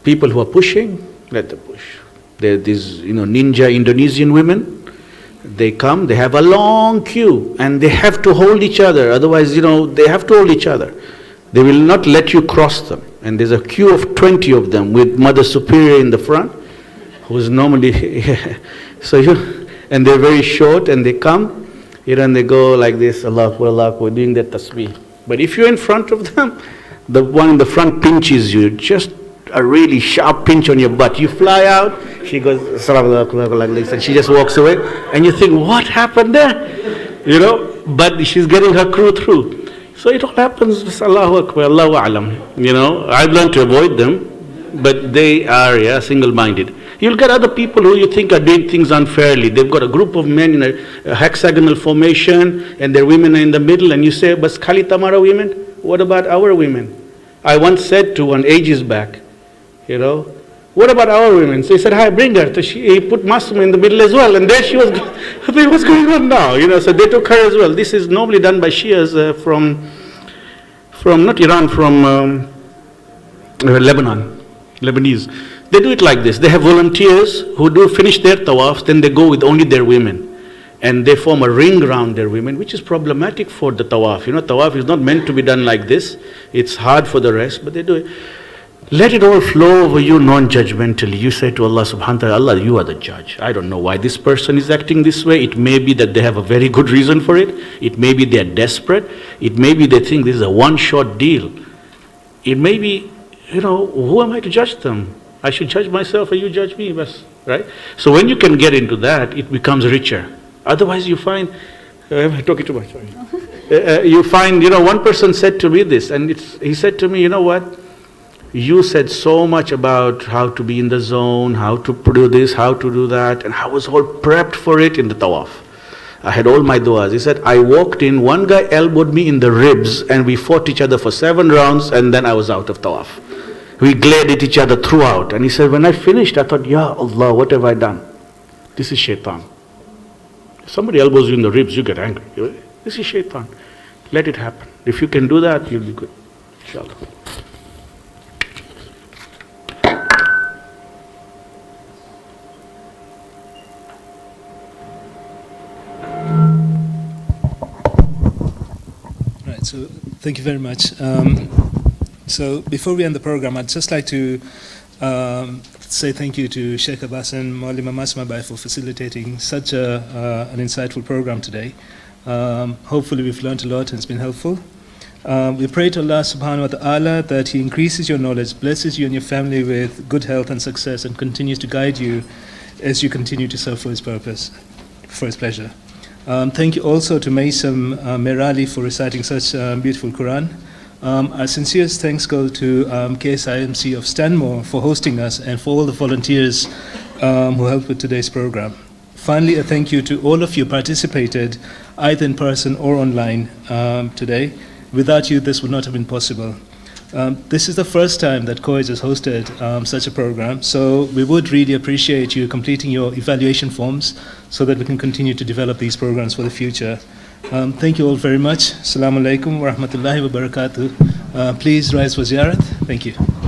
people who are pushing, let them push. There are these, ninja Indonesian women. They come, they have a long queue, and they have to hold each other. Otherwise, they have to hold each other. They will not let you cross them. And there's a queue of 20 of them with Mother Superior in the front, who is normally, and they're very short, and they come, and they go like this, Allah, we're doing that tasbih. But if you're in front of them, the one in the front pinches you, just a really sharp pinch on your butt. You fly out, she goes, Assalamu like this, and she just walks away, and you think, what happened there? But she's getting her crew through. So it all happens, Allahu Akbar, Allahu A'lam. I've learned to avoid them, but they are, single-minded. You'll get other people who you think are doing things unfairly. They've got a group of men in a hexagonal formation, and their women are in the middle, and you say, Bas khali tamara women? What about our women? I once said to one ages back, what about our women? So he said, hi, bring her. So he put Masuma in the middle as well, and there she was. What's going on now? So they took her as well. This is normally done by Shias from not Iran, from Lebanese. They do it like this. They have volunteers who do finish their tawafs, then they go with only their women. And they form a ring around their women, which is problematic for the tawaf. Tawaf is not meant to be done like this. It's hard for the rest, but they do it. Let it all flow over you non-judgmentally. You say to Allah subhanahu wa ta'ala, Allah, you are the judge. I don't know why this person is acting this way. It may be that they have a very good reason for it. It may be they're desperate. It may be they think this is a one-shot deal. It may be, who am I to judge them? I should judge myself and you judge me, right? So when you can get into that, it becomes richer. Otherwise you find, I'm talking too much, sorry. You find, one person said to me this, and he said to me, what? You said so much about how to be in the zone, how to do this, how to do that, and I was all prepped for it in the tawaf. I had all my du'as. He said, I walked in, one guy elbowed me in the ribs, and we fought each other for 7 rounds, and then I was out of tawaf. We glared at each other throughout. And he said, when I finished, I thought, Ya Allah, what have I done? This is shaitan. If somebody elbows you in the ribs, you get angry. This is shaitan. Let it happen. If you can do that, you'll be good. Inshallah. So thank you very much. So before we end the program, I'd just like to say thank you to Sheikh Abbas and Muallima Masuma for facilitating such an insightful program today. Hopefully we've learned a lot and it's been helpful. We pray to Allah subhanahu wa ta'ala that He increases your knowledge, blesses you and your family with good health and success, and continues to guide you as you continue to serve for His purpose, for His pleasure. Thank you also to Maysam Merali for reciting such beautiful Quran. Our sincerest thanks go to KSIMC of Stanmore for hosting us, and for all the volunteers who helped with today's program. Finally, a thank you to all of you who participated, either in person or online today. Without you, this would not have been possible. This is the first time that CoEJ has hosted such a program, so we would really appreciate you completing your evaluation forms so that we can continue to develop these programs for the future. Thank you all very much. Assalamu alaikum wa rahmatullahi wa barakatuh. Please rise for ziyarat. Thank you.